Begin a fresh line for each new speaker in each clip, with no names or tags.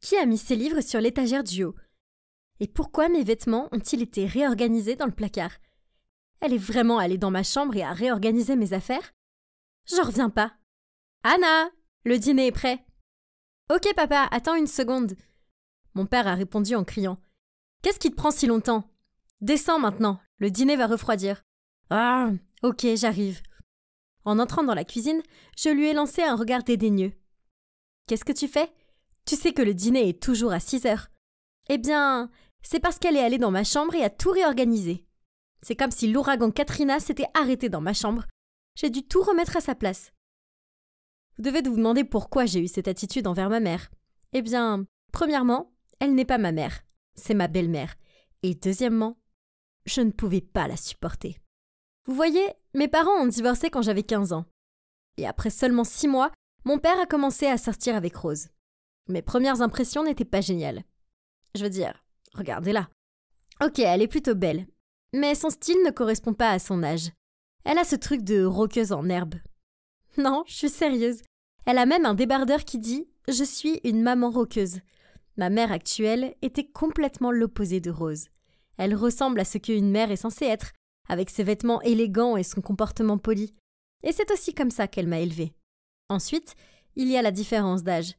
Qui a mis ses livres sur l'étagère du haut? Et pourquoi mes vêtements ont-ils été réorganisés dans le placard? Elle est vraiment allée dans ma chambre et a réorganisé mes affaires? J'en reviens pas. Anna, le dîner est prêt. Ok papa, attends une seconde. Mon père a répondu en criant. Qu'est-ce qui te prend si longtemps? Descends maintenant, le dîner va refroidir. Ah, ok, j'arrive. En entrant dans la cuisine, je lui ai lancé un regard dédaigneux. Qu'est-ce que tu fais? Tu sais que le dîner est toujours à 6 heures. Eh bien, c'est parce qu'elle est allée dans ma chambre et a tout réorganisé. C'est comme si l'ouragan Katrina s'était arrêté dans ma chambre. J'ai dû tout remettre à sa place. Vous devez vous demander pourquoi j'ai eu cette attitude envers ma mère. Eh bien, premièrement, elle n'est pas ma mère, c'est ma belle-mère. Et deuxièmement, je ne pouvais pas la supporter. Vous voyez, mes parents ont divorcé quand j'avais 15 ans. Et après seulement 6 mois, mon père a commencé à sortir avec Rose. Mes premières impressions n'étaient pas géniales. Je veux dire, regardez-la. Ok, elle est plutôt belle, mais son style ne correspond pas à son âge. Elle a ce truc de rockeuse en herbe. Non, je suis sérieuse. Elle a même un débardeur qui dit « Je suis une maman rockeuse ». Ma mère actuelle était complètement l'opposé de Rose. Elle ressemble à ce qu'une mère est censée être, avec ses vêtements élégants et son comportement poli. Et c'est aussi comme ça qu'elle m'a élevée. Ensuite, il y a la différence d'âge.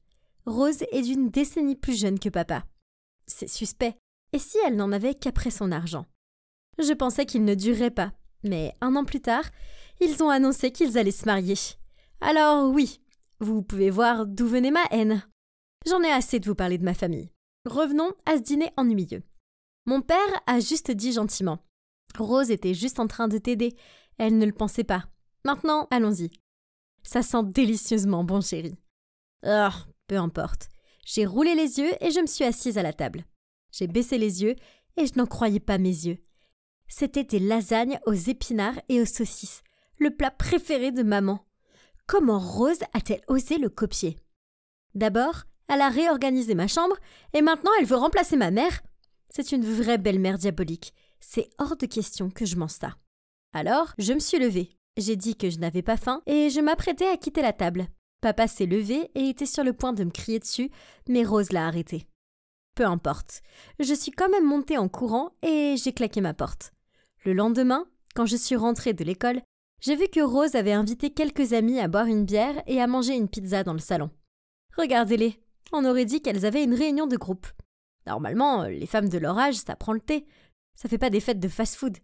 Rose est d'une décennie plus jeune que papa. C'est suspect. Et si elle n'en avait qu'après son argent? Je pensais qu'il ne durerait pas, mais 1 an plus tard, ils ont annoncé qu'ils allaient se marier. Alors oui, vous pouvez voir d'où venait ma haine. J'en ai assez de vous parler de ma famille. Revenons à ce dîner ennuyeux. Mon père a juste dit gentiment. Rose était juste en train de t'aider. Elle ne le pensait pas. Maintenant, allons-y. Ça sent délicieusement bon, chérie. Oh, peu importe. J'ai roulé les yeux et je me suis assise à la table. J'ai baissé les yeux et je n'en croyais pas mes yeux. C'était des lasagnes aux épinards et aux saucisses, le plat préféré de maman. Comment Rose a-t-elle osé le copier? D'abord, elle a réorganisé ma chambre et maintenant elle veut remplacer ma mère. C'est une vraie belle-mère diabolique. C'est hors de question que je mange ça. Alors, je me suis levée. J'ai dit que je n'avais pas faim et je m'apprêtais à quitter la table. Papa s'est levé et était sur le point de me crier dessus, mais Rose l'a arrêté. Peu importe. Je suis quand même montée en courant et j'ai claqué ma porte. Le lendemain, quand je suis rentrée de l'école, j'ai vu que Rose avait invité quelques amis à boire une bière et à manger une pizza dans le salon. Regardez-les, on aurait dit qu'elles avaient une réunion de groupe. Normalement, les femmes de leur âge, ça prend le thé. Ça fait pas des fêtes de fast-food.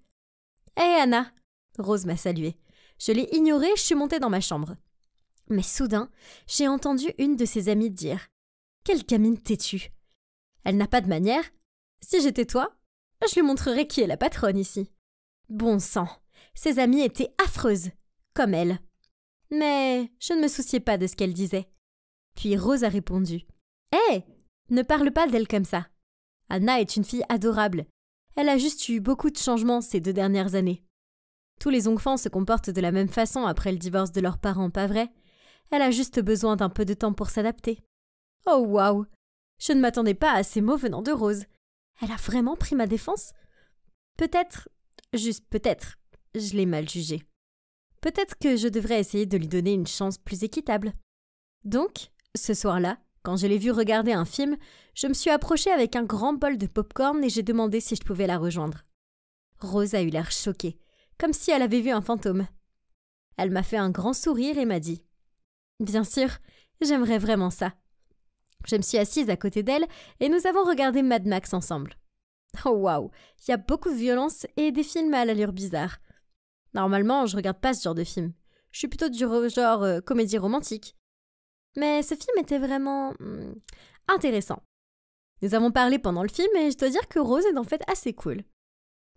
Hé Anna! Rose m'a saluée. Je l'ai ignorée, je suis montée dans ma chambre. Mais soudain, j'ai entendu une de ses amies dire « Quelle gamine têtue !» Elle n'a pas de manière. Si j'étais toi, je lui montrerais qui est la patronne ici. Bon sang, ses amies étaient affreuses, comme elle. Mais je ne me souciais pas de ce qu'elle disait. Puis Rose a répondu « Hé, ne parle pas d'elle comme ça. Anna est une fille adorable. Elle a juste eu beaucoup de changements ces 2 dernières années. Tous les enfants se comportent de la même façon après le divorce de leurs parents, pas vrai? Elle a juste besoin d'un peu de temps pour s'adapter. » Oh waouh! Je ne m'attendais pas à ces mots venant de Rose. Elle a vraiment pris ma défense? Peut-être, juste peut-être, je l'ai mal jugée. Peut-être que je devrais essayer de lui donner une chance plus équitable. Donc, ce soir-là, quand je l'ai vue regarder un film, je me suis approchée avec un grand bol de pop-corn et j'ai demandé si je pouvais la rejoindre. Rose a eu l'air choquée, comme si elle avait vu un fantôme. Elle m'a fait un grand sourire et m'a dit « Bien sûr, j'aimerais vraiment ça. » Je me suis assise à côté d'elle et nous avons regardé Mad Max ensemble. Oh waouh, il y a beaucoup de violence et des films à l'allure bizarre. Normalement, je regarde pas ce genre de film. Je suis plutôt du genre comédie romantique. Mais ce film était vraiment intéressant. Nous avons parlé pendant le film et je dois dire que Rose est en fait assez cool.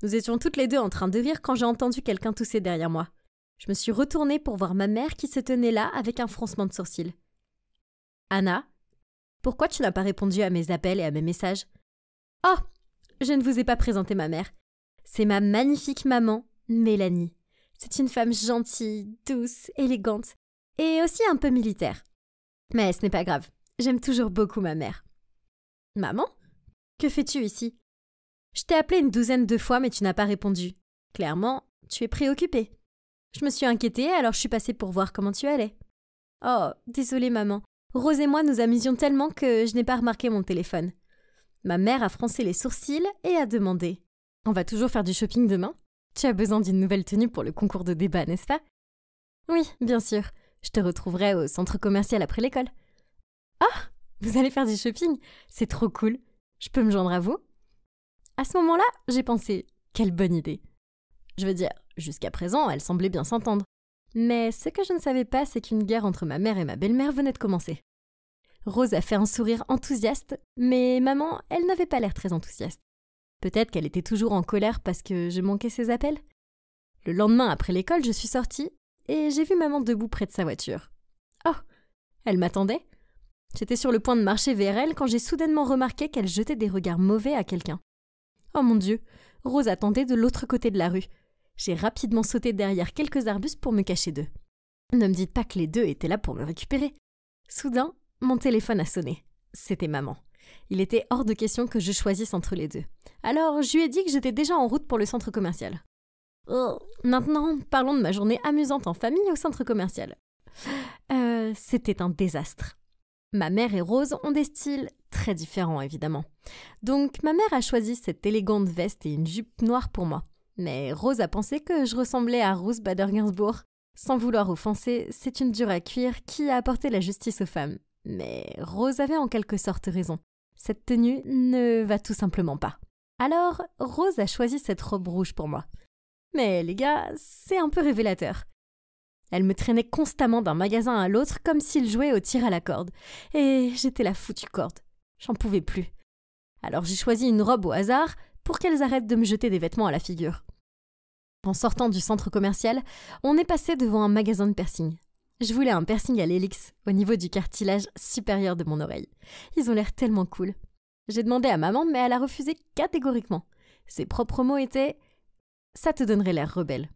Nous étions toutes les deux en train de rire quand j'ai entendu quelqu'un tousser derrière moi. Je me suis retournée pour voir ma mère qui se tenait là avec un froncement de sourcils. « Anna, pourquoi tu n'as pas répondu à mes appels et à mes messages? »« Oh, je ne vous ai pas présenté ma mère. C'est ma magnifique maman, Mélanie. C'est une femme gentille, douce, élégante et aussi un peu militaire. Mais ce n'est pas grave, j'aime toujours beaucoup ma mère. »« Maman, que fais-tu ici? Je t'ai appelé une 12aine de fois mais tu n'as pas répondu. Clairement, tu es préoccupée. Je me suis inquiétée alors je suis passée pour voir comment tu allais. »« Oh, désolée maman, Rose et moi nous amusions tellement que je n'ai pas remarqué mon téléphone. Ma mère a froncé les sourcils et a demandé « On va toujours faire du shopping demain ? Tu as besoin d'une nouvelle tenue pour le concours de débat, n'est-ce pas ?»« Oui, bien sûr. Je te retrouverai au centre commercial après l'école. »« Ah, vous allez faire du shopping ? C'est trop cool. Je peux me joindre à vous ?» À ce moment-là, j'ai pensé « Quelle bonne idée !» Je veux dire, jusqu'à présent, elle semblait bien s'entendre. Mais ce que je ne savais pas, c'est qu'une guerre entre ma mère et ma belle-mère venait de commencer. Rose a fait un sourire enthousiaste, mais maman, elle n'avait pas l'air très enthousiaste. Peut-être qu'elle était toujours en colère parce que je manquais ses appels. Le lendemain, après l'école, je suis sortie et j'ai vu maman debout près de sa voiture. Oh, elle m'attendait. J'étais sur le point de marcher vers elle quand j'ai soudainement remarqué qu'elle jetait des regards mauvais à quelqu'un. Oh mon Dieu, Rose attendait de l'autre côté de la rue. J'ai rapidement sauté derrière quelques arbustes pour me cacher d'eux. Ne me dites pas que les deux étaient là pour me récupérer. Soudain, mon téléphone a sonné. C'était maman. Il était hors de question que je choisisse entre les deux. Alors, je lui ai dit que j'étais déjà en route pour le centre commercial. Oh, maintenant, parlons de ma journée amusante en famille au centre commercial. C'était un désastre. Ma mère et Rose ont des styles très différents, évidemment. Donc, ma mère a choisi cette élégante veste et une jupe noire pour moi. Mais Rose a pensé que je ressemblais à Ruth Bader Ginsburg. Sans vouloir offenser, c'est une dure à cuire qui a apporté la justice aux femmes. Mais Rose avait en quelque sorte raison. Cette tenue ne va tout simplement pas. Alors, Rose a choisi cette robe rouge pour moi. Mais les gars, c'est un peu révélateur. Elle me traînait constamment d'un magasin à l'autre comme s'il jouait au tir à la corde. Et j'étais la foutue corde. J'en pouvais plus. Alors j'ai choisi une robe au hasard pour qu'elles arrêtent de me jeter des vêtements à la figure. En sortant du centre commercial, on est passé devant un magasin de piercing. Je voulais un piercing à l'hélix, au niveau du cartilage supérieur de mon oreille. Ils ont l'air tellement cool. J'ai demandé à maman, mais elle a refusé catégoriquement. Ses propres mots étaient « Ça te donnerait l'air rebelle ».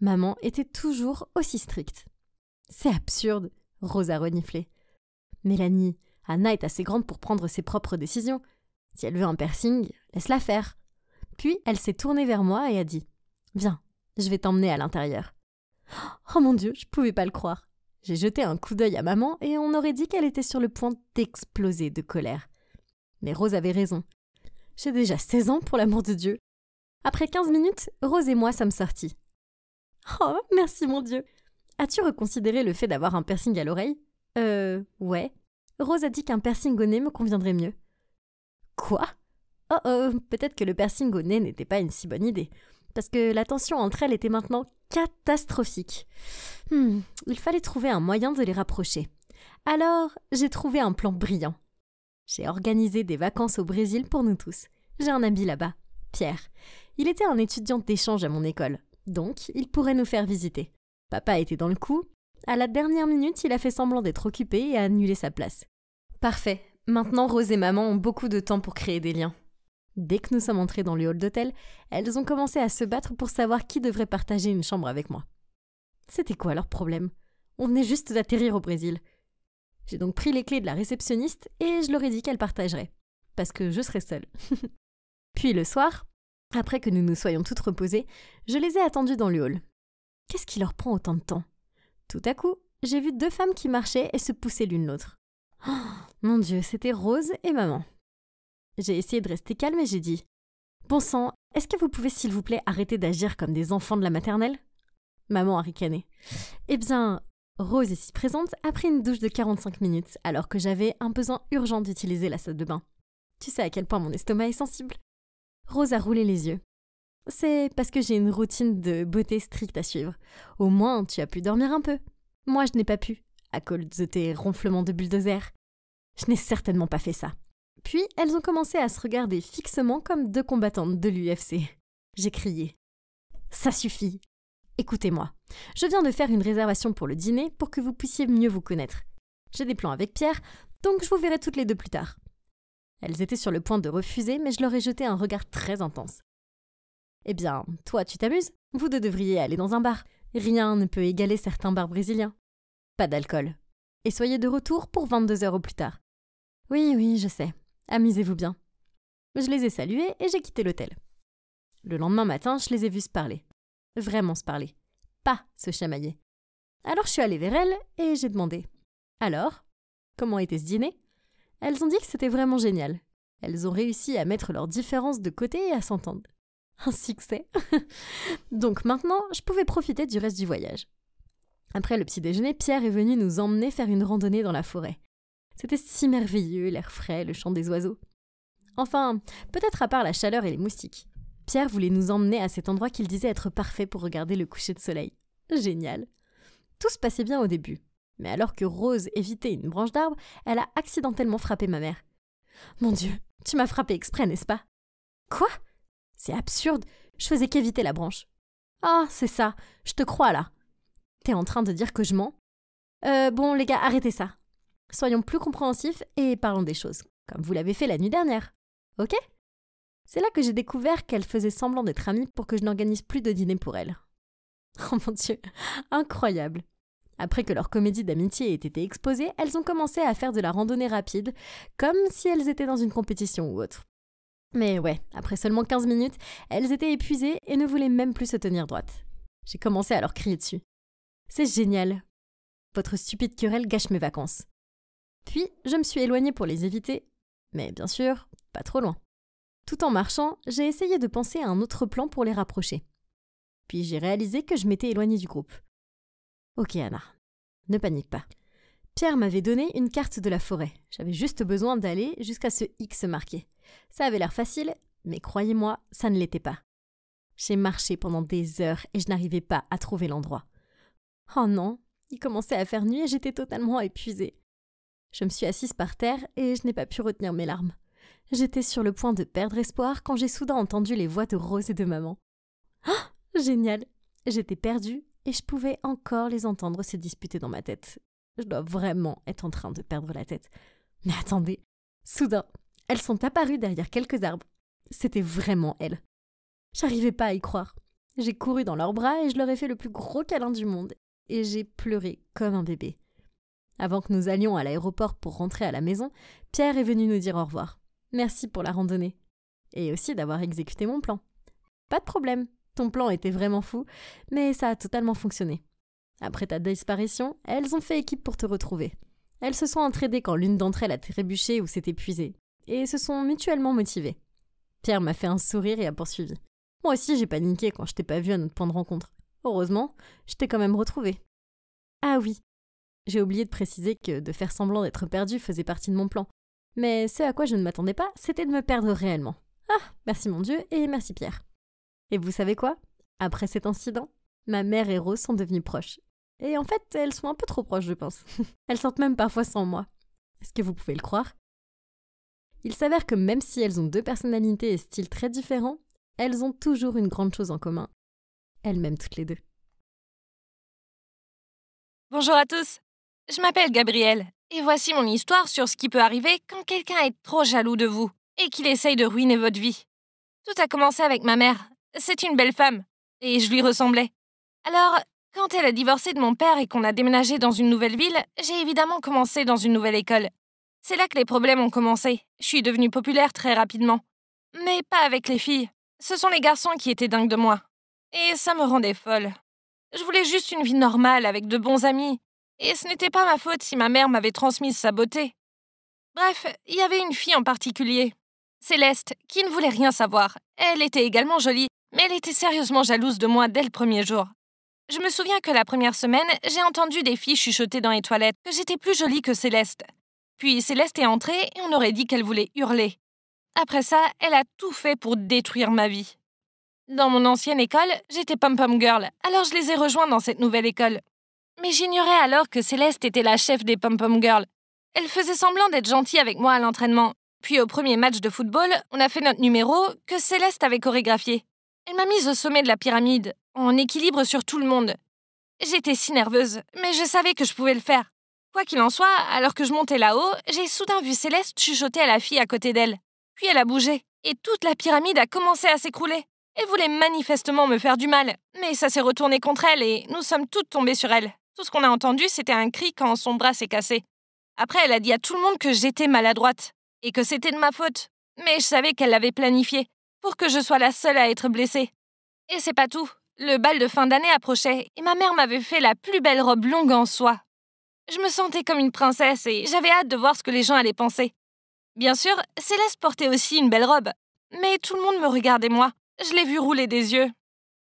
Maman était toujours aussi stricte. « C'est absurde », Rose a reniflé. « Mélanie, Anna est assez grande pour prendre ses propres décisions. Si elle veut un piercing, laisse-la faire. » Puis elle s'est tournée vers moi et a dit « Viens, je vais t'emmener à l'intérieur. » Oh mon Dieu, je pouvais pas le croire. J'ai jeté un coup d'œil à maman et on aurait dit qu'elle était sur le point d'exploser de colère. Mais Rose avait raison. J'ai déjà 16 ans, pour l'amour de Dieu. Après 15 minutes, Rose et moi sommes sortis. Oh, merci mon Dieu. As-tu reconsidéré le fait d'avoir un piercing à l'oreille ? Ouais. Rose a dit qu'un piercing au nez me conviendrait mieux. Quoi ? Peut-être que le piercing au nez n'était pas une si bonne idée. Parce que la tension entre elles était maintenant catastrophique. Il fallait trouver un moyen de les rapprocher. Alors, j'ai trouvé un plan brillant. J'ai organisé des vacances au Brésil pour nous tous. J'ai un ami là-bas, Pierre. Il était un étudiant d'échange à mon école, donc il pourrait nous faire visiter. Papa était dans le coup. À la dernière minute, il a fait semblant d'être occupé et a annulé sa place. Parfait. Maintenant, Rose et maman ont beaucoup de temps pour créer des liens. Dès que nous sommes entrés dans le hall d'hôtel, elles ont commencé à se battre pour savoir qui devrait partager une chambre avec moi. C'était quoi leur problème ? On venait juste d'atterrir au Brésil. J'ai donc pris les clés de la réceptionniste et je leur ai dit qu'elle partagerait, parce que je serais seule. Puis le soir, après que nous nous soyons toutes reposées, je les ai attendues dans le hall. Qu'est-ce qui leur prend autant de temps ? Tout à coup, j'ai vu deux femmes qui marchaient et se poussaient l'une l'autre. Oh, mon Dieu, c'était Rose et maman. J'ai essayé de rester calme et j'ai dit « Bon sang, est-ce que vous pouvez s'il vous plaît arrêter d'agir comme des enfants de la maternelle ?» Maman a ricané. Eh bien, Rose, ici présente, a pris une douche de 45 minutes alors que j'avais un besoin urgent d'utiliser la salle de bain. Tu sais à quel point mon estomac est sensible. Rose a roulé les yeux. C'est parce que j'ai une routine de beauté stricte à suivre. Au moins, tu as pu dormir un peu. Moi, je n'ai pas pu, à cause de tes ronflements de bulldozer. Je n'ai certainement pas fait ça. Puis, elles ont commencé à se regarder fixement comme deux combattantes de l'UFC. J'ai crié. « Ça suffit. Écoutez-moi. Je viens de faire une réservation pour le dîner pour que vous puissiez mieux vous connaître. J'ai des plans avec Pierre, donc je vous verrai toutes les deux plus tard. » Elles étaient sur le point de refuser, mais je leur ai jeté un regard très intense. « Eh bien, toi, tu t'amuses ? Vous deux devriez aller dans un bar. Rien ne peut égaler certains bars brésiliens. Pas d'alcool. Et soyez de retour pour 22 heures au plus tard. » Oui, je sais. Amusez-vous bien. Je les ai salués et j'ai quitté l'hôtel. Le lendemain matin, je les ai vus se parler. Vraiment se parler. Pas se chamailler. Alors je suis allée vers elles et j'ai demandé Alors, comment était ce dîner? Elles ont dit que c'était vraiment génial. Elles ont réussi à mettre leurs différences de côté et à s'entendre. Un succès. Donc maintenant, je pouvais profiter du reste du voyage. Après le petit déjeuner, Pierre est venu nous emmener faire une randonnée dans la forêt. C'était si merveilleux, l'air frais, le chant des oiseaux. Enfin, peut-être à part la chaleur et les moustiques. Pierre voulait nous emmener à cet endroit qu'il disait être parfait pour regarder le coucher de soleil. Génial. Tout se passait bien au début. Mais alors que Rose évitait une branche d'arbre, elle a accidentellement frappé ma mère. « Mon Dieu, tu m'as frappé exprès, n'est-ce pas ?»« Quoi ? C'est absurde, je faisais qu'éviter la branche. »« Ah, c'est ça, je te crois là. T'es en train de dire que je mens ? Bon les gars, arrêtez ça. Soyons plus compréhensifs et parlons des choses, comme vous l'avez fait la nuit dernière. Ok ? » C'est là que j'ai découvert qu'elle faisait semblant d'être amie pour que je n'organise plus de dîner pour elle. Oh mon Dieu, incroyable. Après que leur comédie d'amitié ait été exposée, elles ont commencé à faire de la randonnée rapide, comme si elles étaient dans une compétition ou autre. Mais ouais, après seulement 15 minutes, elles étaient épuisées et ne voulaient même plus se tenir droites. J'ai commencé à leur crier dessus. C'est génial. Votre stupide querelle gâche mes vacances. Puis, je me suis éloignée pour les éviter, mais bien sûr, pas trop loin. Tout en marchant, j'ai essayé de penser à un autre plan pour les rapprocher. Puis j'ai réalisé que je m'étais éloignée du groupe. Ok Anna, ne panique pas. Pierre m'avait donné une carte de la forêt. J'avais juste besoin d'aller jusqu'à ce X marqué. Ça avait l'air facile, mais croyez-moi, ça ne l'était pas. J'ai marché pendant des heures et je n'arrivais pas à trouver l'endroit. Oh non, il commençait à faire nuit et j'étais totalement épuisée. Je me suis assise par terre et je n'ai pas pu retenir mes larmes. J'étais sur le point de perdre espoir quand j'ai soudain entendu les voix de Rose et de maman. Ah, génial! J'étais perdue et je pouvais encore les entendre se disputer dans ma tête. Je dois vraiment être en train de perdre la tête. Mais attendez, soudain, elles sont apparues derrière quelques arbres. C'était vraiment elles. J'arrivais pas à y croire. J'ai couru dans leurs bras et je leur ai fait le plus gros câlin du monde. Et j'ai pleuré comme un bébé. Avant que nous allions à l'aéroport pour rentrer à la maison, Pierre est venu nous dire au revoir. Merci pour la randonnée. Et aussi d'avoir exécuté mon plan. Pas de problème, ton plan était vraiment fou, mais ça a totalement fonctionné. Après ta disparition, elles ont fait équipe pour te retrouver. Elles se sont entraidées quand l'une d'entre elles a trébuché ou s'est épuisée, et se sont mutuellement motivées. Pierre m'a fait un sourire et a poursuivi. Moi aussi j'ai paniqué quand je t'ai pas vu à notre point de rencontre. Heureusement, je t'ai quand même retrouvée. Ah oui, j'ai oublié de préciser que de faire semblant d'être perdue faisait partie de mon plan. Mais ce à quoi je ne m'attendais pas, c'était de me perdre réellement. Ah, merci mon Dieu et merci Pierre. Et vous savez quoi ? Après cet incident, ma mère et Rose sont devenues proches. Et en fait, elles sont un peu trop proches, je pense. Elles sortent même parfois sans moi. Est-ce que vous pouvez le croire ? Il s'avère que même si elles ont deux personnalités et styles très différents, elles ont toujours une grande chose en commun. Elles m'aiment toutes les deux.
Bonjour à tous, je m'appelle Gabrielle et voici mon histoire sur ce qui peut arriver quand quelqu'un est trop jaloux de vous et qu'il essaye de ruiner votre vie. Tout a commencé avec ma mère. C'est une belle femme et je lui ressemblais. Alors, quand elle a divorcé de mon père et qu'on a déménagé dans une nouvelle ville, j'ai évidemment commencé dans une nouvelle école. C'est là que les problèmes ont commencé. Je suis devenue populaire très rapidement. Mais pas avec les filles. Ce sont les garçons qui étaient dingues de moi. Et ça me rendait folle. Je voulais juste une vie normale avec de bons amis. Et ce n'était pas ma faute si ma mère m'avait transmis sa beauté. Bref, il y avait une fille en particulier, Céleste, qui ne voulait rien savoir. Elle était également jolie, mais elle était sérieusement jalouse de moi dès le premier jour. Je me souviens que la première semaine, j'ai entendu des filles chuchoter dans les toilettes que j'étais plus jolie que Céleste. Puis Céleste est entrée et on aurait dit qu'elle voulait hurler. Après ça, elle a tout fait pour détruire ma vie. Dans mon ancienne école, j'étais pom-pom girl, alors je les ai rejoints dans cette nouvelle école. Mais j'ignorais alors que Céleste était la chef des pom-pom girls. Elle faisait semblant d'être gentille avec moi à l'entraînement. Puis au premier match de football, on a fait notre numéro que Céleste avait chorégraphié. Elle m'a mise au sommet de la pyramide, en équilibre sur tout le monde. J'étais si nerveuse, mais je savais que je pouvais le faire. Quoi qu'il en soit, alors que je montais là-haut, j'ai soudain vu Céleste chuchoter à la fille à côté d'elle. Puis elle a bougé, et toute la pyramide a commencé à s'écrouler. Elle voulait manifestement me faire du mal, mais ça s'est retourné contre elle et nous sommes toutes tombées sur elle. Tout ce qu'on a entendu, c'était un cri quand son bras s'est cassé. Après, elle a dit à tout le monde que j'étais maladroite et que c'était de ma faute. Mais je savais qu'elle l'avait planifié pour que je sois la seule à être blessée. Et c'est pas tout. Le bal de fin d'année approchait et ma mère m'avait fait la plus belle robe longue en soie. Je me sentais comme une princesse et j'avais hâte de voir ce que les gens allaient penser. Bien sûr, Céleste portait aussi une belle robe. Mais tout le monde me regardait moi. Je l'ai vu rouler des yeux.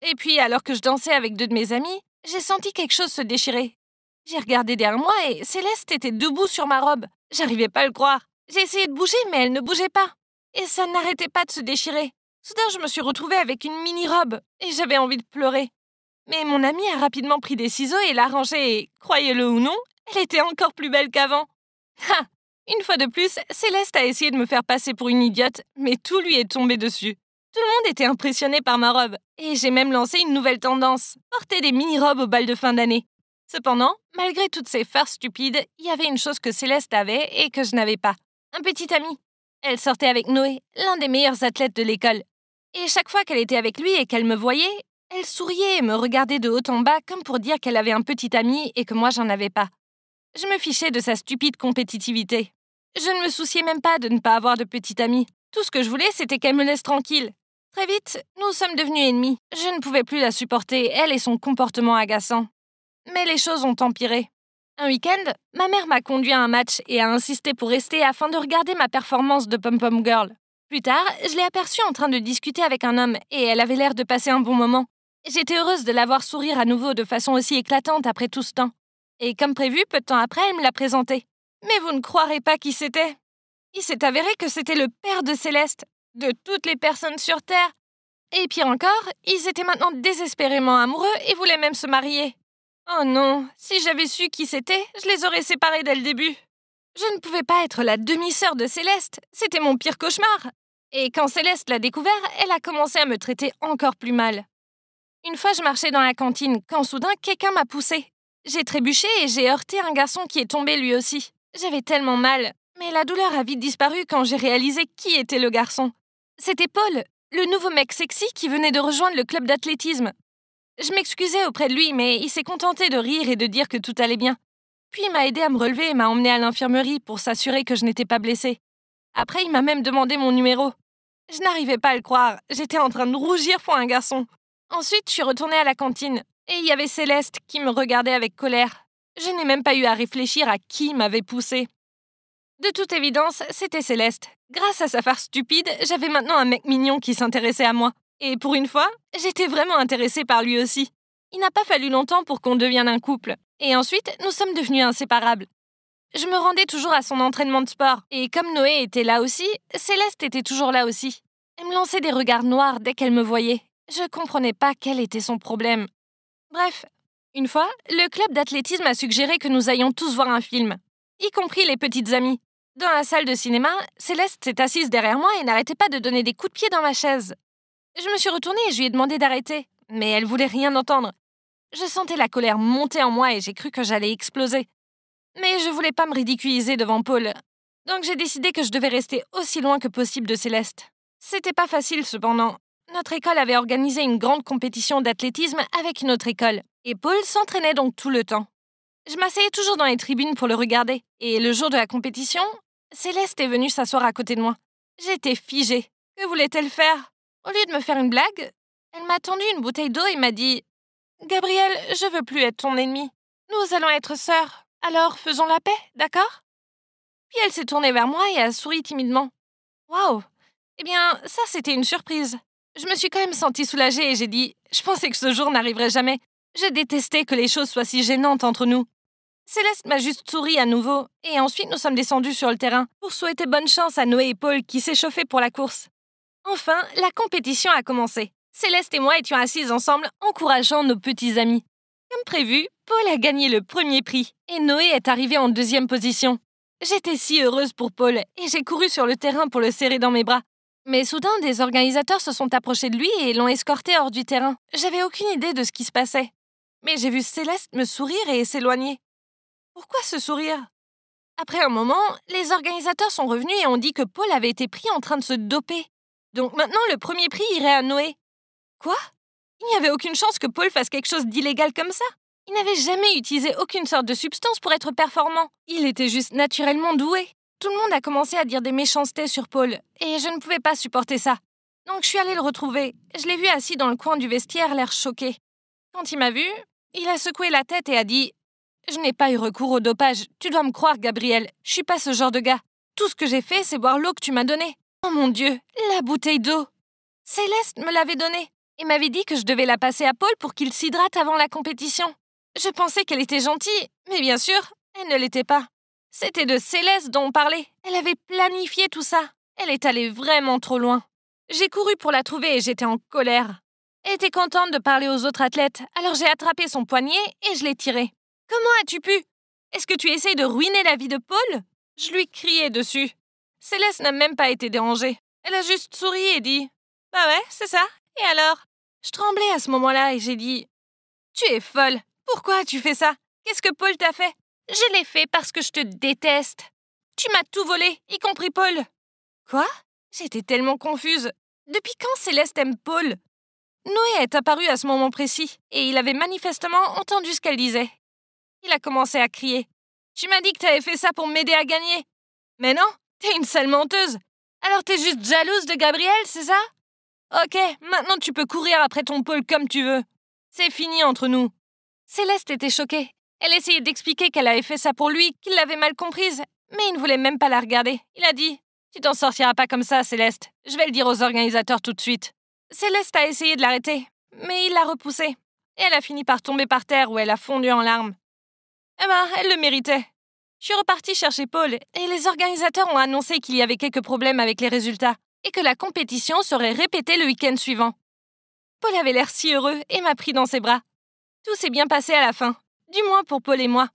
Et puis, alors que je dansais avec deux de mes amis, j'ai senti quelque chose se déchirer. J'ai regardé derrière moi et Céleste était debout sur ma robe. J'arrivais pas à le croire. J'ai essayé de bouger, mais elle ne bougeait pas. Et ça n'arrêtait pas de se déchirer. Soudain, je me suis retrouvée avec une mini-robe et j'avais envie de pleurer. Mais mon amie a rapidement pris des ciseaux et l'a rangée et, croyez-le ou non, elle était encore plus belle qu'avant. Ha! Une fois de plus, Céleste a essayé de me faire passer pour une idiote, mais tout lui est tombé dessus. Tout le monde était impressionné par ma robe, et j'ai même lancé une nouvelle tendance, porter des mini-robes au bal de fin d'année. Cependant, malgré toutes ces farces stupides, il y avait une chose que Céleste avait et que je n'avais pas. Un petit ami. Elle sortait avec Noé, l'un des meilleurs athlètes de l'école. Et chaque fois qu'elle était avec lui et qu'elle me voyait, elle souriait et me regardait de haut en bas comme pour dire qu'elle avait un petit ami et que moi j'en avais pas. Je me fichais de sa stupide compétitivité. Je ne me souciais même pas de ne pas avoir de petit ami. Tout ce que je voulais, c'était qu'elle me laisse tranquille. Très vite, nous sommes devenus ennemis. Je ne pouvais plus la supporter, elle et son comportement agaçant. Mais les choses ont empiré. Un week-end, ma mère m'a conduit à un match et a insisté pour rester afin de regarder ma performance de pom-pom girl. Plus tard, je l'ai aperçue en train de discuter avec un homme et elle avait l'air de passer un bon moment. J'étais heureuse de la voir sourire à nouveau de façon aussi éclatante après tout ce temps. Et comme prévu, peu de temps après, elle me l'a présenté. Mais vous ne croirez pas qui c'était. Il s'est avéré que c'était le père de Céleste, de toutes les personnes sur Terre. Et pire encore, ils étaient maintenant désespérément amoureux et voulaient même se marier. Oh non, si j'avais su qui c'était, je les aurais séparés dès le début. Je ne pouvais pas être la demi-sœur de Céleste, c'était mon pire cauchemar. Et quand Céleste l'a découvert, elle a commencé à me traiter encore plus mal. Une fois, je marchais dans la cantine, quand soudain, quelqu'un m'a poussée. J'ai trébuché et j'ai heurté un garçon qui est tombé lui aussi. J'avais tellement mal, mais la douleur a vite disparu quand j'ai réalisé qui était le garçon. C'était Paul, le nouveau mec sexy qui venait de rejoindre le club d'athlétisme. Je m'excusais auprès de lui, mais il s'est contenté de rire et de dire que tout allait bien. Puis il m'a aidé à me relever et m'a emmené à l'infirmerie pour s'assurer que je n'étais pas blessée. Après, il m'a même demandé mon numéro. Je n'arrivais pas à le croire, j'étais en train de rougir pour un garçon. Ensuite, je suis retournée à la cantine, et il y avait Céleste qui me regardait avec colère. Je n'ai même pas eu à réfléchir à qui m'avait poussée. De toute évidence, c'était Céleste. Grâce à sa farce stupide, j'avais maintenant un mec mignon qui s'intéressait à moi. Et pour une fois, j'étais vraiment intéressée par lui aussi. Il n'a pas fallu longtemps pour qu'on devienne un couple. Et ensuite, nous sommes devenus inséparables. Je me rendais toujours à son entraînement de sport. Et comme Noé était là aussi, Céleste était toujours là aussi. Elle me lançait des regards noirs dès qu'elle me voyait. Je comprenais pas quel était son problème. Bref, une fois, le club d'athlétisme a suggéré que nous allions tous voir un film, y compris les petites amies. Dans la salle de cinéma, Céleste s'est assise derrière moi et n'arrêtait pas de donner des coups de pied dans ma chaise. Je me suis retournée et je lui ai demandé d'arrêter, mais elle voulait rien entendre. Je sentais la colère monter en moi et j'ai cru que j'allais exploser. Mais je voulais pas me ridiculiser devant Paul, donc j'ai décidé que je devais rester aussi loin que possible de Céleste. C'était pas facile cependant. Notre école avait organisé une grande compétition d'athlétisme avec une autre école, et Paul s'entraînait donc tout le temps. Je m'asseyais toujours dans les tribunes pour le regarder, et le jour de la compétition, Céleste est venue s'asseoir à côté de moi. J'étais figée. Que voulait-elle faire? Au lieu de me faire une blague, elle m'a tendu une bouteille d'eau et m'a dit « Gabrielle, je veux plus être ton ennemie. Nous allons être sœurs. Alors faisons la paix, d'accord ?» Puis elle s'est tournée vers moi et a souri timidement. Waouh! Eh bien, ça c'était une surprise. Je me suis quand même sentie soulagée et j'ai dit « Je pensais que ce jour n'arriverait jamais. Je détestais que les choses soient si gênantes entre nous. » Céleste m'a juste souri à nouveau, et ensuite nous sommes descendus sur le terrain pour souhaiter bonne chance à Noé et Paul qui s'échauffaient pour la course. Enfin, la compétition a commencé. Céleste et moi étions assises ensemble, encourageant nos petits amis. Comme prévu, Paul a gagné le premier prix, et Noé est arrivé en deuxième position. J'étais si heureuse pour Paul, et j'ai couru sur le terrain pour le serrer dans mes bras. Mais soudain, des organisateurs se sont approchés de lui et l'ont escorté hors du terrain. J'avais aucune idée de ce qui se passait. Mais j'ai vu Céleste me sourire et s'éloigner. Pourquoi ce sourire? Après un moment, les organisateurs sont revenus et ont dit que Paul avait été pris en train de se doper. Donc maintenant, le premier prix irait à Noé. Quoi? Il n'y avait aucune chance que Paul fasse quelque chose d'illégal comme ça. Il n'avait jamais utilisé aucune sorte de substance pour être performant. Il était juste naturellement doué. Tout le monde a commencé à dire des méchancetés sur Paul, et je ne pouvais pas supporter ça. Donc je suis allée le retrouver. Je l'ai vu assis dans le coin du vestiaire, l'air choqué. Quand il m'a vu, il a secoué la tête et a dit Je n'ai pas eu recours au dopage. Tu dois me croire, Gabriel. Je suis pas ce genre de gars. Tout ce que j'ai fait, c'est boire l'eau que tu m'as donnée. Oh mon Dieu, la bouteille d'eau. Céleste me l'avait donnée et m'avait dit que je devais la passer à Paul pour qu'il s'hydrate avant la compétition. Je pensais qu'elle était gentille, mais bien sûr, elle ne l'était pas. C'était de Céleste dont on parlait. Elle avait planifié tout ça. Elle est allée vraiment trop loin. J'ai couru pour la trouver et j'étais en colère. Elle était contente de parler aux autres athlètes, alors j'ai attrapé son poignet et je l'ai tiré. Comment as-tu pu? Est-ce que tu essayes de ruiner la vie de Paul? Je lui criais dessus. Céleste n'a même pas été dérangée. Elle a juste souri et dit « Bah ouais, c'est ça. Et alors ?» Je tremblais à ce moment-là et j'ai dit « Tu es folle. Pourquoi tu fais ça? Qu'est-ce que Paul t'a fait? » Je l'ai fait parce que je te déteste. Tu m'as tout volé, y compris Paul. Quoi? J'étais tellement confuse. Depuis quand Céleste aime Paul? Noé est apparu à ce moment précis et il avait manifestement entendu ce qu'elle disait. Il a commencé à crier. Tu m'as dit que t'avais fait ça pour m'aider à gagner. Mais non, t'es une sale menteuse. Alors t'es juste jalouse de Gabriel, c'est ça? Ok, maintenant tu peux courir après ton Paul comme tu veux. C'est fini entre nous. Céleste était choquée. Elle essayait d'expliquer qu'elle avait fait ça pour lui, qu'il l'avait mal comprise, mais il ne voulait même pas la regarder. Il a dit « Tu t'en sortiras pas comme ça, Céleste. Je vais le dire aux organisateurs tout de suite. » Céleste a essayé de l'arrêter, mais il l'a repoussée. Et elle a fini par tomber par terre où elle a fondu en larmes. Eh ben, elle le méritait. Je suis repartie chercher Paul et les organisateurs ont annoncé qu'il y avait quelques problèmes avec les résultats et que la compétition serait répétée le week-end suivant. Paul avait l'air si heureux et m'a pris dans ses bras. Tout s'est bien passé à la fin, du moins pour Paul et moi.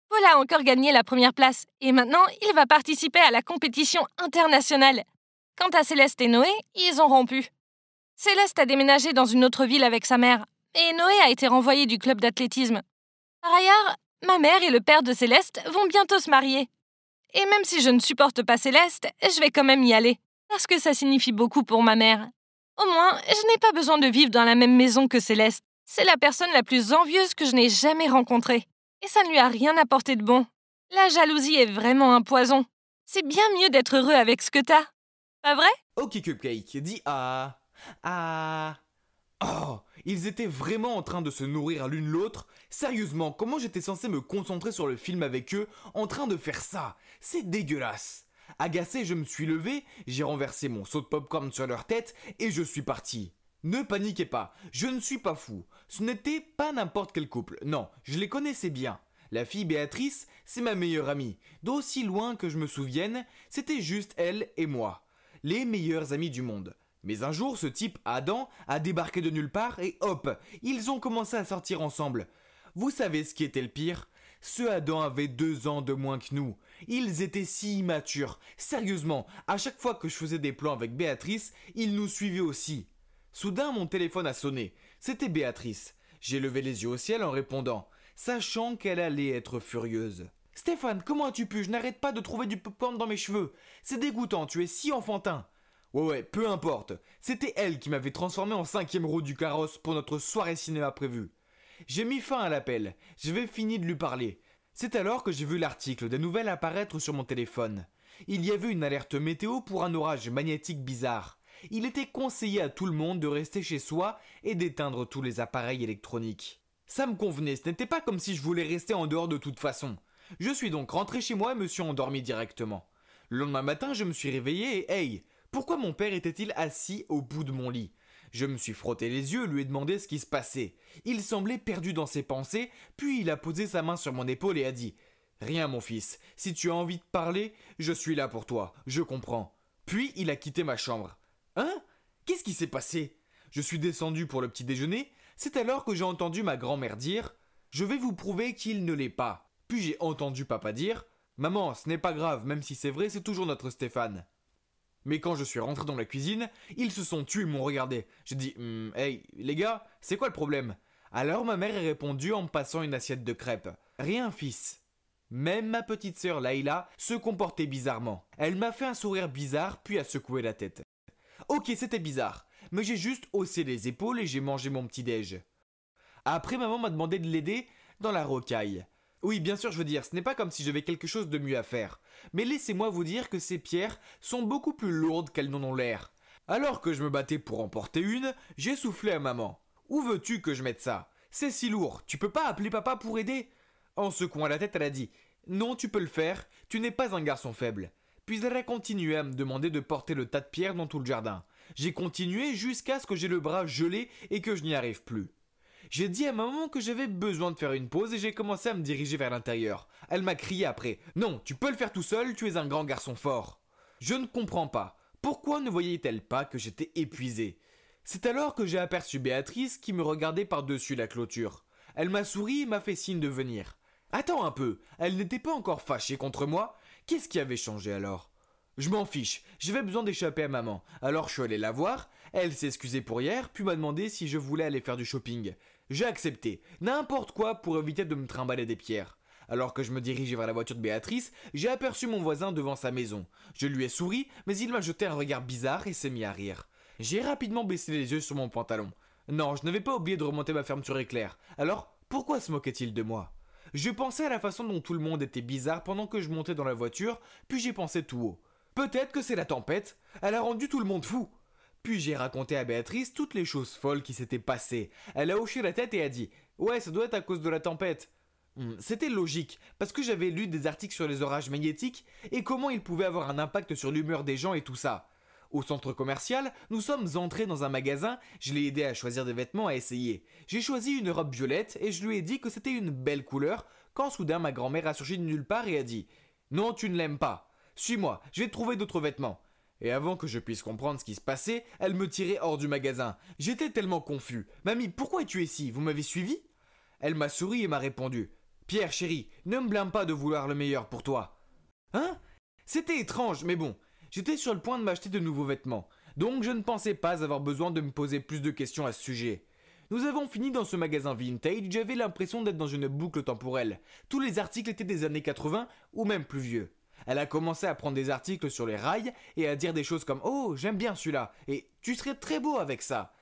Paul a encore gagné la première place et maintenant il va participer à la compétition internationale. Quant à Céleste et Noé, ils ont rompu. Céleste a déménagé dans une autre ville avec sa mère et Noé a été renvoyé du club d'athlétisme. Par ailleurs, ma mère et le père de Céleste vont bientôt se marier. Et même si je ne supporte pas Céleste, je vais quand même y aller, parce que ça signifie beaucoup pour ma mère. Au moins, je n'ai pas besoin de vivre dans la même maison que Céleste. C'est la personne la plus envieuse que je n'ai jamais rencontrée. Et ça ne lui a rien apporté de bon. La jalousie est vraiment un poison. C'est bien mieux d'être heureux avec ce que t'as. Pas vrai?
Ok Cupcake, dis ah. Ah. Oh, ils étaient vraiment en train de se nourrir l'une l'autre. Sérieusement, comment j'étais censé me concentrer sur le film avec eux en train de faire ça? C'est dégueulasse. Agacé, je me suis levé, j'ai renversé mon seau de popcorn sur leur tête et je suis parti. Ne paniquez pas, je ne suis pas fou. Ce n'était pas n'importe quel couple, non, je les connaissais bien. La fille Béatrice, c'est ma meilleure amie. D'aussi loin que je me souvienne, c'était juste elle et moi. Les meilleurs amis du monde. Mais un jour, ce type, Adam, a débarqué de nulle part et hop, ils ont commencé à sortir ensemble. Vous savez ce qui était le pire? Ce Adam avait 2 ans de moins que nous. Ils étaient si immatures. Sérieusement, à chaque fois que je faisais des plans avec Béatrice, ils nous suivaient aussi. Soudain, mon téléphone a sonné. C'était Béatrice. J'ai levé les yeux au ciel en répondant, sachant qu'elle allait être furieuse. « Stéphane, comment as-tu pu? Je n'arrête pas de trouver du popcorn dans mes cheveux. C'est dégoûtant, tu es si enfantin. » Ouais, peu importe. C'était elle qui m'avait transformé en 5e roue du carrosse pour notre soirée cinéma prévue. J'ai mis fin à l'appel. J'avais fini de lui parler. C'est alors que j'ai vu l'article des nouvelles apparaître sur mon téléphone. Il y avait une alerte météo pour un orage magnétique bizarre. Il était conseillé à tout le monde de rester chez soi et d'éteindre tous les appareils électroniques. Ça me convenait, ce n'était pas comme si je voulais rester en dehors de toute façon. Je suis donc rentré chez moi et me suis endormi directement. Le lendemain matin, je me suis réveillé et hey, pourquoi mon père était-il assis au bout de mon lit? Je me suis frotté les yeux et lui ai demandé ce qui se passait. Il semblait perdu dans ses pensées, puis il a posé sa main sur mon épaule et a dit « Rien mon fils, si tu as envie de parler, je suis là pour toi, je comprends. » Puis il a quitté ma chambre. Hein? Qu'est-ce qui s'est passé? Je suis descendu pour le petit déjeuner, c'est alors que j'ai entendu ma grand-mère dire « Je vais vous prouver qu'il ne l'est pas. » Puis j'ai entendu papa dire « Maman, ce n'est pas grave, même si c'est vrai, c'est toujours notre Stéphane. » Mais quand je suis rentré dans la cuisine, ils se sont tués et m'ont regardé. J'ai dit « Hey, les gars, c'est quoi le problème ?» Alors ma mère a répondu en me passant une assiette de crêpes. « Rien, fils. » Même ma petite sœur Laïla se comportait bizarrement. Elle m'a fait un sourire bizarre puis a secoué la tête. Ok, c'était bizarre, mais j'ai juste haussé les épaules et j'ai mangé mon petit-déj. Après, maman m'a demandé de l'aider dans la rocaille. Oui, bien sûr, je veux dire, ce n'est pas comme si j'avais quelque chose de mieux à faire. Mais laissez-moi vous dire que ces pierres sont beaucoup plus lourdes qu'elles n'en ont l'air. Alors que je me battais pour en porter une, j'ai soufflé à maman. Où veux-tu que je mette ça? C'est si lourd, tu peux pas appeler papa pour aider? En secouant la tête, elle a dit « Non, tu peux le faire, tu n'es pas un garçon faible. » Puis elle a continué à me demander de porter le tas de pierres dans tout le jardin. J'ai continué jusqu'à ce que j'ai le bras gelé et que je n'y arrive plus. J'ai dit à maman que j'avais besoin de faire une pause et j'ai commencé à me diriger vers l'intérieur. Elle m'a crié après « Non, tu peux le faire tout seul, tu es un grand garçon fort. » Je ne comprends pas. Pourquoi ne voyait-elle pas que j'étais épuisé? C'est alors que j'ai aperçu Béatrice qui me regardait par-dessus la clôture. Elle m'a souri et m'a fait signe de venir. Attends un peu, elle n'était pas encore fâchée contre moi? Qu'est-ce qui avait changé alors? Je m'en fiche, j'avais besoin d'échapper à maman. Alors je suis allé la voir, elle s'est excusée pour hier, puis m'a demandé si je voulais aller faire du shopping. J'ai accepté, n'importe quoi pour éviter de me trimballer des pierres. Alors que je me dirigeais vers la voiture de Béatrice, j'ai aperçu mon voisin devant sa maison. Je lui ai souri, mais il m'a jeté un regard bizarre et s'est mis à rire. J'ai rapidement baissé les yeux sur mon pantalon. Non, je n'avais pas oublié de remonter ma fermeture éclair. Alors, pourquoi se moquait-il de moi? Je pensais à la façon dont tout le monde était bizarre pendant que je montais dans la voiture, puis j'ai pensé tout haut. Peut-être que c'est la tempête, elle a rendu tout le monde fou. Puis j'ai raconté à Béatrice toutes les choses folles qui s'étaient passées. Elle a hoché la tête et a dit « Ouais, ça doit être à cause de la tempête. » C'était logique, parce que j'avais lu des articles sur les orages magnétiques et comment ils pouvaient avoir un impact sur l'humeur des gens et tout ça. Au centre commercial, nous sommes entrés dans un magasin, je l'ai aidé à choisir des vêtements à essayer. J'ai choisi une robe violette et je lui ai dit que c'était une belle couleur, quand soudain ma grand-mère a surgi de nulle part et a dit « Non, tu ne l'aimes pas. Suis-moi, je vais te trouver d'autres vêtements. » Et avant que je puisse comprendre ce qui se passait, elle me tirait hors du magasin. J'étais tellement confus. « Mamie, pourquoi es-tu ici? Vous m'avez suivi ?» Elle m'a souri et m'a répondu « Pierre, chéri, ne me blâme pas de vouloir le meilleur pour toi. » Hein? C'était étrange, mais bon. J'étais sur le point de m'acheter de nouveaux vêtements, donc je ne pensais pas avoir besoin de me poser plus de questions à ce sujet. Nous avons fini dans ce magasin vintage, j'avais l'impression d'être dans une boucle temporelle. Tous les articles étaient des années 80 ou même plus vieux. Elle a commencé à prendre des articles sur les rails et à dire des choses comme « Oh, j'aime bien celui-là » et « Tu serais très beau avec ça ».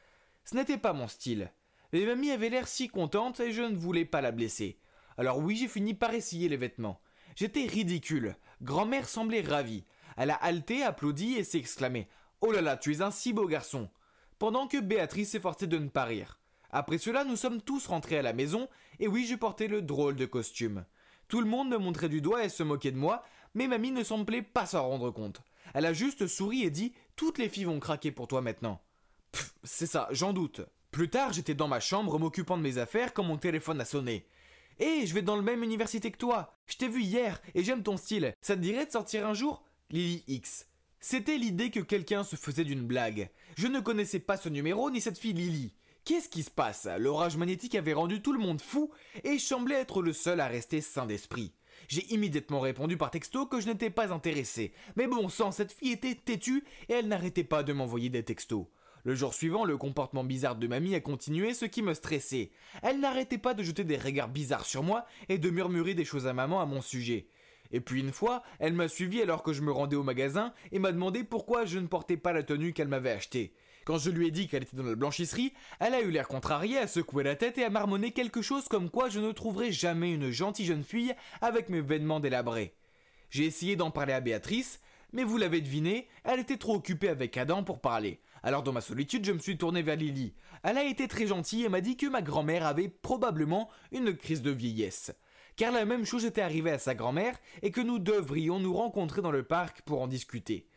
Ce n'était pas mon style. Mais mamie avait l'air si contente et je ne voulais pas la blesser. Alors oui, j'ai fini par essayer les vêtements. J'étais ridicule. Grand-mère semblait ravie. Elle a halté, applaudi et s'est exclamée « Oh là là, tu es un si beau garçon !» Pendant que Béatrice s'efforçait de ne pas rire. Après cela, nous sommes tous rentrés à la maison, et oui, je portais le drôle de costume. Tout le monde me montrait du doigt et se moquait de moi, mais mamie ne semblait pas s'en rendre compte. Elle a juste souri et dit « Toutes les filles vont craquer pour toi maintenant. » Pff, c'est ça, j'en doute. Plus tard, j'étais dans ma chambre m'occupant de mes affaires quand mon téléphone a sonné. « Hé, je vais dans la même université que toi. Je t'ai vu hier et j'aime ton style. Ça te dirait de sortir un jour ?» Lily X. C'était l'idée que quelqu'un se faisait d'une blague. Je ne connaissais pas ce numéro ni cette fille Lily. Qu'est-ce qui se passe? L'orage magnétique avait rendu tout le monde fou et je semblais être le seul à rester sain d'esprit. J'ai immédiatement répondu par texto que je n'étais pas intéressé. Mais bon sang, cette fille était têtue et elle n'arrêtait pas de m'envoyer des textos. Le jour suivant, le comportement bizarre de mamie a continué, ce qui me stressait. Elle n'arrêtait pas de jeter des regards bizarres sur moi et de murmurer des choses à maman à mon sujet. Et puis une fois, elle m'a suivi alors que je me rendais au magasin et m'a demandé pourquoi je ne portais pas la tenue qu'elle m'avait achetée. Quand je lui ai dit qu'elle était dans la blanchisserie, elle a eu l'air contrariée, à secouer la tête et à marmonner quelque chose comme quoi je ne trouverais jamais une gentille jeune fille avec mes vêtements délabrés. J'ai essayé d'en parler à Béatrice, mais vous l'avez deviné, elle était trop occupée avec Adam pour parler. Alors dans ma solitude, je me suis tourné vers Lily. Elle a été très gentille et m'a dit que ma grand-mère avait probablement une crise de vieillesse. Car la même chose était arrivée à sa grand-mère et que nous devrions nous rencontrer dans le parc pour en discuter.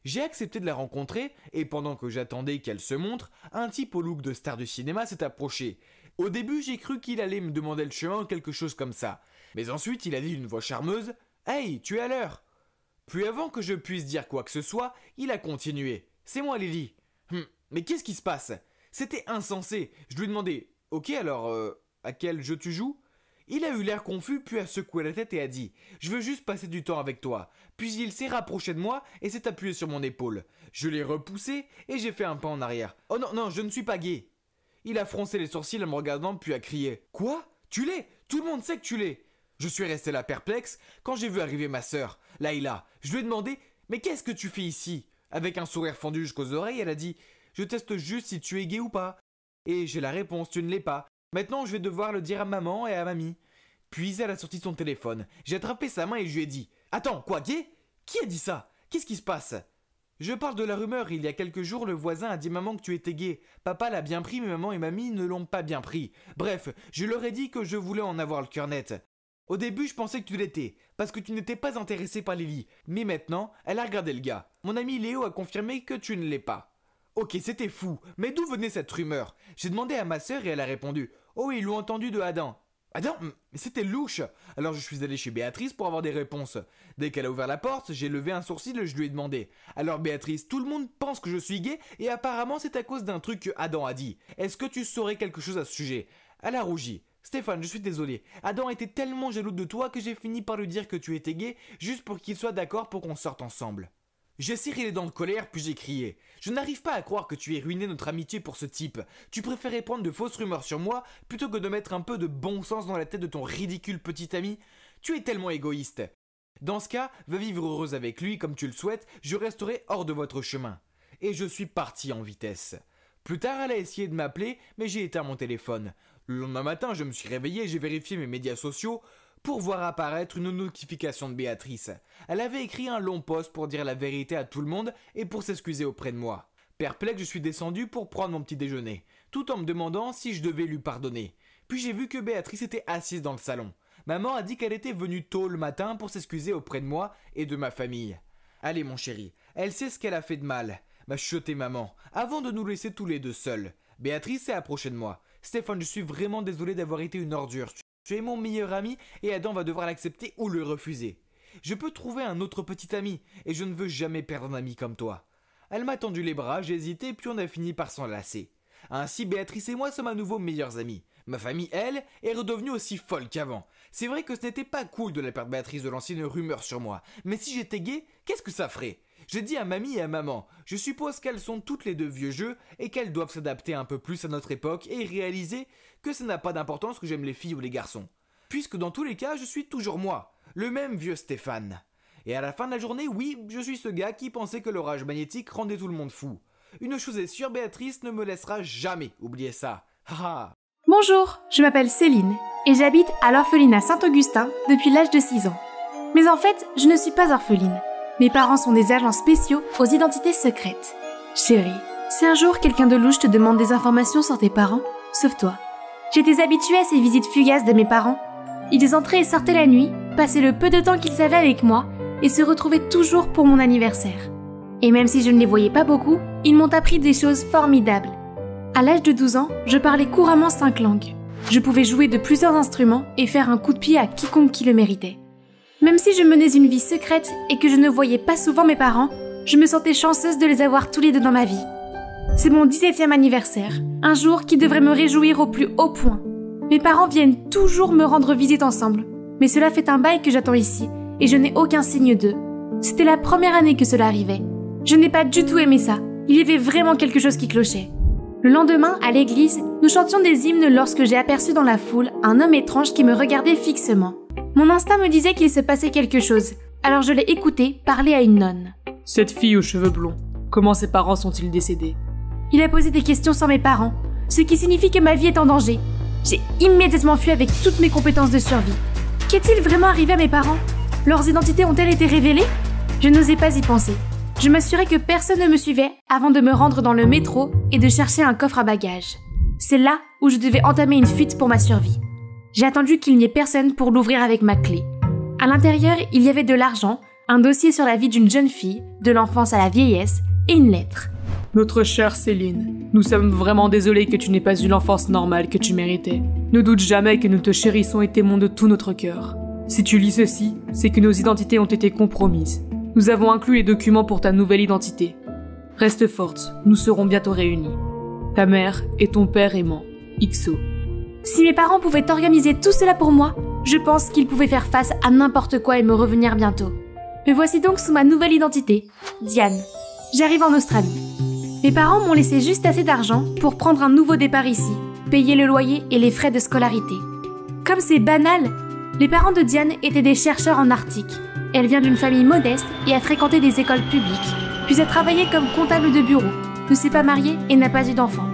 J'ai accepté de la rencontrer et pendant que j'attendais qu'elle se montre, un type au look de star de cinéma s'est approché. Au début, j'ai cru qu'il allait me demander le chemin ou quelque chose comme ça. Mais ensuite, il a dit d'une voix charmeuse « Hey, tu es à l'heure !» Puis avant que je puisse dire quoi que ce soit, il a continué. « C'est moi, Lily. » Mais qu'est-ce qui se passe? C'était insensé. Je lui ai demandé « Ok, alors, à quel jeu tu joues ?» Il a eu l'air confus puis a secoué la tête et a dit « Je veux juste passer du temps avec toi ». Puis il s'est rapproché de moi et s'est appuyé sur mon épaule. Je l'ai repoussé et j'ai fait un pas en arrière. « Oh non, non, je ne suis pas gay !» Il a froncé les sourcils en me regardant puis a crié « Quoi? Tu l'es? Tout le monde sait que tu l'es !» Je suis resté là perplexe quand j'ai vu arriver ma sœur, Laïla. Je lui ai demandé « Mais qu'est-ce que tu fais ici ?» Avec un sourire fendu jusqu'aux oreilles, elle a dit « Je teste juste si tu es gay ou pas. » Et j'ai la réponse « Tu ne l'es pas. » Maintenant, je vais devoir le dire à maman et à mamie. Puis elle a sorti son téléphone. J'ai attrapé sa main et je lui ai dit « Attends, quoi, gay? Qui a dit ça? Qu'est-ce qui se passe ?» Je parle de la rumeur, il y a quelques jours, le voisin a dit maman que tu étais gay. Papa l'a bien pris, mais maman et mamie ne l'ont pas bien pris. Bref, je leur ai dit que je voulais en avoir le cœur net. Au début, je pensais que tu l'étais, parce que tu n'étais pas intéressé par Lily. Mais maintenant, elle a regardé le gars. Mon ami Léo a confirmé que tu ne l'es pas. Ok, c'était fou, mais d'où venait cette rumeur? J'ai demandé à ma sœur et elle a répondu. Oh, ils l'ont entendu de Adam. Adam, mais c'était louche. Alors je suis allé chez Béatrice pour avoir des réponses. Dès qu'elle a ouvert la porte, j'ai levé un sourcil et je lui ai demandé. Alors Béatrice, tout le monde pense que je suis gay et apparemment c'est à cause d'un truc que Adam a dit. Est-ce que tu saurais quelque chose à ce sujet? Elle a rougi. Stéphane, je suis désolé. Adam était tellement jaloux de toi que j'ai fini par lui dire que tu étais gay juste pour qu'il soit d'accord pour qu'on sorte ensemble. J'ai serré les dents de colère puis j'ai crié. Je n'arrive pas à croire que tu aies ruiné notre amitié pour ce type. Tu préférais prendre de fausses rumeurs sur moi plutôt que de mettre un peu de bon sens dans la tête de ton ridicule petit ami. Tu es tellement égoïste. Dans ce cas, va vivre heureuse avec lui comme tu le souhaites, je resterai hors de votre chemin. Et je suis parti en vitesse. Plus tard, elle a essayé de m'appeler, mais j'ai éteint mon téléphone. Le lendemain matin, je me suis réveillé et j'ai vérifié mes médias sociaux pour voir apparaître une notification de Béatrice. Elle avait écrit un long post pour dire la vérité à tout le monde et pour s'excuser auprès de moi. Perplexe, je suis descendu pour prendre mon petit déjeuner, tout en me demandant si je devais lui pardonner. Puis j'ai vu que Béatrice était assise dans le salon. Maman a dit qu'elle était venue tôt le matin pour s'excuser auprès de moi et de ma famille. Allez mon chéri, elle sait ce qu'elle a fait de mal, m'a chuchoté maman, avant de nous laisser tous les deux seuls. Béatrice s'est approchée de moi. Stéphane, je suis vraiment désolé d'avoir été une ordure. Tu es mon meilleur ami et Adam va devoir l'accepter ou le refuser. Je peux trouver un autre petit ami et je ne veux jamais perdre un ami comme toi. Elle m'a tendu les bras, j'ai hésité puis on a fini par s'enlacer. Ainsi Béatrice et moi sommes à nouveau meilleurs amis. Ma famille, elle, est redevenue aussi folle qu'avant. C'est vrai que ce n'était pas cool de la part de Béatrice de lancer une rumeur sur moi. Mais si j'étais gay, qu'est-ce que ça ferait? J'ai dit à mamie et à maman, je suppose qu'elles sont toutes les deux vieux jeux et qu'elles doivent s'adapter un peu plus à notre époque et réaliser que ça n'a pas d'importance que j'aime les filles ou les garçons. Puisque dans tous les cas, je suis toujours moi, le même vieux Stéphane. Et à la fin de la journée, oui, je suis ce gars qui pensait que l'orage magnétique rendait tout le monde fou. Une chose est sûre, Béatrice ne me laissera jamais oublier ça. Haha.
Bonjour, je m'appelle Céline et j'habite à l'orphelinat Saint-Augustin depuis l'âge de 6 ans. Mais en fait, je ne suis pas orpheline. Mes parents sont des agents spéciaux aux identités secrètes. Chérie, si un jour quelqu'un de louche te demande des informations sur tes parents, sauve-toi. J'étais habituée à ces visites fugaces de mes parents. Ils entraient et sortaient la nuit, passaient le peu de temps qu'ils avaient avec moi et se retrouvaient toujours pour mon anniversaire. Et même si je ne les voyais pas beaucoup, ils m'ont appris des choses formidables. À l'âge de 12 ans, je parlais couramment 5 langues. Je pouvais jouer de plusieurs instruments et faire un coup de pied à quiconque qui le méritait. Même si je menais une vie secrète et que je ne voyais pas souvent mes parents, je me sentais chanceuse de les avoir tous les deux dans ma vie. C'est mon 17e anniversaire, un jour qui devrait me réjouir au plus haut point. Mes parents viennent toujours me rendre visite ensemble, mais cela fait un bail que j'attends ici et je n'ai aucun signe d'eux. C'était la première année que cela arrivait. Je n'ai pas du tout aimé ça, il y avait vraiment quelque chose qui clochait. Le lendemain, à l'église, nous chantions des hymnes lorsque j'ai aperçu dans la foule un homme étrange qui me regardait fixement. Mon instinct me disait qu'il se passait quelque chose, alors je l'ai écouté parler à une nonne.
Cette fille aux cheveux blonds, comment ses parents sont-ils décédés?
Il a posé des questions sur mes parents, ce qui signifie que ma vie est en danger. J'ai immédiatement fui avec toutes mes compétences de survie. Qu'est-il vraiment arrivé à mes parents? Leurs identités ont-elles été révélées? Je n'osais pas y penser. Je m'assurais que personne ne me suivait avant de me rendre dans le métro et de chercher un coffre à bagages. C'est là où je devais entamer une fuite pour ma survie. J'ai attendu qu'il n'y ait personne pour l'ouvrir avec ma clé. À l'intérieur, il y avait de l'argent, un dossier sur la vie d'une jeune fille, de l'enfance à la vieillesse, et une lettre.
Notre chère Céline, nous sommes vraiment désolés que tu n'aies pas eu l'enfance normale que tu méritais. Ne doute jamais que nous te chérissons et t'aimons de tout notre cœur. Si tu lis ceci, c'est que nos identités ont été compromises. Nous avons inclus les documents pour ta nouvelle identité. Reste forte, nous serons bientôt réunis. Ta mère et ton père aimant, XO.
Si mes parents pouvaient organiser tout cela pour moi, je pense qu'ils pouvaient faire face à n'importe quoi et me revenir bientôt. Me voici donc sous ma nouvelle identité, Diane. J'arrive en Australie. Mes parents m'ont laissé juste assez d'argent pour prendre un nouveau départ ici, payer le loyer et les frais de scolarité. Comme c'est banal, les parents de Diane étaient des chercheurs en Arctique. Elle vient d'une famille modeste et a fréquenté des écoles publiques, puis a travaillé comme comptable de bureau, ne s'est pas mariée et n'a pas eu d'enfant.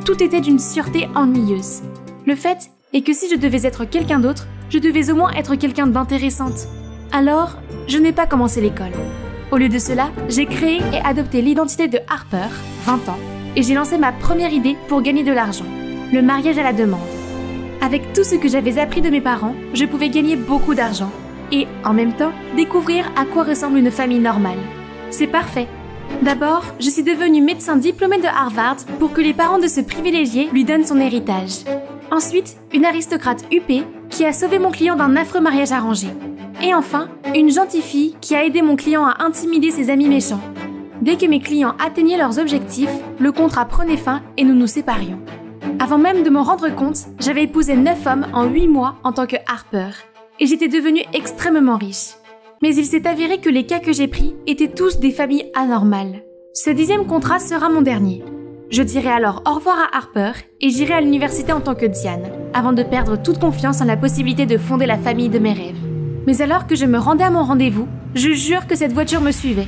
Tout était d'une sûreté ennuyeuse. Le fait est que si je devais être quelqu'un d'autre, je devais au moins être quelqu'un d'intéressante. Alors, je n'ai pas commencé l'école. Au lieu de cela, j'ai créé et adopté l'identité de Harper, 20 ans, et j'ai lancé ma première idée pour gagner de l'argent, le mariage à la demande. Avec tout ce que j'avais appris de mes parents, je pouvais gagner beaucoup d'argent. Et, en même temps, découvrir à quoi ressemble une famille normale. C'est parfait. D'abord, je suis devenue médecin diplômé de Harvard pour que les parents de ce privilégié lui donnent son héritage. Ensuite, une aristocrate huppée qui a sauvé mon client d'un affreux mariage arrangé. Et enfin, une gentille fille qui a aidé mon client à intimider ses amis méchants. Dès que mes clients atteignaient leurs objectifs, le contrat prenait fin et nous nous séparions. Avant même de m'en rendre compte, j'avais épousé 9 hommes en 8 mois en tant que Harper. Et j'étais devenue extrêmement riche. Mais il s'est avéré que les cas que j'ai pris étaient tous des familles anormales. Ce 10e contrat sera mon dernier. Je dirai alors au revoir à Harper et j'irai à l'université en tant que Diane, avant de perdre toute confiance en la possibilité de fonder la famille de mes rêves. Mais alors que je me rendais à mon rendez-vous, je jure que cette voiture me suivait.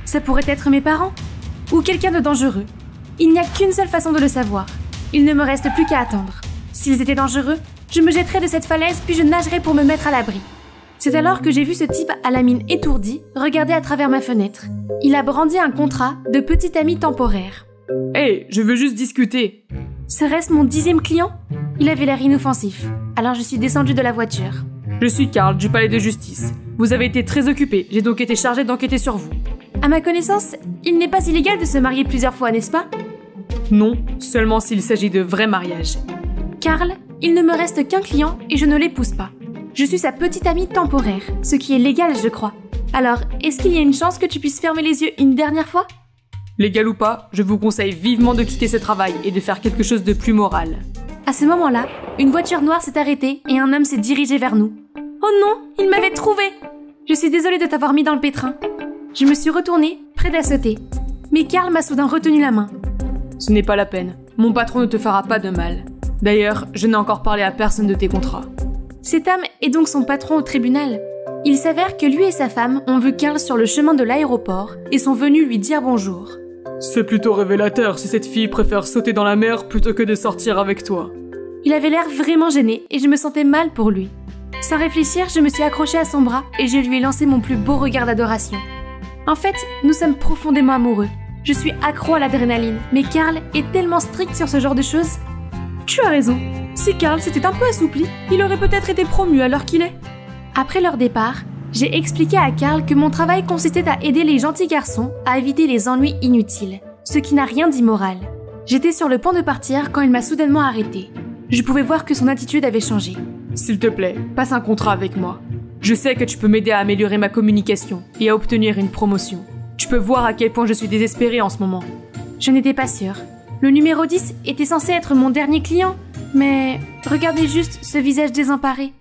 Ça pourrait être mes parents ou quelqu'un de dangereux. Il n'y a qu'une seule façon de le savoir. Il ne me reste plus qu'à attendre. S'ils étaient dangereux, je me jetterais de cette falaise puis je nagerais pour me mettre à l'abri. C'est alors que j'ai vu ce type à la mine étourdie regarder à travers ma fenêtre. Il a brandi un contrat de petit ami temporaire.
Hey, je veux juste discuter.
Serait-ce mon 10e client? Il avait l'air inoffensif. Alors je suis descendue de la voiture.
Je suis Carl du palais de justice. Vous avez été très occupé, j'ai donc été chargé d'enquêter sur vous.
À ma connaissance, il n'est pas illégal de se marier plusieurs fois, n'est-ce pas?
Non, seulement s'il s'agit de vrais mariages.
Carl, il ne me reste qu'un client et je ne l'épouse pas. Je suis sa petite amie temporaire, ce qui est légal, je crois. Alors, est-ce qu'il y a une chance que tu puisses fermer les yeux une dernière fois?
Légal ou pas, je vous conseille vivement de quitter ce travail et de faire quelque chose de plus moral.
À ce moment-là, une voiture noire s'est arrêtée et un homme s'est dirigé vers nous. Oh non, il m'avait trouvé! Je suis désolée de t'avoir mis dans le pétrin. Je me suis retournée, prête à sauter. Mais Carl m'a soudain retenu la main.
Ce n'est pas la peine. Mon patron ne te fera pas de mal. D'ailleurs, je n'ai encore parlé à personne de tes contrats.
Cet homme est donc son patron au tribunal. Il s'avère que lui et sa femme ont vu Carl sur le chemin de l'aéroport et sont venus lui dire bonjour.
C'est plutôt révélateur si cette fille préfère sauter dans la mer plutôt que de sortir avec toi.
Il avait l'air vraiment gêné et je me sentais mal pour lui. Sans réfléchir, je me suis accrochée à son bras et je lui ai lancé mon plus beau regard d'adoration. En fait, nous sommes profondément amoureux. Je suis accro à l'adrénaline, mais Carl est tellement strict sur ce genre de choses. Tu as raison. Si Carl s'était un peu assoupli, il aurait peut-être été promu à l'heure qu'il est. Après leur départ, j'ai expliqué à Carl que mon travail consistait à aider les gentils garçons à éviter les ennuis inutiles, ce qui n'a rien d'immoral. J'étais sur le point de partir quand il m'a soudainement arrêté. Je pouvais voir que son attitude avait changé.
S'il te plaît, passe un contrat avec moi. Je sais que tu peux m'aider à améliorer ma communication et à obtenir une promotion. Tu peux voir à quel point je suis désespérée en ce moment.
Je n'étais pas sûre. Le numéro 10 était censé être mon dernier client, mais regardez juste ce visage désemparé.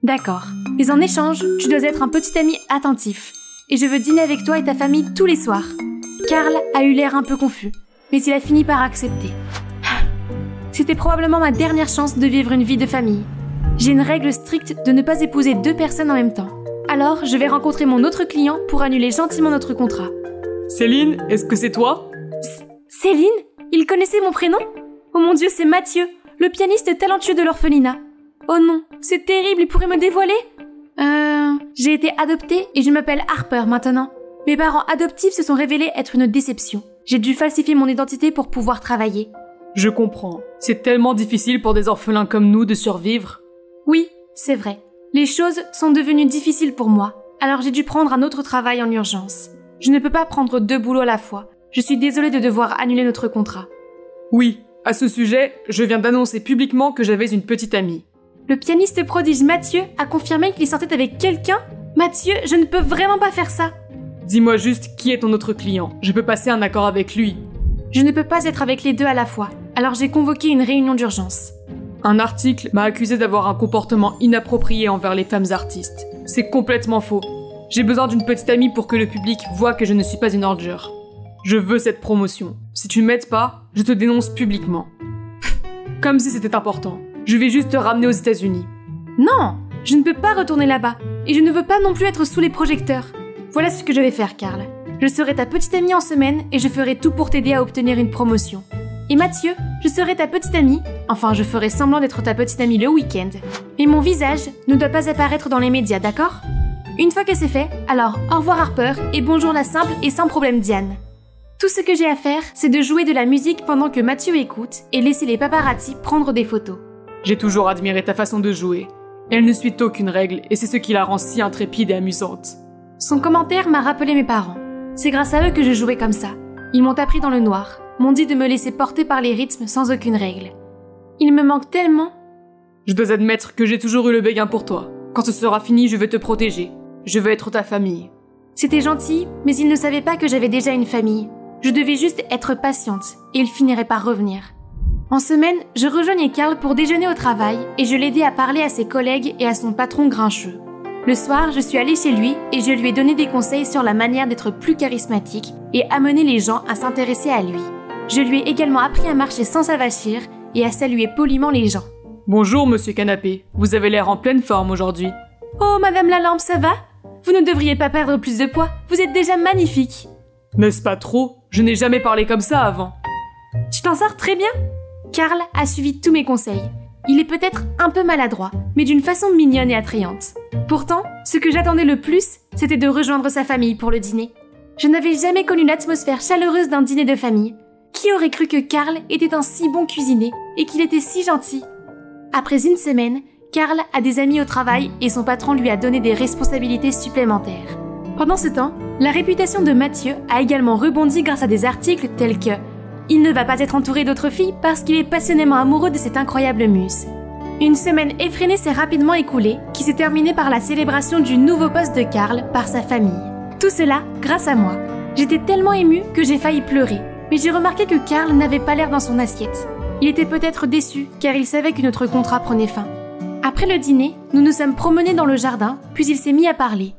D'accord, mais en échange, tu dois être un petit ami attentif. Et je veux dîner avec toi et ta famille tous les soirs. Carl a eu l'air un peu confus, mais il a fini par accepter. C'était probablement ma dernière chance de vivre une vie de famille. J'ai une règle stricte de ne pas épouser 2 personnes en même temps. Alors, je vais rencontrer mon autre client pour annuler gentiment notre contrat.
Céline, est-ce que c'est toi?
Céline? Il connaissait mon prénom? Oh mon Dieu, c'est Mathieu, le pianiste talentueux de l'orphelinat. Oh non, c'est terrible, il pourrait me dévoiler? J'ai été adoptée et je m'appelle Harper maintenant. Mes parents adoptifs se sont révélés être une déception. J'ai dû falsifier mon identité pour pouvoir travailler.
Je comprends. C'est tellement difficile pour des orphelins comme nous de survivre.
Oui, c'est vrai. Les choses sont devenues difficiles pour moi, alors j'ai dû prendre un autre travail en urgence. Je ne peux pas prendre 2 boulots à la fois. Je suis désolée de devoir annuler notre contrat.
Oui, à ce sujet, je viens d'annoncer publiquement que j'avais une petite amie.
Le pianiste prodige Mathieu a confirmé qu'il sortait avec quelqu'un? Mathieu, je ne peux vraiment pas faire ça.
Dis-moi juste qui est ton autre client. Je peux passer un accord avec lui.
Je ne peux pas être avec les 2 à la fois, alors j'ai convoqué une réunion d'urgence.
Un article m'a accusé d'avoir un comportement inapproprié envers les femmes artistes. C'est complètement faux. J'ai besoin d'une petite amie pour que le public voit que je ne suis pas une ordure. Je veux cette promotion. Si tu m'aides pas, je te dénonce publiquement. Comme si c'était important. Je vais juste te ramener aux États-Unis.
Non, je ne peux pas retourner là-bas. Et je ne veux pas non plus être sous les projecteurs. Voilà ce que je vais faire, Carl. Je serai ta petite amie en semaine et je ferai tout pour t'aider à obtenir une promotion. Et Mathieu, je serai ta petite amie. Enfin, je ferai semblant d'être ta petite amie le week-end. Mais mon visage ne doit pas apparaître dans les médias, d'accord? Une fois que c'est fait, alors au revoir Harper et bonjour la simple et sans problème Diane. Tout ce que j'ai à faire, c'est de jouer de la musique pendant que Mathieu écoute et laisser les paparazzi prendre des photos.
J'ai toujours admiré ta façon de jouer. Elle ne suit aucune règle et c'est ce qui la rend si intrépide et amusante.
Son commentaire m'a rappelé mes parents. C'est grâce à eux que je jouais comme ça. Ils m'ont appris dans le noir, m'ont dit de me laisser porter par les rythmes sans aucune règle. Il me manque tellement.
Je dois admettre que j'ai toujours eu le béguin pour toi. Quand ce sera fini, je vais te protéger. Je veux être ta famille.
C'était gentil, mais ils ne savaient pas que j'avais déjà une famille. Je devais juste être patiente, et il finirait par revenir. En semaine, je rejoignais Carl pour déjeuner au travail, et je l'aidais à parler à ses collègues et à son patron grincheux. Le soir, je suis allée chez lui, et je lui ai donné des conseils sur la manière d'être plus charismatique et amener les gens à s'intéresser à lui. Je lui ai également appris à marcher sans s'avachir et à saluer poliment les gens.
Bonjour, monsieur Canapé. Vous avez l'air en pleine forme aujourd'hui.
Oh, madame la lampe, ça va? Vous ne devriez pas perdre plus de poids, vous êtes déjà magnifique.
N'est-ce pas trop? Je n'ai jamais parlé comme ça avant.
Tu t'en sors très bien? Carl a suivi tous mes conseils. Il est peut-être un peu maladroit, mais d'une façon mignonne et attrayante. Pourtant, ce que j'attendais le plus, c'était de rejoindre sa famille pour le dîner. Je n'avais jamais connu l'atmosphère chaleureuse d'un dîner de famille. Qui aurait cru que Carl était un si bon cuisinier et qu'il était si gentil? Après une semaine, Carl a des amis au travail et son patron lui a donné des responsabilités supplémentaires. Pendant ce temps, la réputation de Mathieu a également rebondi grâce à des articles tels que « Il ne va pas être entouré d'autres filles parce qu'il est passionnément amoureux de cette incroyable muse ». Une semaine effrénée s'est rapidement écoulée, qui s'est terminée par la célébration du nouveau poste de Carl par sa famille. Tout cela grâce à moi. J'étais tellement émue que j'ai failli pleurer, mais j'ai remarqué que Carl n'avait pas l'air dans son assiette. Il était peut-être déçu car il savait que notre contrat prenait fin. Après le dîner, nous nous sommes promenés dans le jardin, puis il s'est mis à parler.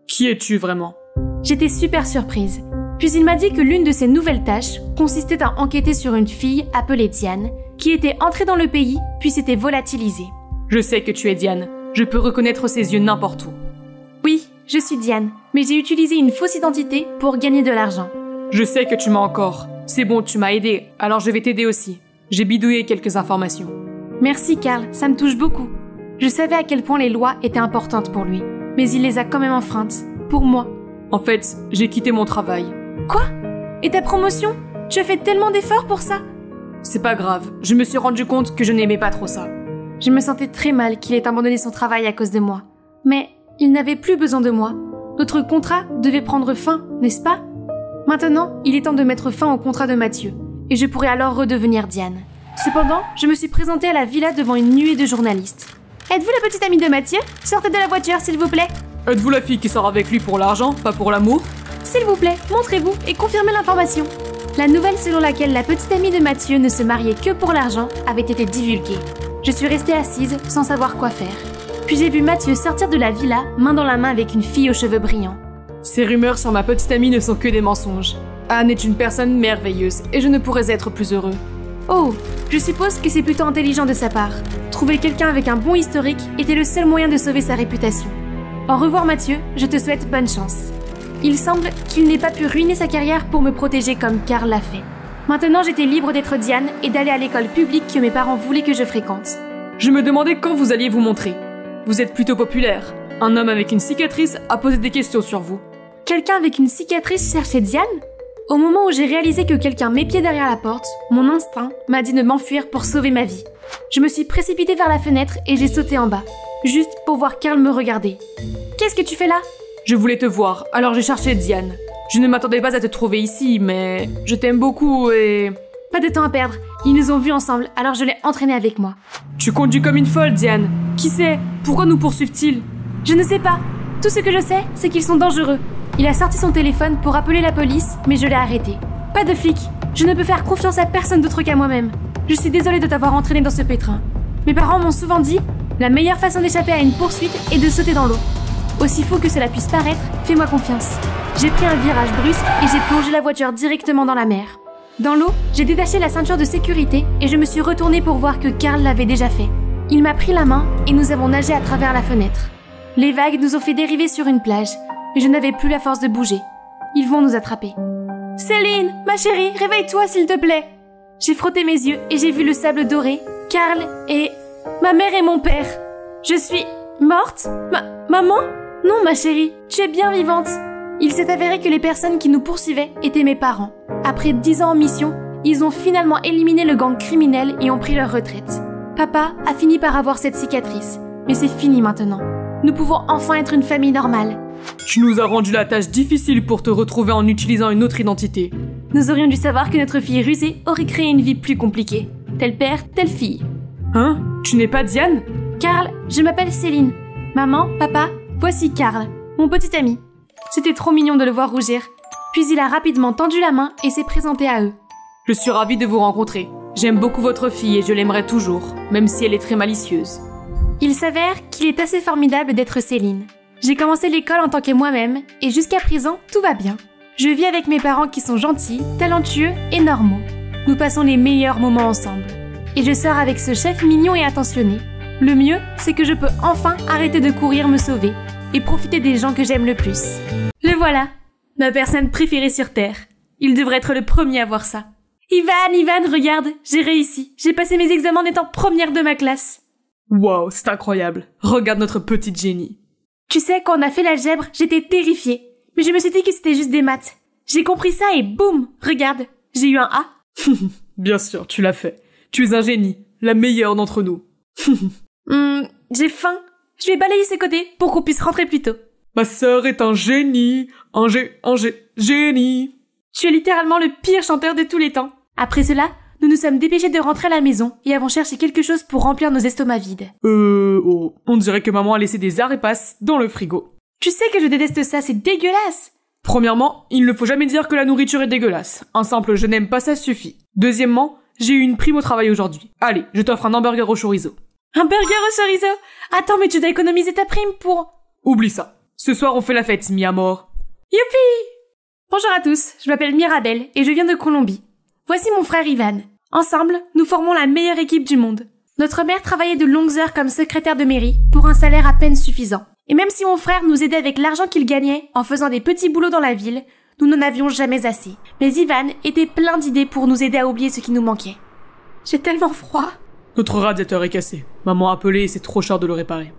Qui es-tu vraiment?
J'étais super surprise. Puis il m'a dit que l'une de ses nouvelles tâches consistait à enquêter sur une fille appelée Diane, qui était entrée dans le pays, puis s'était volatilisée.
Je sais que tu es Diane. Je peux reconnaître ses yeux n'importe où.
Oui, je suis Diane, mais j'ai utilisé une fausse identité pour gagner de l'argent.
Je sais que tu m'as encore. C'est bon, tu m'as aidé, alors je vais t'aider aussi. J'ai bidouillé quelques informations.
Merci Carl, ça me touche beaucoup. Je savais à quel point les lois étaient importantes pour lui, mais il les a quand même enfreintes. Pour moi.
En fait, j'ai quitté mon travail.
Quoi? Et ta promotion? Tu as fait tellement d'efforts pour ça?
C'est pas grave, je me suis rendu compte que je n'aimais pas trop ça.
Je me sentais très mal qu'il ait abandonné son travail à cause de moi. Mais il n'avait plus besoin de moi. Notre contrat devait prendre fin, n'est-ce pas? Maintenant, il est temps de mettre fin au contrat de Mathieu, et je pourrais alors redevenir Diane. Cependant, je me suis présentée à la villa devant une nuée de journalistes. Êtes-vous la petite amie de Mathieu? Sortez de la voiture, s'il vous plaît.
Êtes-vous la fille qui sort avec lui pour l'argent, pas pour l'amour?
S'il vous plaît, montrez-vous et confirmez l'information. La nouvelle selon laquelle la petite amie de Mathieu ne se mariait que pour l'argent avait été divulguée. Je suis restée assise sans savoir quoi faire. Puis j'ai vu Mathieu sortir de la villa, main dans la main avec une fille aux cheveux brillants.
Ces rumeurs sur ma petite amie ne sont que des mensonges. Anne est une personne merveilleuse et je ne pourrais être plus heureux.
Oh, je suppose que c'est plutôt intelligent de sa part. Trouver quelqu'un avec un bon historique était le seul moyen de sauver sa réputation. Au revoir Mathieu, je te souhaite bonne chance. Il semble qu'il n'ait pas pu ruiner sa carrière pour me protéger comme Carl l'a fait. Maintenant j'étais libre d'être Diane et d'aller à l'école publique que mes parents voulaient que je fréquente.
Je me demandais quand vous alliez vous montrer. Vous êtes plutôt populaire. Un homme avec une cicatrice a posé des questions sur vous.
Quelqu'un avec une cicatrice cherchait Diane? Au moment où j'ai réalisé que quelqu'un m'épiait derrière la porte, mon instinct m'a dit de m'enfuir pour sauver ma vie. Je me suis précipitée vers la fenêtre et j'ai sauté en bas, juste pour voir Carl me regarder. Qu'est-ce que tu fais là?
Je voulais te voir, alors j'ai cherché Diane. Je ne m'attendais pas à te trouver ici, mais je t'aime beaucoup et...
Pas de temps à perdre, ils nous ont vus ensemble, alors je l'ai entraîné avec moi.
Tu conduis comme une folle, Diane. Qui sait? Pourquoi nous poursuivent-ils?
Je ne sais pas. Tout ce que je sais, c'est qu'ils sont dangereux. Il a sorti son téléphone pour appeler la police, mais je l'ai arrêté. Pas de flic. Je ne peux faire confiance à personne d'autre qu'à moi-même. Je suis désolée de t'avoir entraîné dans ce pétrin. Mes parents m'ont souvent dit, la meilleure façon d'échapper à une poursuite est de sauter dans l'eau. Aussi fou que cela puisse paraître, fais-moi confiance. J'ai pris un virage brusque et j'ai plongé la voiture directement dans la mer. Dans l'eau, j'ai détaché la ceinture de sécurité et je me suis retournée pour voir que Carl l'avait déjà fait. Il m'a pris la main et nous avons nagé à travers la fenêtre. Les vagues nous ont fait dériver sur une plage, mais je n'avais plus la force de bouger. Ils vont nous attraper. Céline, ma chérie, réveille-toi s'il te plaît. J'ai frotté mes yeux et j'ai vu le sable doré, Carl et... ma mère et mon père. Je suis... morte? Maman? Non, ma chérie, tu es bien vivante. Il s'est avéré que les personnes qui nous poursuivaient étaient mes parents. Après 10 ans en mission, ils ont finalement éliminé le gang criminel et ont pris leur retraite. Papa a fini par avoir cette cicatrice, mais c'est fini maintenant. Nous pouvons enfin être une famille normale.
Tu nous as rendu la tâche difficile pour te retrouver en utilisant une autre identité.
Nous aurions dû savoir que notre fille rusée aurait créé une vie plus compliquée. Tel père, telle fille.
Hein? Tu n'es pas Diane?
Karl, je m'appelle Céline. Maman, papa, voici Karl, mon petit ami. C'était trop mignon de le voir rougir. Puis il a rapidement tendu la main et s'est présenté à eux.
Je suis ravie de vous rencontrer. J'aime beaucoup votre fille et je l'aimerai toujours, même si elle est très malicieuse.
Il s'avère qu'il est assez formidable d'être Céline. J'ai commencé l'école en tant que moi-même et jusqu'à présent, tout va bien. Je vis avec mes parents qui sont gentils, talentueux et normaux. Nous passons les meilleurs moments ensemble. Et je sors avec ce chef mignon et attentionné. Le mieux, c'est que je peux enfin arrêter de courir me sauver et profiter des gens que j'aime le plus. Le voilà, ma personne préférée sur Terre. Il devrait être le premier à voir ça. Ivan, regarde, j'ai réussi. J'ai passé mes examens en étant première de ma classe.
Wow, c'est incroyable. Regarde notre petite génie.
Tu sais, quand on a fait l'algèbre, j'étais terrifiée. Mais je me suis dit que c'était juste des maths. J'ai compris ça et boum, regarde, j'ai eu un A.
Bien sûr, tu l'as fait. Tu es un génie, la meilleure d'entre nous.
J'ai faim. Je vais balayer ses côtés pour qu'on puisse rentrer plus tôt.
Ma sœur est un génie, génie.
Tu es littéralement le pire chanteur de tous les temps. Après cela, nous nous sommes dépêchés de rentrer à la maison et avons cherché quelque chose pour remplir nos estomacs vides.
On dirait que maman a laissé des arepas dans le frigo.
Tu sais que je déteste ça, c'est dégueulasse.
Premièrement, il ne faut jamais dire que la nourriture est dégueulasse. Un simple je n'aime pas ça suffit. Deuxièmement, j'ai eu une prime au travail aujourd'hui. Allez, je t'offre un hamburger au chorizo.
Un burger au chorizo? Attends, mais tu dois économiser ta prime pour...
Oublie ça. Ce soir, on fait la fête, mi amor.
Youpi! Bonjour à tous, je m'appelle Mirabelle et je viens de Colombie. Voici mon frère Ivan. Ensemble, nous formons la meilleure équipe du monde. Notre mère travaillait de longues heures comme secrétaire de mairie pour un salaire à peine suffisant. Et même si mon frère nous aidait avec l'argent qu'il gagnait en faisant des petits boulots dans la ville, nous n'en avions jamais assez. Mais Ivan était plein d'idées pour nous aider à oublier ce qui nous manquait. J'ai tellement froid.
Notre radiateur est cassé. Maman a appelé et c'est trop cher de le réparer.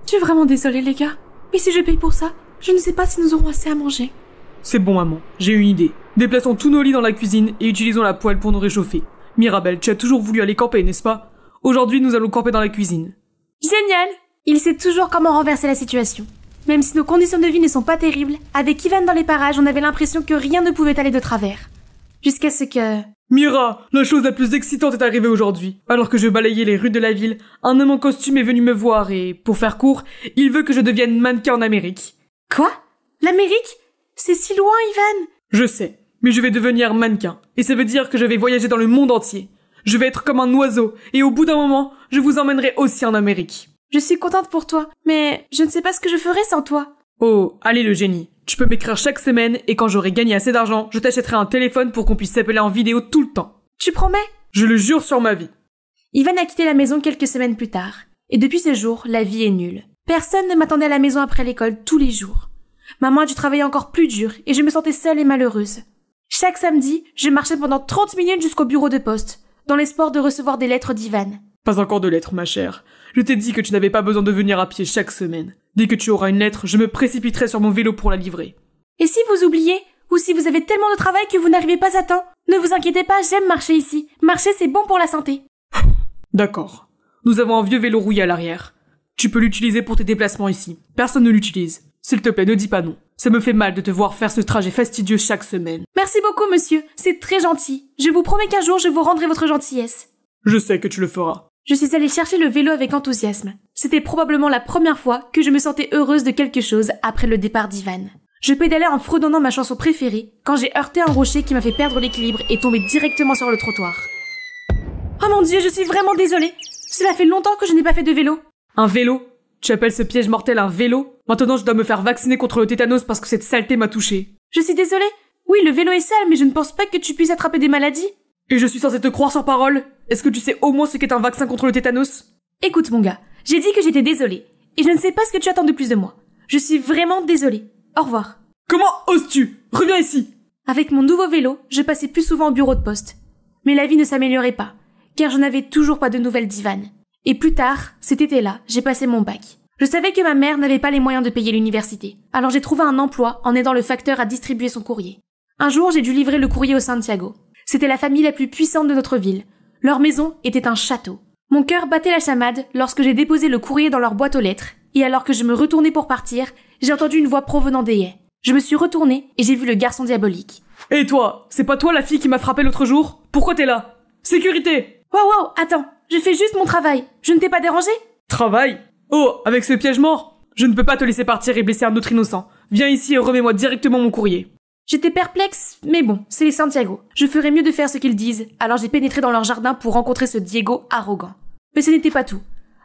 Je suis vraiment désolée, les gars. Mais si je paye pour ça, je ne sais pas si nous aurons assez à manger.
C'est bon, maman. J'ai une idée. Déplaçons tous nos lits dans la cuisine et utilisons la poêle pour nous réchauffer. Mirabelle, tu as toujours voulu aller camper, n'est-ce pas? Aujourd'hui, nous allons camper dans la cuisine.
Génial! Il sait toujours comment renverser la situation. Même si nos conditions de vie ne sont pas terribles, avec Ivan dans les parages, on avait l'impression que rien ne pouvait aller de travers. Jusqu'à ce que...
Mira, la chose la plus excitante est arrivée aujourd'hui. Alors que je balayais les rues de la ville, un homme en costume est venu me voir et, pour faire court, il veut que je devienne mannequin en Amérique.
Quoi? L'Amérique? C'est si loin, Ivan!
Je sais, mais je vais devenir mannequin, et ça veut dire que je vais voyager dans le monde entier. Je vais être comme un oiseau, et au bout d'un moment, je vous emmènerai aussi en Amérique.
Je suis contente pour toi, mais je ne sais pas ce que je ferais sans toi.
Oh, allez le génie. Tu peux m'écrire chaque semaine, et quand j'aurai gagné assez d'argent, je t'achèterai un téléphone pour qu'on puisse s'appeler en vidéo tout le temps.
Tu promets?
Je le jure sur ma vie.
Ivan a quitté la maison quelques semaines plus tard, et depuis ce jour, la vie est nulle. Personne ne m'attendait à la maison après l'école tous les jours. Maman a dû travailler encore plus dur, et je me sentais seule et malheureuse. Chaque samedi, je marchais pendant 30 minutes jusqu'au bureau de poste, dans l'espoir de recevoir des lettres d'Ivan.
Pas encore de lettres, ma chère. Je t'ai dit que tu n'avais pas besoin de venir à pied chaque semaine. Dès que tu auras une lettre, je me précipiterai sur mon vélo pour la livrer.
Et si vous oubliez, ou si vous avez tellement de travail que vous n'arrivez pas à temps, ne vous inquiétez pas, j'aime marcher ici. Marcher, c'est bon pour la santé.
D'accord. Nous avons un vieux vélo rouillé à l'arrière. Tu peux l'utiliser pour tes déplacements ici. Personne ne l'utilise. S'il te plaît, ne dis pas non. Ça me fait mal de te voir faire ce trajet fastidieux chaque semaine.
Merci beaucoup, monsieur. C'est très gentil. Je vous promets qu'un jour, je vous rendrai votre gentillesse.
Je sais que tu le feras.
Je suis allée chercher le vélo avec enthousiasme. C'était probablement la première fois que je me sentais heureuse de quelque chose après le départ d'Ivan. Je pédalais en fredonnant ma chanson préférée quand j'ai heurté un rocher qui m'a fait perdre l'équilibre et tomber directement sur le trottoir. Oh mon Dieu, je suis vraiment désolée. Cela fait longtemps que je n'ai pas fait de vélo.
Un vélo? Tu appelles ce piège mortel un vélo? Maintenant, je dois me faire vacciner contre le tétanos parce que cette saleté m'a touchée.
Je suis désolée. Oui, le vélo est sale, mais je ne pense pas que tu puisses attraper des maladies.
Et je suis censée te croire sur parole? Est-ce que tu sais au moins ce qu'est un vaccin contre le tétanos?
Écoute, mon gars, j'ai dit que j'étais désolée. Et je ne sais pas ce que tu attends de plus de moi. Je suis vraiment désolée. Au revoir.
Comment oses-tu? Reviens ici!
Avec mon nouveau vélo, je passais plus souvent au bureau de poste. Mais la vie ne s'améliorait pas, car je n'avais toujours pas de nouvelles d'Ivan. Et plus tard, cet été-là, j'ai passé mon bac. Je savais que ma mère n'avait pas les moyens de payer l'université, alors j'ai trouvé un emploi en aidant le facteur à distribuer son courrier. Un jour, j'ai dû livrer le courrier au Santiago. C'était la famille la plus puissante de notre ville. Leur maison était un château. Mon cœur battait la chamade lorsque j'ai déposé le courrier dans leur boîte aux lettres, et alors que je me retournais pour partir, j'ai entendu une voix provenant des haies. Je me suis retournée et j'ai vu le garçon diabolique.
Hé toi, c'est pas toi la fille qui m'a frappé l'autre jour? Pourquoi t'es là? Sécurité!
Wow, attends, je fais juste mon travail. Je ne t'ai pas dérangé?
Travail? Oh, avec ce piège mort? Je ne peux pas te laisser partir et blesser un autre innocent. Viens ici et remets-moi directement mon courrier.
J'étais perplexe, mais bon, c'est les Santiago. Je ferais mieux de faire ce qu'ils disent, alors j'ai pénétré dans leur jardin pour rencontrer ce Diego arrogant. Mais ce n'était pas tout.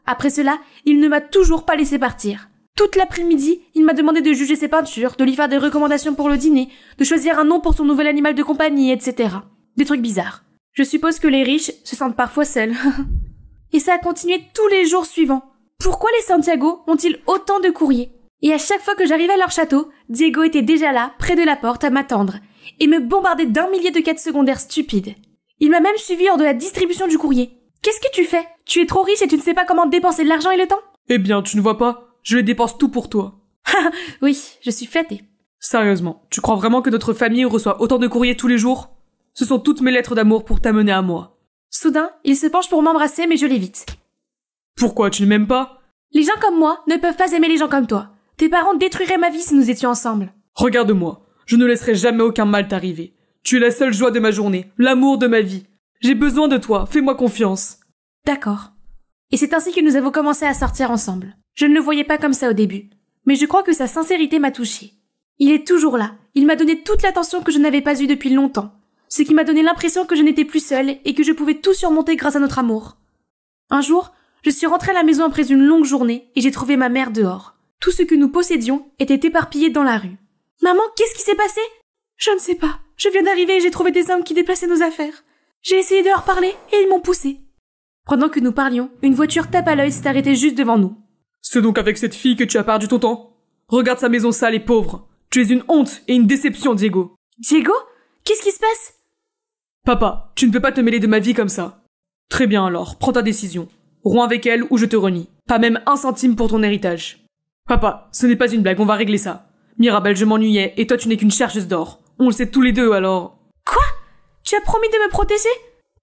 Après cela, il ne m'a toujours pas laissé partir. Toute l'après-midi, il m'a demandé de juger ses peintures, de lui faire des recommandations pour le dîner, de choisir un nom pour son nouvel animal de compagnie, etc. Des trucs bizarres. Je suppose que les riches se sentent parfois seuls. Et ça a continué tous les jours suivants. Pourquoi les Santiago ont-ils autant de courriers? Et à chaque fois que j'arrivais à leur château, Diego était déjà là, près de la porte, à m'attendre, et me bombardait d'un millier de quêtes secondaires stupides. Il m'a même suivi lors de la distribution du courrier. Qu'est-ce que tu fais? Tu es trop riche et tu ne sais pas comment dépenser de l'argent et le temps?
Eh bien, tu ne vois pas? Je les dépense tout pour toi.
Oui, je suis flattée.
Sérieusement, tu crois vraiment que notre famille reçoit autant de courriers tous les jours? Ce sont toutes mes lettres d'amour pour t'amener à moi.
Soudain, il se penche pour m'embrasser, mais je l'évite.
Pourquoi, tu ne m'aimes pas?
Les gens comme moi ne peuvent pas aimer les gens comme toi. Tes parents détruiraient ma vie si nous étions ensemble.
Regarde-moi, je ne laisserai jamais aucun mal t'arriver. Tu es la seule joie de ma journée, l'amour de ma vie. J'ai besoin de toi, fais-moi confiance.
D'accord. Et c'est ainsi que nous avons commencé à sortir ensemble. Je ne le voyais pas comme ça au début, mais je crois que sa sincérité m'a touchée. Il est toujours là, il m'a donné toute l'attention que je n'avais pas eue depuis longtemps, ce qui m'a donné l'impression que je n'étais plus seule et que je pouvais tout surmonter grâce à notre amour. Un jour, je suis rentrée à la maison après une longue journée et j'ai trouvé ma mère dehors. Tout ce que nous possédions était éparpillé dans la rue. « Maman, qu'est-ce qui s'est passé ?»« Je ne sais pas. Je viens d'arriver et j'ai trouvé des hommes qui déplaçaient nos affaires. J'ai essayé de leur parler et ils m'ont poussée. » Pendant que nous parlions, une voiture tape à l'œil s'est arrêtée juste devant nous.
« C'est donc avec cette fille que tu as perdu ton temps? Regarde sa maison sale et pauvre. Tu es une honte et une déception, Diego. »«
Diego? Qu'est-ce qui se passe ?»«
Papa, tu ne peux pas te mêler de ma vie comme ça. » « Très bien alors, prends ta décision. Romps avec elle ou je te renie. Pas même un centime pour ton héritage. » Papa, ce n'est pas une blague, on va régler ça. Mirabelle, je m'ennuyais, et toi tu n'es qu'une chercheuse d'or. On le sait tous les deux, alors...
Quoi? Tu as promis de me protéger?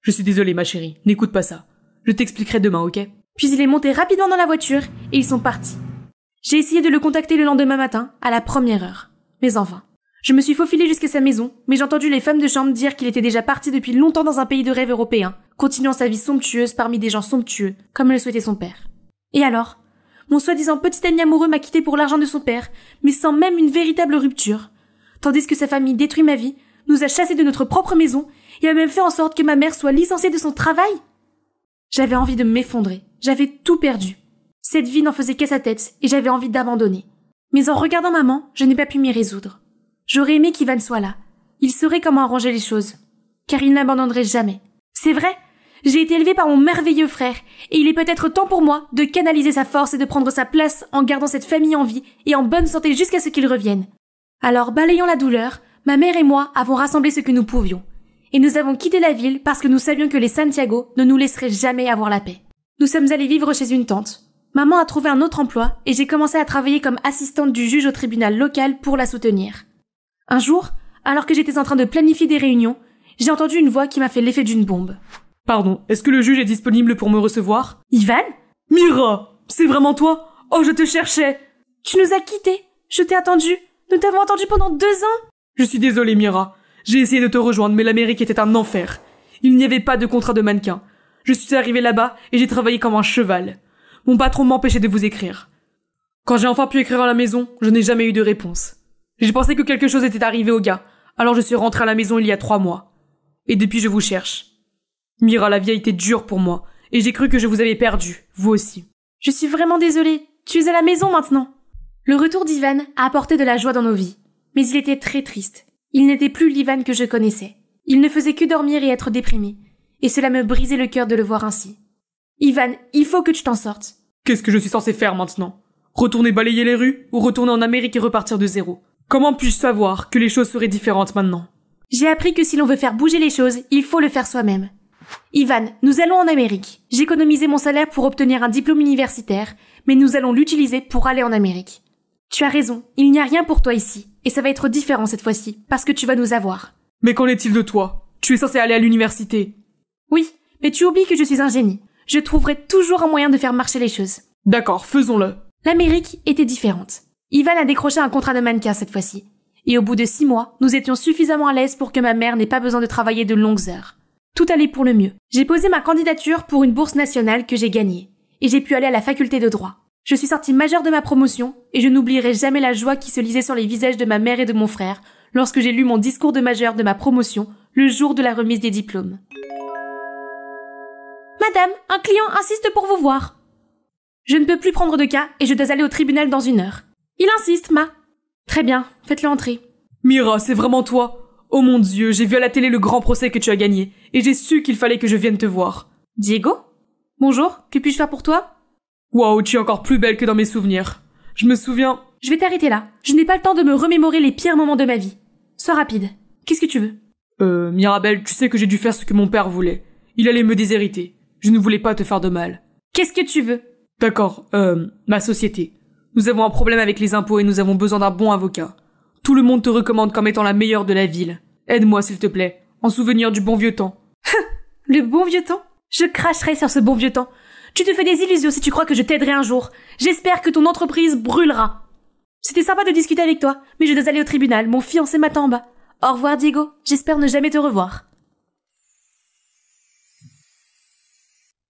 Je suis désolée, ma chérie, n'écoute pas ça. Je t'expliquerai demain, ok?
Puis il est monté rapidement dans la voiture, et ils sont partis. J'ai essayé de le contacter le lendemain matin, à la première heure. Mais enfin, je me suis faufilée jusqu'à sa maison, mais j'ai entendu les femmes de chambre dire qu'il était déjà parti depuis longtemps dans un pays de rêve européen, continuant sa vie somptueuse parmi des gens somptueux, comme le souhaitait son père. Et alors? Mon soi-disant petit ami amoureux m'a quitté pour l'argent de son père, mais sans même une véritable rupture. Tandis que sa famille détruit ma vie, nous a chassés de notre propre maison, et a même fait en sorte que ma mère soit licenciée de son travail. J'avais envie de m'effondrer. J'avais tout perdu. Cette vie n'en faisait qu'à sa tête, et j'avais envie d'abandonner. Mais en regardant maman, je n'ai pas pu m'y résoudre. J'aurais aimé qu'Ivan soit là. Il saurait comment arranger les choses. Car il n'abandonnerait jamais. C'est vrai! J'ai été élevée par mon merveilleux frère, et il est peut-être temps pour moi de canaliser sa force et de prendre sa place en gardant cette famille en vie et en bonne santé jusqu'à ce qu'il revienne. Alors, balayant la douleur, ma mère et moi avons rassemblé ce que nous pouvions. Et nous avons quitté la ville parce que nous savions que les Santiago ne nous laisseraient jamais avoir la paix. Nous sommes allés vivre chez une tante. Maman a trouvé un autre emploi et j'ai commencé à travailler comme assistante du juge au tribunal local pour la soutenir. Un jour, alors que j'étais en train de planifier des réunions, j'ai entendu une voix qui m'a fait l'effet d'une bombe.
Pardon, est-ce que le juge est disponible pour me recevoir?
Ivan?
Mira! C'est vraiment toi? Oh, je te cherchais!
Tu nous as quittés. Je t'ai attendu. Nous t'avons attendu pendant 2 ans.
Je suis désolée, Mira. J'ai essayé de te rejoindre, mais l'Amérique était un enfer. Il n'y avait pas de contrat de mannequin. Je suis arrivée là-bas et j'ai travaillé comme un cheval. Mon patron m'empêchait de vous écrire. Quand j'ai enfin pu écrire à la maison, je n'ai jamais eu de réponse. J'ai pensé que quelque chose était arrivé au gars, alors je suis rentrée à la maison il y a 3 mois. Et depuis, je vous cherche. Mira, la vie a été dure pour moi, et j'ai cru que je vous avais perdu, vous aussi.
Je suis vraiment désolée. Tu es à la maison maintenant. Le retour d'Ivan a apporté de la joie dans nos vies. Mais il était très triste. Il n'était plus l'Ivan que je connaissais. Il ne faisait que dormir et être déprimé. Et cela me brisait le cœur de le voir ainsi. Ivan, il faut que tu t'en sortes.
Qu'est-ce que je suis censé faire maintenant? Retourner balayer les rues, ou retourner en Amérique et repartir de zéro? Comment puis-je savoir que les choses seraient différentes maintenant?
J'ai appris que si l'on veut faire bouger les choses, il faut le faire soi-même. Ivan, nous allons en Amérique. J'ai économisé mon salaire pour obtenir un diplôme universitaire, mais nous allons l'utiliser pour aller en Amérique. Tu as raison, il n'y a rien pour toi ici, et ça va être différent cette fois-ci, parce que tu vas nous avoir.
Mais qu'en est-il de toi? Tu es censé aller à l'université.
Oui, mais tu oublies que je suis un génie. Je trouverai toujours un moyen de faire marcher les choses.
D'accord, faisons-le.
L'Amérique était différente. Ivan a décroché un contrat de mannequin cette fois-ci. Et au bout de 6 mois, nous étions suffisamment à l'aise pour que ma mère n'ait pas besoin de travailler de longues heures. Tout allait pour le mieux. J'ai posé ma candidature pour une bourse nationale que j'ai gagnée. Et j'ai pu aller à la faculté de droit. Je suis sortie majeure de ma promotion et je n'oublierai jamais la joie qui se lisait sur les visages de ma mère et de mon frère lorsque j'ai lu mon discours de majeur de ma promotion le jour de la remise des diplômes. Madame, un client insiste pour vous voir. Je ne peux plus prendre de cas et je dois aller au tribunal dans 1 heure. Il insiste, ma. Très bien, faites-le entrer.
Mira, c'est vraiment toi? Oh mon Dieu, j'ai vu à la télé le grand procès que tu as gagné, et j'ai su qu'il fallait que je vienne te voir.
Diego? Bonjour, que puis-je faire pour toi?
Waouh, tu es encore plus belle que dans mes souvenirs. Je me souviens...
Je vais t'arrêter là. Je n'ai pas le temps de me remémorer les pires moments de ma vie. Sois rapide. Qu'est-ce que tu veux?
Mirabelle, tu sais que j'ai dû faire ce que mon père voulait. Il allait me déshériter. Je ne voulais pas te faire de mal.
Qu'est-ce que tu veux?
D'accord, ma société. Nous avons un problème avec les impôts et nous avons besoin d'un bon avocat. Tout le monde te recommande comme étant la meilleure de la ville. Aide-moi, s'il te plaît, en souvenir du bon vieux temps.
Le bon vieux temps? Je cracherai sur ce bon vieux temps. Tu te fais des illusions si tu crois que je t'aiderai un jour. J'espère que ton entreprise brûlera. C'était sympa de discuter avec toi, mais je dois aller au tribunal. Mon fiancé m'attend en bas. Au revoir, Diego. J'espère ne jamais te revoir.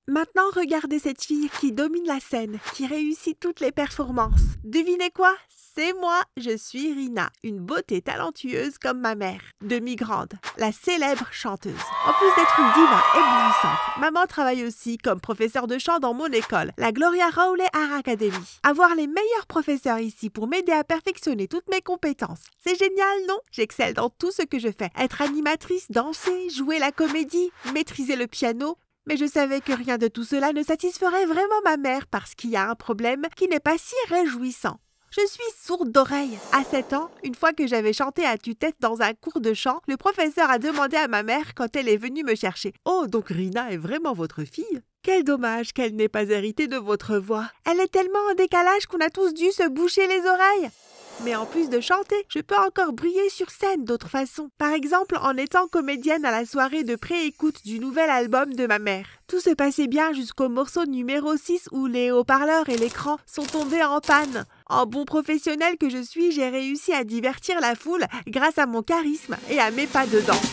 Maintenant, regardez cette fille qui domine la scène, qui réussit toutes les performances. Devinez quoi? C'est moi, je suis Rina, une beauté talentueuse comme ma mère, demi-grande, la célèbre chanteuse. En plus d'être une diva éblouissante, maman travaille aussi comme professeure de chant dans mon école, la Gloria Rowley Art Academy. Avoir les meilleurs professeurs ici pour m'aider à perfectionner toutes mes compétences, c'est génial, non? J'excelle dans tout ce que je fais. Être animatrice, danser, jouer la comédie, maîtriser le piano. Mais je savais que rien de tout cela ne satisferait vraiment ma mère parce qu'il y a un problème qui n'est pas si réjouissant. Je suis sourde d'oreille. À 7 ans, une fois que j'avais chanté à tue-tête dans un cours de chant, le professeur a demandé à ma mère quand elle est venue me chercher. « Oh, donc Rina est vraiment votre fille? Quel dommage qu'elle n'ait pas hérité de votre voix. Elle est tellement en décalage qu'on a tous dû se boucher les oreilles. » Mais en plus de chanter, je peux encore briller sur scène d'autres façons. Par exemple, en étant comédienne à la soirée de pré-écoute du nouvel album de ma mère. Tout se passait bien jusqu'au morceau numéro 6 où les haut-parleurs et l'écran sont tombés en panne. En bon professionnel que je suis, j'ai réussi à divertir la foule grâce à mon charisme et à mes pas de danse.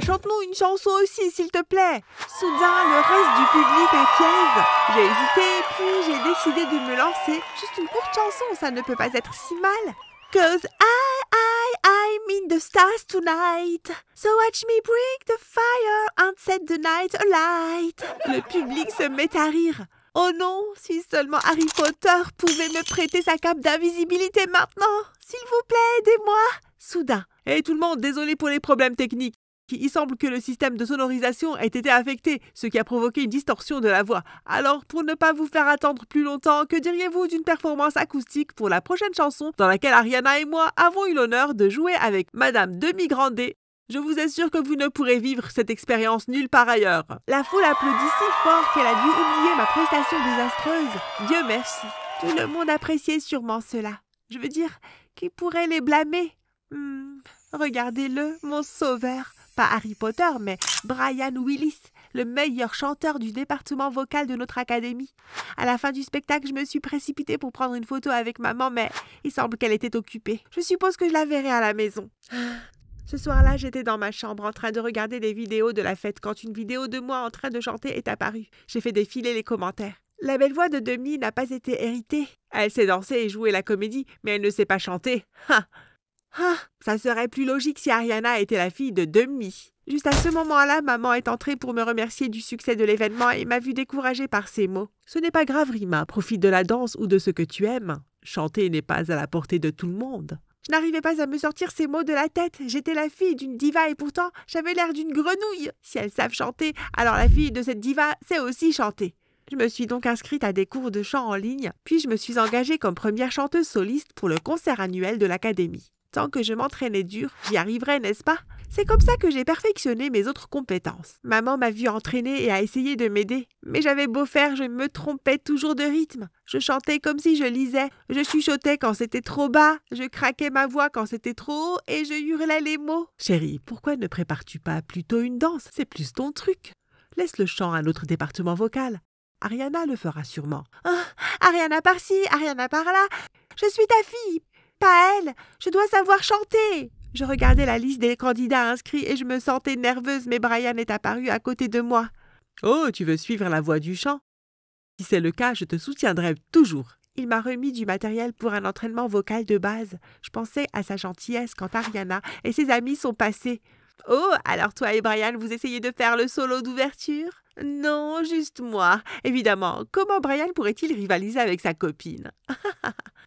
Chante-nous une chanson aussi, s'il te plaît. Soudain, le reste du public acquiesce. J'ai hésité, puis j'ai décidé de me lancer. Juste une courte chanson, ça ne peut pas être si mal. Cause I'm in the stars tonight. So watch me bring the fire and set the night alight. Le public se met à rire. Oh non, si seulement Harry Potter pouvait me prêter sa cape d'invisibilité maintenant. S'il vous plaît, aidez-moi. Soudain. Hey tout le monde, désolé pour les problèmes techniques. Il semble que le système de sonorisation ait été affecté, ce qui a provoqué une distorsion de la voix. Alors, pour ne pas vous faire attendre plus longtemps, que diriez-vous d'une performance acoustique pour la prochaine chanson dans laquelle Ariana et moi avons eu l'honneur de jouer avec Madame Demi-Grande? Je vous assure que vous ne pourrez vivre cette expérience nulle part ailleurs. La foule applaudit si fort qu'elle a dû oublier ma prestation désastreuse. Dieu merci. Tout le monde appréciait sûrement cela. Je veux dire, qui pourrait les blâmer? Regardez-le, mon sauveur. Pas Harry Potter, mais Brian Willis, le meilleur chanteur du département vocal de notre académie. À la fin du spectacle, je me suis précipitée pour prendre une photo avec maman, mais il semble qu'elle était occupée. Je suppose que je la verrai à la maison. Ce soir-là, j'étais dans ma chambre en train de regarder des vidéos de la fête quand une vidéo de moi en train de chanter est apparue. J'ai fait défiler les commentaires. La belle voix de Demi n'a pas été héritée. Elle sait danser et jouer la comédie, mais elle ne sait pas chanter. Ça serait plus logique si Ariana était la fille de Demi. Juste à ce moment-là, maman est entrée pour me remercier du succès de l'événement et m'a vue découragée par ses mots. Ce n'est pas grave, Rima, profite de la danse ou de ce que tu aimes. Chanter n'est pas à la portée de tout le monde. Je n'arrivais pas à me sortir ces mots de la tête. J'étais la fille d'une diva et pourtant, j'avais l'air d'une grenouille. Si elles savent chanter, alors la fille de cette diva sait aussi chanter. Je me suis donc inscrite à des cours de chant en ligne, puis je me suis engagée comme première chanteuse soliste pour le concert annuel de l'académie. Tant que je m'entraînais dur, j'y arriverais, n'est-ce pas? C'est comme ça que j'ai perfectionné mes autres compétences. Maman m'a vu entraîner et a essayé de m'aider. Mais j'avais beau faire, je me trompais toujours de rythme. Je chantais comme si je lisais. Je chuchotais quand c'était trop bas. Je craquais ma voix quand c'était trop haut et je hurlais les mots. Chérie, pourquoi ne prépares-tu pas plutôt une danse? C'est plus ton truc. Laisse le chant à notre département vocal. Ariana le fera sûrement. Ah, Ariana par-ci, Ariana par-là. Je suis ta fille, pas elle. Je dois savoir chanter. Je regardais la liste des candidats inscrits et je me sentais nerveuse, mais Brian est apparu à côté de moi. Oh, tu veux suivre la voie du chant? Si c'est le cas, je te soutiendrai toujours. Il m'a remis du matériel pour un entraînement vocal de base. Je pensais à sa gentillesse quand Ariana et ses amis sont passés. Oh, alors toi et Brian, vous essayez de faire le solo d'ouverture? Non, juste moi. Évidemment, comment Brian pourrait-il rivaliser avec sa copine?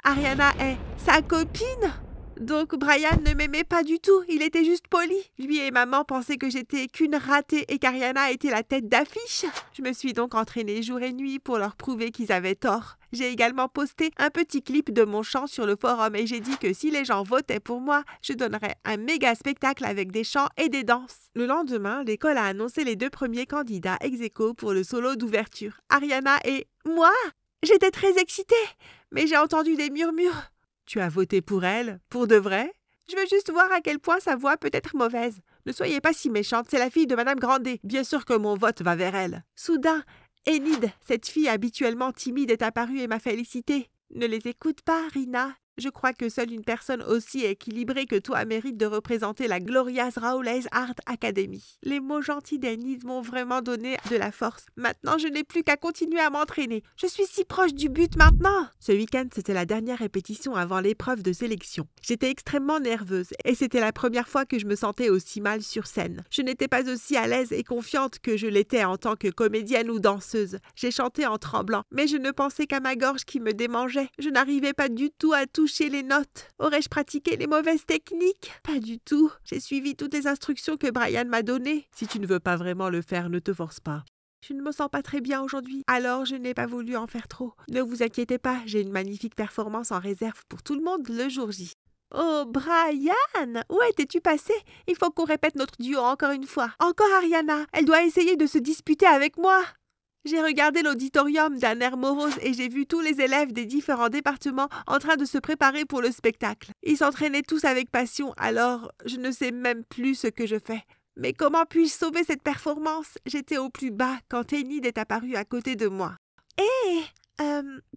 Ariana est sa copine? Donc Brian ne m'aimait pas du tout, il était juste poli. Lui et maman pensaient que j'étais qu'une ratée et qu'Ariana était la tête d'affiche. Je me suis donc entraînée jour et nuit pour leur prouver qu'ils avaient tort. J'ai également posté un petit clip de mon chant sur le forum et j'ai dit que si les gens votaient pour moi, je donnerais un méga spectacle avec des chants et des danses. Le lendemain, l'école a annoncé les 2 premiers candidats ex-aequo pour le solo d'ouverture, Ariana et moi. J'étais très excitée, mais j'ai entendu des murmures. Tu as voté pour elle? Pour de vrai? Je veux juste voir à quel point sa voix peut être mauvaise. Ne soyez pas si méchante, c'est la fille de Madame Grandet. Bien sûr que mon vote va vers elle. Soudain, Enid, cette fille habituellement timide, est apparue et m'a félicité. Ne les écoute pas, Rina. Je crois que seule une personne aussi équilibrée que toi mérite de représenter la Glorious Rowley's Art Academy. Les mots gentils d'Enid m'ont vraiment donné de la force. Maintenant, je n'ai plus qu'à continuer à m'entraîner. Je suis si proche du but maintenant. Ce week-end, c'était la dernière répétition avant l'épreuve de sélection. J'étais extrêmement nerveuse et c'était la première fois que je me sentais aussi mal sur scène. Je n'étais pas aussi à l'aise et confiante que je l'étais en tant que comédienne ou danseuse. J'ai chanté en tremblant, mais je ne pensais qu'à ma gorge qui me démangeait. Je n'arrivais pas du tout à toucher les notes. Aurais-je pratiqué les mauvaises techniques? Pas du tout. J'ai suivi toutes les instructions que Brian m'a données. Si tu ne veux pas vraiment le faire, ne te force pas. Je ne me sens pas très bien aujourd'hui, alors je n'ai pas voulu en faire trop. Ne vous inquiétez pas, j'ai une magnifique performance en réserve pour tout le monde le jour J. Oh, Brian! Où étais-tu passé? Il faut qu'on répète notre duo encore une fois. Encore Ariana, elle doit essayer de se disputer avec moi. J'ai regardé l'auditorium d'un air morose et j'ai vu tous les élèves des différents départements en train de se préparer pour le spectacle. Ils s'entraînaient tous avec passion, alors je ne sais même plus ce que je fais. Mais comment puis-je sauver cette performance? J'étais au plus bas quand Enid est apparue à côté de moi. Hé!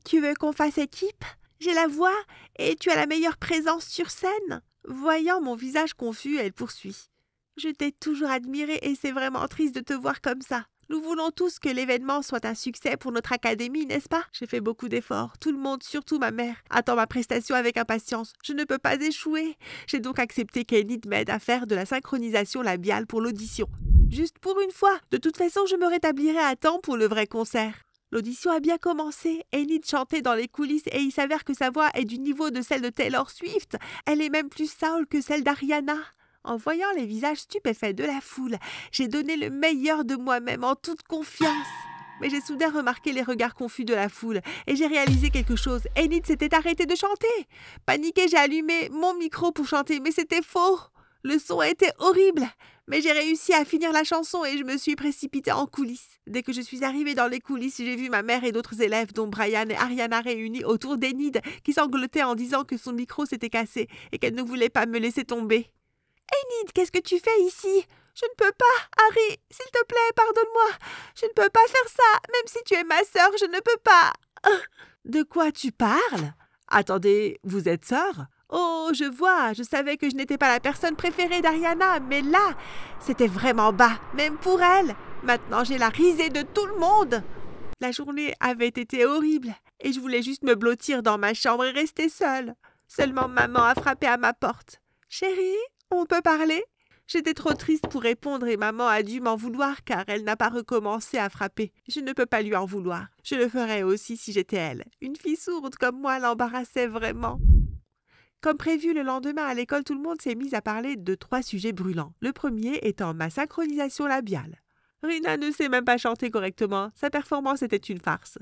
Tu veux qu'on fasse équipe? J'ai la voix et tu as la meilleure présence sur scène. Voyant mon visage confus, elle poursuit. Je t'ai toujours admiré et c'est vraiment triste de te voir comme ça. Nous voulons tous que l'événement soit un succès pour notre académie, n'est-ce pas? J'ai fait beaucoup d'efforts. Tout le monde, surtout ma mère, attend ma prestation avec impatience. Je ne peux pas échouer. J'ai donc accepté qu'Enid m'aide à faire de la synchronisation labiale pour l'audition. Juste pour une fois. De toute façon, je me rétablirai à temps pour le vrai concert. L'audition a bien commencé. Enid chantait dans les coulisses et il s'avère que sa voix est du niveau de celle de Taylor Swift. Elle est même plus soul que celle d'Ariana. En voyant les visages stupéfaits de la foule, j'ai donné le meilleur de moi-même en toute confiance. Mais j'ai soudain remarqué les regards confus de la foule et j'ai réalisé quelque chose. Enid s'était arrêtée de chanter. Paniquée, j'ai allumé mon micro pour chanter, mais c'était faux. Le son était horrible. Mais j'ai réussi à finir la chanson et je me suis précipitée en coulisses. Dès que je suis arrivée dans les coulisses, j'ai vu ma mère et d'autres élèves, dont Brian et Ariana, réunis autour d'Enid, qui sanglotait en disant que son micro s'était cassé et qu'elle ne voulait pas me laisser tomber. Enid, qu'est-ce que tu fais ici? Je ne peux pas, Harry, s'il te plaît, pardonne-moi. Je ne peux pas faire ça, même si tu es ma sœur, je ne peux pas. De quoi tu parles? Attendez, vous êtes sœur? Oh, je vois, je savais que je n'étais pas la personne préférée d'Ariana, mais là, c'était vraiment bas, même pour elle. Maintenant, j'ai la risée de tout le monde. La journée avait été horrible et je voulais juste me blottir dans ma chambre et rester seule. Seulement maman a frappé à ma porte. Chérie, on peut parler? J'étais trop triste pour répondre et maman a dû m'en vouloir car elle n'a pas recommencé à frapper. Je ne peux pas lui en vouloir. Je le ferais aussi si j'étais elle. Une fille sourde comme moi l'embarrassait vraiment. Comme prévu, le lendemain à l'école, tout le monde s'est mis à parler de 3 sujets brûlants. Le premier étant ma synchronisation labiale. Rina ne sait même pas chanter correctement. Sa performance était une farce.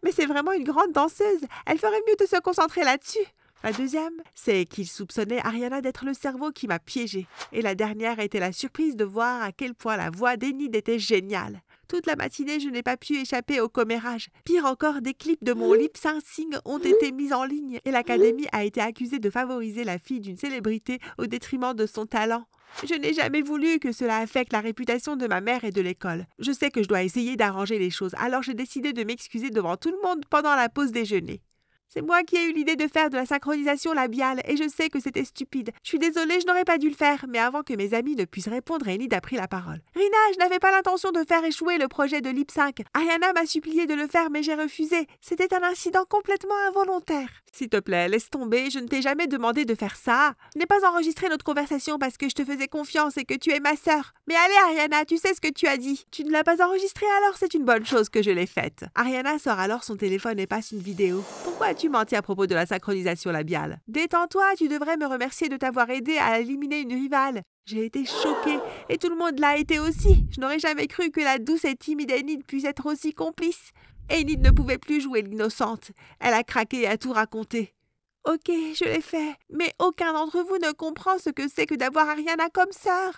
Mais c'est vraiment une grande danseuse. Elle ferait mieux de se concentrer là-dessus. La deuxième, c'est qu'il soupçonnait Ariana d'être le cerveau qui m'a piégée. Et la dernière était la surprise de voir à quel point la voix d'Enid était géniale. Toute la matinée, je n'ai pas pu échapper au commérage. Pire encore, des clips de mon lip syncing ont été mis en ligne et l'académie a été accusée de favoriser la fille d'une célébrité au détriment de son talent. Je n'ai jamais voulu que cela affecte la réputation de ma mère et de l'école. Je sais que je dois essayer d'arranger les choses, alors j'ai décidé de m'excuser devant tout le monde pendant la pause déjeuner. C'est moi qui ai eu l'idée de faire de la synchronisation labiale et je sais que c'était stupide. Je suis désolée, je n'aurais pas dû le faire, mais avant que mes amis ne puissent répondre, Enid a pris la parole. Rina, je n'avais pas l'intention de faire échouer le projet de Lip Sync. Ariana m'a supplié de le faire, mais j'ai refusé. C'était un incident complètement involontaire. S'il te plaît, laisse tomber, je ne t'ai jamais demandé de faire ça. Je n'ai pas enregistré notre conversation parce que je te faisais confiance et que tu es ma sœur. Mais allez, Ariana, tu sais ce que tu as dit. Tu ne l'as pas enregistré, alors c'est une bonne chose que je l'ai faite. Ariana sort alors son téléphone et passe une vidéo. Pourquoi as-tu menti à propos de la synchronisation labiale? Détends-toi, tu devrais me remercier de t'avoir aidé à éliminer une rivale. J'ai été choquée, et tout le monde l'a été aussi. Je n'aurais jamais cru que la douce et timide Enid puisse être aussi complice. Enid ne pouvait plus jouer l'innocente. Elle a craqué et a tout raconté. Ok, je l'ai fait, mais aucun d'entre vous ne comprend ce que c'est que d'avoir Ariana comme sœur.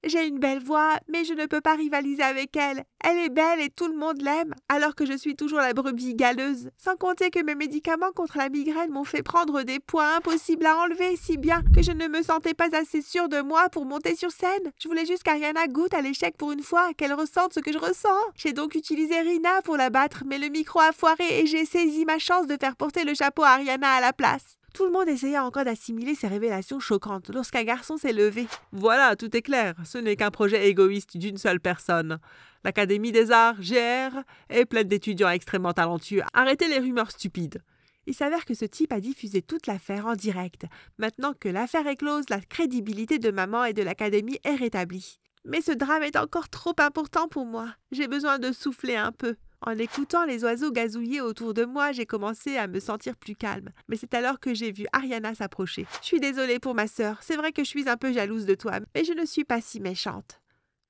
J'ai une belle voix, mais je ne peux pas rivaliser avec elle. Elle est belle et tout le monde l'aime, alors que je suis toujours la brebis galeuse. Sans compter que mes médicaments contre la migraine m'ont fait prendre des poids impossibles à enlever, si bien que je ne me sentais pas assez sûre de moi pour monter sur scène. Je voulais juste qu'Ariana goûte à l'échec pour une fois, qu'elle ressente ce que je ressens. J'ai donc utilisé Rina pour la battre, mais le micro a foiré et j'ai saisi ma chance de faire porter le chapeau à Ariana à la place. Tout le monde essaya encore d'assimiler ces révélations choquantes lorsqu'un garçon s'est levé. Voilà, tout est clair. Ce n'est qu'un projet égoïste d'une seule personne. L'Académie des Arts, GR, est pleine d'étudiants extrêmement talentueux. Arrêtez les rumeurs stupides. Il s'avère que ce type a diffusé toute l'affaire en direct. Maintenant que l'affaire est close, la crédibilité de maman et de l'Académie est rétablie. Mais ce drame est encore trop important pour moi. J'ai besoin de souffler un peu. En écoutant les oiseaux gazouiller autour de moi, j'ai commencé à me sentir plus calme. Mais c'est alors que j'ai vu Ariana s'approcher. Je suis désolée pour ma sœur. C'est vrai que je suis un peu jalouse de toi, mais je ne suis pas si méchante.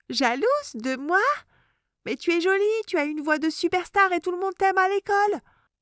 Jalouse de moi? Mais tu es jolie, tu as une voix de superstar et tout le monde t'aime à l'école.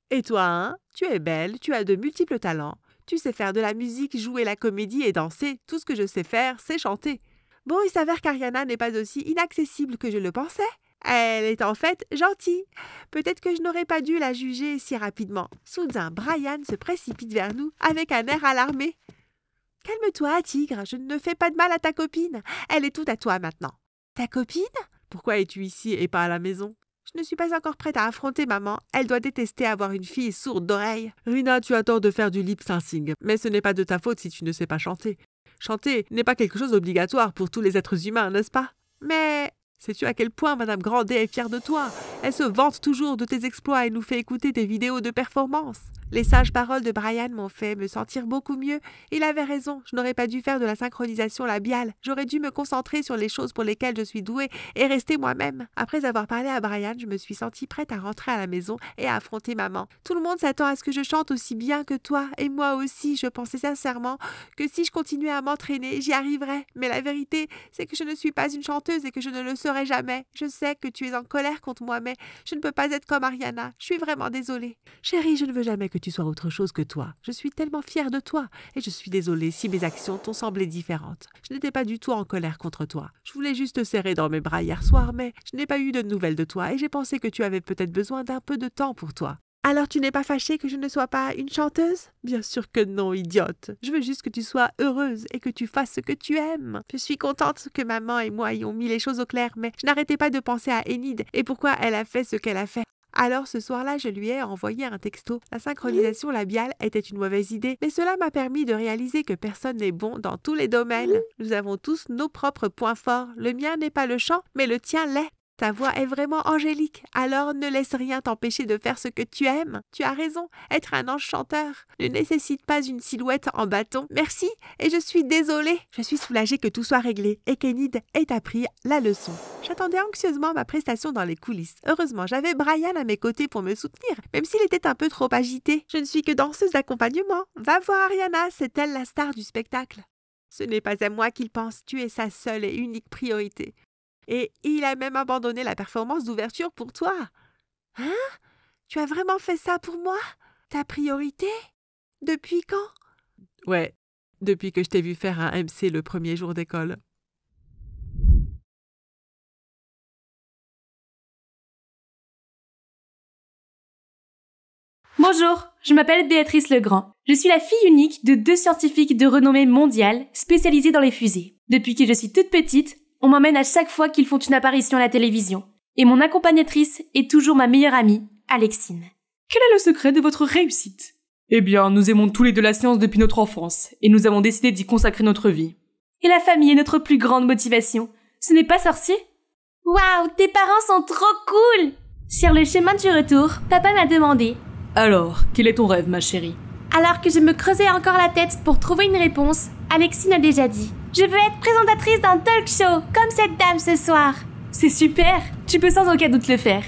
Et toi, hein? Tu es belle, tu as de multiples talents. Tu sais faire de la musique, jouer la comédie et danser. Tout ce que je sais faire, c'est chanter. Bon, il s'avère qu'Ariana n'est pas aussi inaccessible que je le pensais. Elle est en fait gentille. Peut-être que je n'aurais pas dû la juger si rapidement. Soudain, Brian se précipite vers nous avec un air alarmé. « Calme-toi, tigre, je ne fais pas de mal à ta copine. Elle est toute à toi maintenant. »« Ta copine? Pourquoi es-tu ici et pas à la maison ?»« Je ne suis pas encore prête à affronter maman. Elle doit détester avoir une fille sourde d'oreille. »« Rina, tu as tort de faire du lip syncing, mais ce n'est pas de ta faute si tu ne sais pas chanter. Chanter n'est pas quelque chose d'obligatoire pour tous les êtres humains, n'est-ce pas? »« Mais... » Sais-tu à quel point Madame Grandet est fière de toi? Elle se vante toujours de tes exploits et nous fait écouter tes vidéos de performance. Les sages paroles de Brian m'ont fait me sentir beaucoup mieux. Il avait raison, je n'aurais pas dû faire de la synchronisation labiale. J'aurais dû me concentrer sur les choses pour lesquelles je suis douée et rester moi-même. Après avoir parlé à Brian, je me suis sentie prête à rentrer à la maison et à affronter maman. Tout le monde s'attend à ce que je chante aussi bien que toi, et moi aussi, je pensais sincèrement que si je continuais à m'entraîner, j'y arriverais. Mais la vérité, c'est que je ne suis pas une chanteuse et que je ne le serai jamais. Je sais que tu es en colère contre moi, mais je ne peux pas être comme Ariana. Je suis vraiment désolée. Chérie, je ne veux jamais que tu sois autre chose que toi. Je suis tellement fière de toi et je suis désolée si mes actions t'ont semblé différentes. Je n'étais pas du tout en colère contre toi. Je voulais juste te serrer dans mes bras hier soir, mais je n'ai pas eu de nouvelles de toi et j'ai pensé que tu avais peut-être besoin d'un peu de temps pour toi. Alors tu n'es pas fâchée que je ne sois pas une chanteuse? Bien sûr que non, idiote. Je veux juste que tu sois heureuse et que tu fasses ce que tu aimes. Je suis contente que maman et moi ayons mis les choses au clair, mais je n'arrêtais pas de penser à Enid et pourquoi elle a fait ce qu'elle a fait. Alors ce soir-là, je lui ai envoyé un texto. La synchronisation labiale était une mauvaise idée, mais cela m'a permis de réaliser que personne n'est bon dans tous les domaines. Nous avons tous nos propres points forts. Le mien n'est pas le chant, mais le tien l'est. Ta voix est vraiment angélique, alors ne laisse rien t'empêcher de faire ce que tu aimes. Tu as raison, être un ange chanteur ne nécessite pas une silhouette en bâton. Merci, et je suis désolée. Je suis soulagée que tout soit réglé et qu'Enid ait appris la leçon. J'attendais anxieusement ma prestation dans les coulisses. Heureusement, j'avais Brian à mes côtés pour me soutenir, même s'il était un peu trop agité. Je ne suis que danseuse d'accompagnement. Va voir Ariana, c'est elle la star du spectacle. Ce n'est pas à moi qu'il pense, tu es sa seule et unique priorité. Et il a même abandonné la performance d'ouverture pour toi. Hein? Tu as vraiment fait ça pour moi? Ta priorité? Depuis quand? Ouais, depuis que je t'ai vu faire un MC le premier jour d'école.
Bonjour, je m'appelle Béatrice Legrand. Je suis la fille unique de 2 scientifiques de renommée mondiale spécialisés dans les fusées. Depuis que je suis toute petite, on m'emmène à chaque fois qu'ils font une apparition à la télévision. Et mon accompagnatrice est toujours ma meilleure amie, Alexine.
Quel est le secret de votre réussite? Eh bien, nous aimons tous les deux la science depuis notre enfance, et nous avons décidé d'y consacrer notre vie.
Et la famille est notre plus grande motivation. Ce n'est pas sorcier? Waouh, tes parents sont trop cool! Sur le chemin du retour, papa m'a demandé:
Alors, quel est ton rêve, ma chérie?
alors que je me creusais encore la tête pour trouver une réponse, Alexine a déjà dit: je veux être présentatrice d'un talk show, comme cette dame ce soir. C'est super, tu peux sans aucun doute le faire.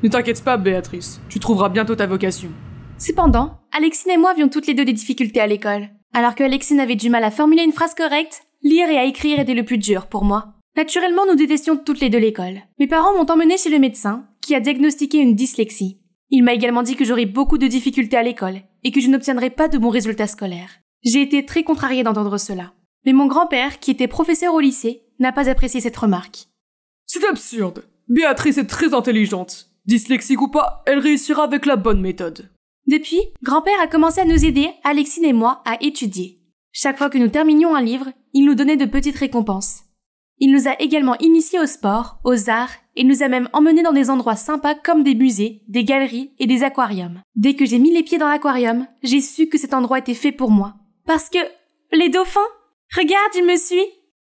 Ne t'inquiète pas, Béatrice, tu trouveras bientôt ta vocation.
Cependant, Alexine et moi avions toutes les deux des difficultés à l'école. Alors que Alexine avait du mal à formuler une phrase correcte, lire et à écrire était le plus dur pour moi. Naturellement, nous détestions toutes les deux l'école. Mes parents m'ont emmenée chez le médecin, qui a diagnostiqué une dyslexie. Il m'a également dit que j'aurais beaucoup de difficultés à l'école et que je n'obtiendrais pas de bons résultats scolaires. J'ai été très contrariée d'entendre cela. Mais mon grand-père, qui était professeur au lycée, n'a pas apprécié cette remarque.
C'est absurde. Béatrice est très intelligente. Dyslexique ou pas, elle réussira avec la bonne méthode.
Depuis, grand-père a commencé à nous aider, Alexine et moi, à étudier. Chaque fois que nous terminions un livre, il nous donnait de petites récompenses. Il nous a également initiés au sport, aux arts, et nous a même emmenés dans des endroits sympas comme des musées, des galeries et des aquariums. Dès que j'ai mis les pieds dans l'aquarium, j'ai su que cet endroit était fait pour moi. Parce que... les dauphins? Regarde, il me suit!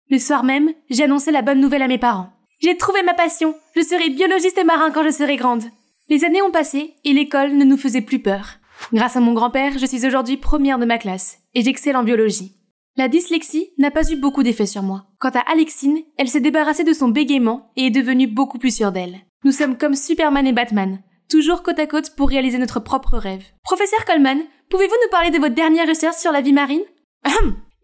Le soir même, j'ai annoncé la bonne nouvelle à mes parents. J'ai trouvé ma passion. Je serai biologiste marin quand je serai grande. Les années ont passé et l'école ne nous faisait plus peur. Grâce à mon grand-père, je suis aujourd'hui première de ma classe et j'excelle en biologie. La dyslexie n'a pas eu beaucoup d'effet sur moi. Quant à Alexine, elle s'est débarrassée de son bégaiement et est devenue beaucoup plus sûre d'elle. Nous sommes comme Superman et Batman, toujours côte à côte pour réaliser notre propre rêve. Professeur Coleman, pouvez-vous nous parler de votre dernière recherche sur la vie marine?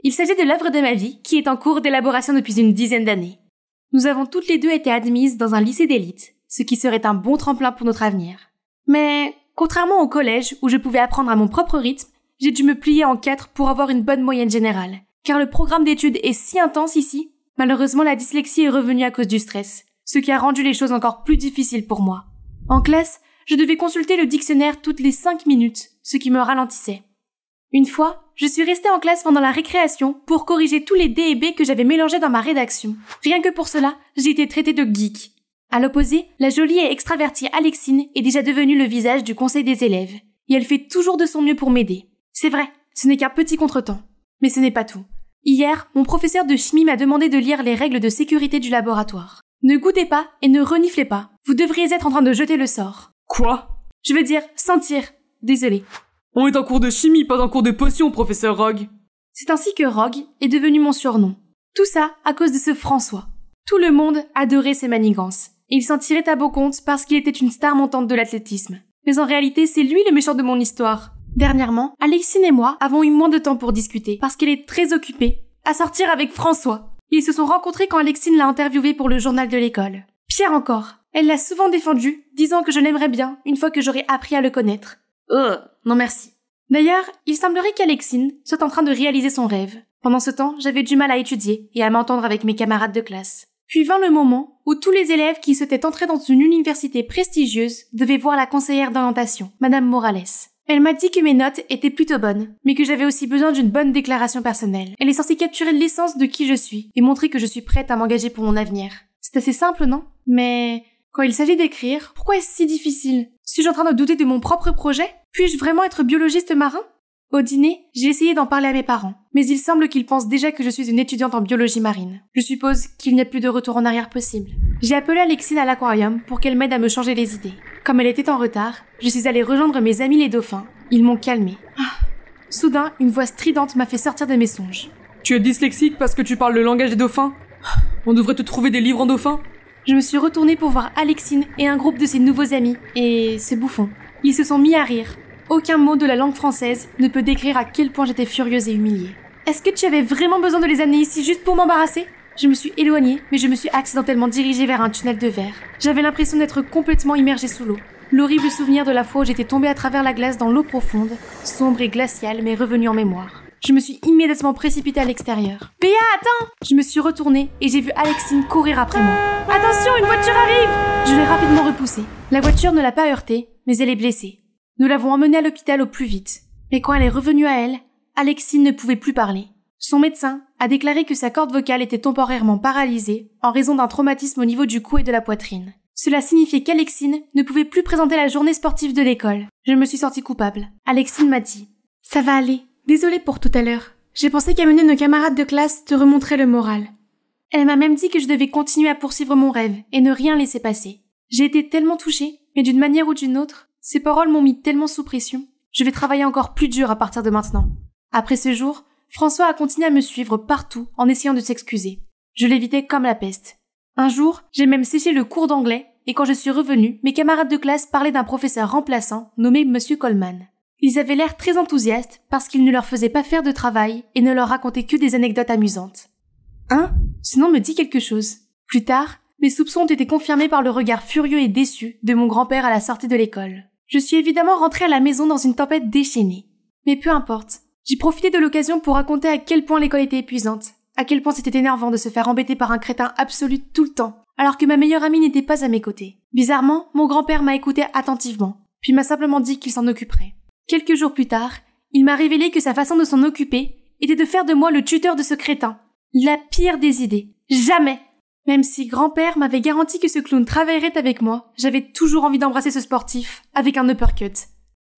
Il s'agit de l'œuvre de ma vie qui est en cours d'élaboration depuis une dizaine d'années. Nous avons toutes les deux été admises dans un lycée d'élite, ce qui serait un bon tremplin pour notre avenir. Mais, contrairement au collège où je pouvais apprendre à mon propre rythme, j'ai dû me plier en 4 pour avoir une bonne moyenne générale. Car le programme d'études est si intense ici, malheureusement la dyslexie est revenue à cause du stress, ce qui a rendu les choses encore plus difficiles pour moi. En classe, je devais consulter le dictionnaire toutes les 5 minutes, ce qui me ralentissait. Une fois, je suis restée en classe pendant la récréation pour corriger tous les D et B que j'avais mélangés dans ma rédaction. Rien que pour cela, j'ai été traitée de geek. À l'opposé, la jolie et extravertie Alexine est déjà devenue le visage du conseil des élèves, et elle fait toujours de son mieux pour m'aider. C'est vrai, ce n'est qu'un petit contretemps. Mais ce n'est pas tout. Hier, mon professeur de chimie m'a demandé de lire les règles de sécurité du laboratoire. Ne goûtez pas et ne reniflez pas. Vous devriez être en train de jeter le sort.
Quoi?
Je veux dire, sentir. Désolée.
On est en cours de chimie, pas en cours de potion, professeur Rogue.
C'est ainsi que Rogue est devenu mon surnom. Tout ça à cause de ce François. Tout le monde adorait ses manigances. Et il s'en tirait à beau compte parce qu'il était une star montante de l'athlétisme. Mais en réalité, c'est lui le méchant de mon histoire. Dernièrement, Alexine et moi avons eu moins de temps pour discuter parce qu'elle est très occupée à sortir avec François. Ils se sont rencontrés quand Alexine l'a interviewé pour le journal de l'école. Pire encore, elle l'a souvent défendu, disant que je l'aimerais bien une fois que j'aurais appris à le connaître. Non merci. D'ailleurs, il semblerait qu'Alexine soit en train de réaliser son rêve. Pendant ce temps, j'avais du mal à étudier et à m'entendre avec mes camarades de classe. Puis vint le moment où tous les élèves qui souhaitaient entrer dans une université prestigieuse devaient voir la conseillère d'orientation, Madame Morales. Elle m'a dit que mes notes étaient plutôt bonnes, mais que j'avais aussi besoin d'une bonne déclaration personnelle. Elle est censée capturer l'essence de qui je suis et montrer que je suis prête à m'engager pour mon avenir. C'est assez simple, non? Mais quand il s'agit d'écrire, pourquoi est-ce si difficile? Suis-je en train de douter de mon propre projet? Puis-je vraiment être biologiste marin? Au dîner, j'ai essayé d'en parler à mes parents, mais il semble qu'ils pensent déjà que je suis une étudiante en biologie marine. Je suppose qu'il n'y a plus de retour en arrière possible. J'ai appelé Alexine à l'aquarium pour qu'elle m'aide à me changer les idées. Comme elle était en retard, je suis allée rejoindre mes amis les dauphins. Ils m'ont calmée. Soudain, une voix stridente m'a fait sortir de mes songes.
Tu es dyslexique parce que tu parles le langage des dauphins? On devrait te trouver des livres en dauphin?
Je me suis retournée pour voir Alexine et un groupe de ses nouveaux amis, et ce bouffon. Ils se sont mis à rire. Aucun mot de la langue française ne peut décrire à quel point j'étais furieuse et humiliée. Est-ce que tu avais vraiment besoin de les amener ici juste pour m'embarrasser? Je me suis éloignée, mais je me suis accidentellement dirigée vers un tunnel de verre. J'avais l'impression d'être complètement immergée sous l'eau. L'horrible souvenir de la fois où j'étais tombée à travers la glace dans l'eau profonde, sombre et glaciale, m'est revenu en mémoire. Je me suis immédiatement précipitée à l'extérieur. Béa, attends! Je me suis retournée et j'ai vu Alexine courir après moi. Attention, une voiture arrive! Je l'ai rapidement repoussée. La voiture ne l'a pas heurtée, mais elle est blessée. Nous l'avons emmenée à l'hôpital au plus vite. Mais quand elle est revenue à elle, Alexine ne pouvait plus parler. Son médecin a déclaré que sa corde vocale était temporairement paralysée en raison d'un traumatisme au niveau du cou et de la poitrine. Cela signifiait qu'Alexine ne pouvait plus présenter la journée sportive de l'école. Je me suis sentie coupable. Alexine m'a dit « Ça va aller. Désolée pour tout à l'heure. J'ai pensé qu'amener nos camarades de classe te remonterait le moral. » Elle m'a même dit que je devais continuer à poursuivre mon rêve et ne rien laisser passer. J'ai été tellement touchée, mais d'une manière ou d'une autre, ces paroles m'ont mis tellement sous pression. Je vais travailler encore plus dur à partir de maintenant. Après ce jour, François a continué à me suivre partout en essayant de s'excuser. Je l'évitais comme la peste. Un jour, j'ai même séché le cours d'anglais et quand je suis revenue, mes camarades de classe parlaient d'un professeur remplaçant nommé Monsieur Coleman. Ils avaient l'air très enthousiastes parce qu'il ne leur faisait pas faire de travail et ne leur racontait que des anecdotes amusantes. Hein? Ce nom me dit quelque chose. Plus tard, mes soupçons ont été confirmés par le regard furieux et déçu de mon grand-père à la sortie de l'école. Je suis évidemment rentrée à la maison dans une tempête déchaînée. Mais peu importe. J'ai profité de l'occasion pour raconter à quel point l'école était épuisante, à quel point c'était énervant de se faire embêter par un crétin absolu tout le temps, alors que ma meilleure amie n'était pas à mes côtés. Bizarrement, mon grand-père m'a écouté attentivement, puis m'a simplement dit qu'il s'en occuperait. Quelques jours plus tard, il m'a révélé que sa façon de s'en occuper était de faire de moi le tuteur de ce crétin. La pire des idées. Jamais! Même si grand-père m'avait garanti que ce clown travaillerait avec moi, j'avais toujours envie d'embrasser ce sportif, avec un uppercut.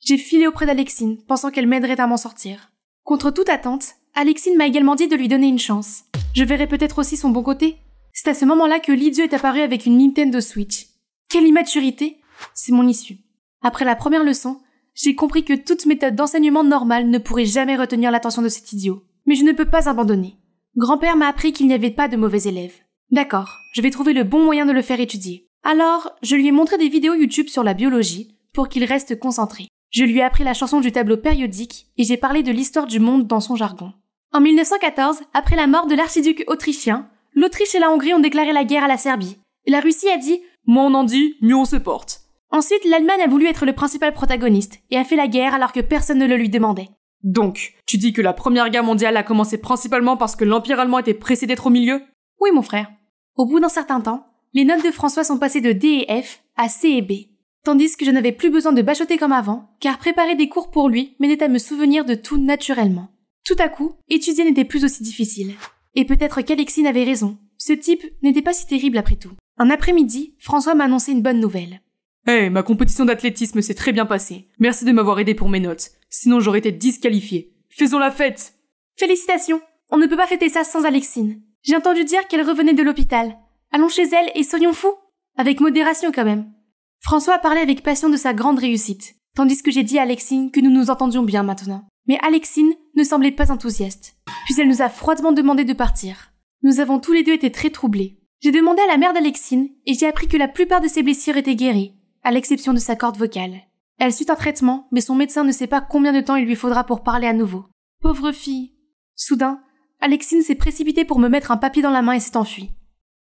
J'ai filé auprès d'Alexine, pensant qu'elle m'aiderait à m'en sortir. Contre toute attente, Alexine m'a également dit de lui donner une chance. Je verrais peut-être aussi son bon côté. C'est à ce moment-là que l'idiot est apparu avec une Nintendo Switch. Quelle immaturité! C'est mon issue. Après la première leçon, j'ai compris que toute méthode d'enseignement normale ne pourrait jamais retenir l'attention de cet idiot. Mais je ne peux pas abandonner. Grand-père m'a appris qu'il n'y avait pas de mauvais élèves. D'accord, je vais trouver le bon moyen de le faire étudier. Alors, je lui ai montré des vidéos YouTube sur la biologie pour qu'il reste concentré. Je lui ai appris la chanson du tableau périodique et j'ai parlé de l'histoire du monde dans son jargon. En 1914, après la mort de l'archiduc autrichien, l'Autriche et la Hongrie ont déclaré la guerre à la Serbie. Et la Russie a dit « Moins on en dit, mieux on se porte ». Ensuite, l'Allemagne a voulu être le principal protagoniste et a fait la guerre alors que personne ne le lui demandait.
Donc, tu dis que la Première Guerre mondiale a commencé principalement parce que l'Empire allemand était pressé d'être au milieu?
Oui, mon frère. Au bout d'un certain temps, les notes de François sont passées de D et F à C et B. Tandis que je n'avais plus besoin de bachoter comme avant, car préparer des cours pour lui m'aidait à me souvenir de tout naturellement. Tout à coup, étudier n'était plus aussi difficile. Et peut-être qu'Alexine avait raison. Ce type n'était pas si terrible après tout. Un après-midi, François m'a annoncé une bonne nouvelle.
Hey, ma compétition d'athlétisme s'est très bien passée. Merci de m'avoir aidé pour mes notes. Sinon j'aurais été disqualifié. Faisons la fête!
Félicitations! On ne peut pas fêter ça sans Alexine. J'ai entendu dire qu'elle revenait de l'hôpital. Allons chez elle et soyons fous. Avec modération quand même. François parlait avec passion de sa grande réussite, tandis que j'ai dit à Alexine que nous nous entendions bien maintenant. Mais Alexine ne semblait pas enthousiaste. Puis elle nous a froidement demandé de partir. Nous avons tous les deux été très troublés. J'ai demandé à la mère d'Alexine et j'ai appris que la plupart de ses blessures étaient guéries, à l'exception de sa corde vocale. Elle suit un traitement, mais son médecin ne sait pas combien de temps il lui faudra pour parler à nouveau. Pauvre fille. Soudain, Alexine s'est précipitée pour me mettre un papier dans la main et s'est enfuie.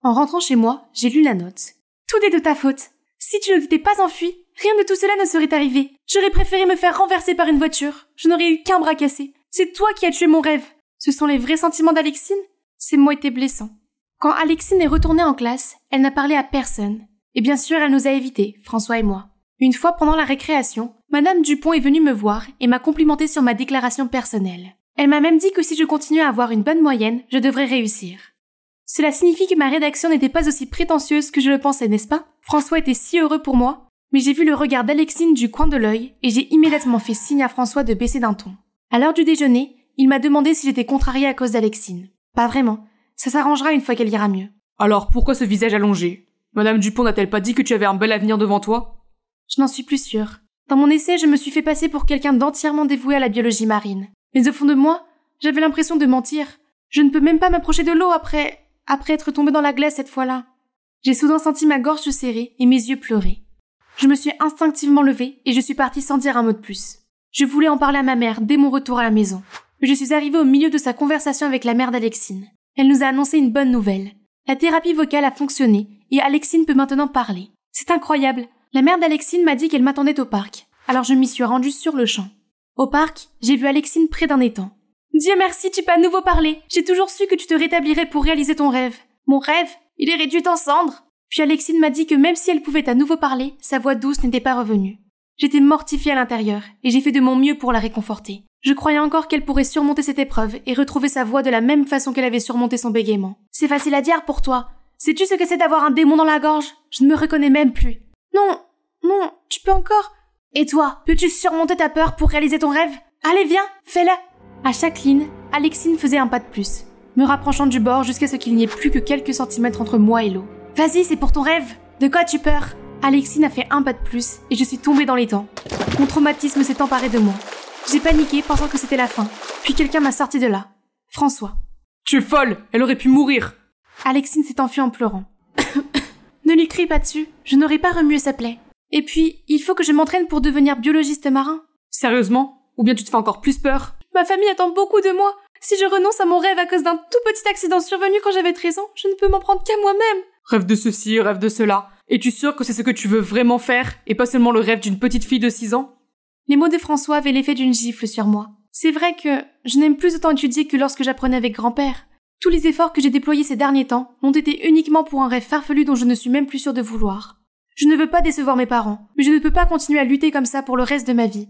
En rentrant chez moi, j'ai lu la note. Tout est de ta faute. Si tu ne t'étais pas enfui, rien de tout cela ne serait arrivé. J'aurais préféré me faire renverser par une voiture. Je n'aurais eu qu'un bras cassé. C'est toi qui as tué mon rêve. Ce sont les vrais sentiments d'Alexine? Ces mots étaient blessants. Quand Alexine est retournée en classe, elle n'a parlé à personne. Et bien sûr, elle nous a évités, François et moi. Une fois pendant la récréation, Madame Dupont est venue me voir et m'a complimenté sur ma déclaration personnelle. Elle m'a même dit que si je continuais à avoir une bonne moyenne, je devrais réussir. Cela signifie que ma rédaction n'était pas aussi prétentieuse que je le pensais, n'est-ce pas? François était si heureux pour moi, mais j'ai vu le regard d'Alexine du coin de l'œil et j'ai immédiatement fait signe à François de baisser d'un ton. À l'heure du déjeuner, il m'a demandé si j'étais contrariée à cause d'Alexine. Pas vraiment. Ça s'arrangera une fois qu'elle ira mieux.
Alors pourquoi ce visage allongé? Madame Dupont n'a-t-elle pas dit que tu avais un bel avenir devant toi?
Je n'en suis plus sûre. Dans mon essai, je me suis fait passer pour quelqu'un d'entièrement dévoué à la biologie marine. Mais au fond de moi, j'avais l'impression de mentir. Je ne peux même pas m'approcher de l'eau après être tombée dans la glace cette fois-là. J'ai soudain senti ma gorge se serrer et mes yeux pleurer. Je me suis instinctivement levée et je suis partie sans dire un mot de plus. Je voulais en parler à ma mère dès mon retour à la maison. Mais je suis arrivée au milieu de sa conversation avec la mère d'Alexine. Elle nous a annoncé une bonne nouvelle. La thérapie vocale a fonctionné et Alexine peut maintenant parler. C'est incroyable. La mère d'Alexine m'a dit qu'elle m'attendait au parc. Alors je m'y suis rendue sur le champ. Au parc, j'ai vu Alexine près d'un étang. Dieu merci, tu peux à nouveau parler. J'ai toujours su que tu te rétablirais pour réaliser ton rêve. Mon rêve, il est réduit en cendres. Puis Alexine m'a dit que même si elle pouvait à nouveau parler, sa voix douce n'était pas revenue. J'étais mortifiée à l'intérieur, et j'ai fait de mon mieux pour la réconforter. Je croyais encore qu'elle pourrait surmonter cette épreuve et retrouver sa voix de la même façon qu'elle avait surmonté son bégaiement. C'est facile à dire pour toi. Sais-tu ce que c'est d'avoir un démon dans la gorge? Je ne me reconnais même plus. Non, tu peux encore. Et toi, peux-tu surmonter ta peur pour réaliser ton rêve? Allez, viens, fais-le. À chaque ligne, Alexine faisait un pas de plus, me rapprochant du bord jusqu'à ce qu'il n'y ait plus que quelques centimètres entre moi et l'eau. Vas-y, c'est pour ton rêve. De quoi as-tu peur? Alexine a fait un pas de plus et je suis tombée dans les temps. Mon traumatisme s'est emparé de moi. J'ai paniqué pensant que c'était la fin. Puis quelqu'un m'a sorti de là. François.
Tu es folle, elle aurait pu mourir.
Alexine s'est enfuie en pleurant. Ne lui crie pas dessus, je n'aurais pas remué sa plaie. Et puis, il faut que je m'entraîne pour devenir biologiste marin.
Sérieusement? Ou bien tu te fais encore plus peur?
Ma famille attend beaucoup de moi. Si je renonce à mon rêve à cause d'un tout petit accident survenu quand j'avais 13 ans, je ne peux m'en prendre qu'à moi-même.
Rêve de ceci, rêve de cela. Es-tu sûre que c'est ce que tu veux vraiment faire, et pas seulement le rêve d'une petite fille de 6 ans?
Les mots de François avaient l'effet d'une gifle sur moi. C'est vrai que je n'aime plus autant étudier que lorsque j'apprenais avec grand-père. Tous les efforts que j'ai déployés ces derniers temps ont été uniquement pour un rêve farfelu dont je ne suis même plus sûre de vouloir. Je ne veux pas décevoir mes parents, mais je ne peux pas continuer à lutter comme ça pour le reste de ma vie.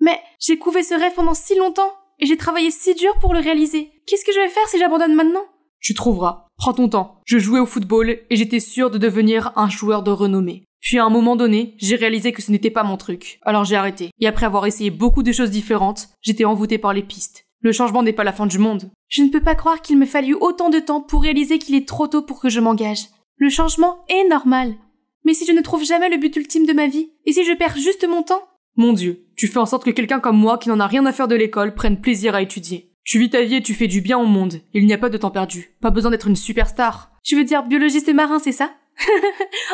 Mais j'ai couvé ce rêve pendant si longtemps, et j'ai travaillé si dur pour le réaliser. Qu'est-ce que je vais faire si j'abandonne maintenant?
Tu trouveras. Prends ton temps. Je jouais au football et j'étais sûre de devenir un joueur de renommée. Puis à un moment donné, j'ai réalisé que ce n'était pas mon truc. Alors j'ai arrêté. Et après avoir essayé beaucoup de choses différentes, j'étais envoûtée par les pistes. Le changement n'est pas la fin du monde.
Je ne peux pas croire qu'il me fallut autant de temps pour réaliser qu'il est trop tôt pour que je m'engage. Le changement est normal. Mais si je ne trouve jamais le but ultime de ma vie, et si je perds juste mon temps?
Mon Dieu, tu fais en sorte que quelqu'un comme moi qui n'en a rien à faire de l'école prenne plaisir à étudier. Tu vis ta vie et tu fais du bien au monde. Il n'y a pas de temps perdu. Pas besoin d'être une superstar.
Tu veux dire biologiste marin, c'est ça?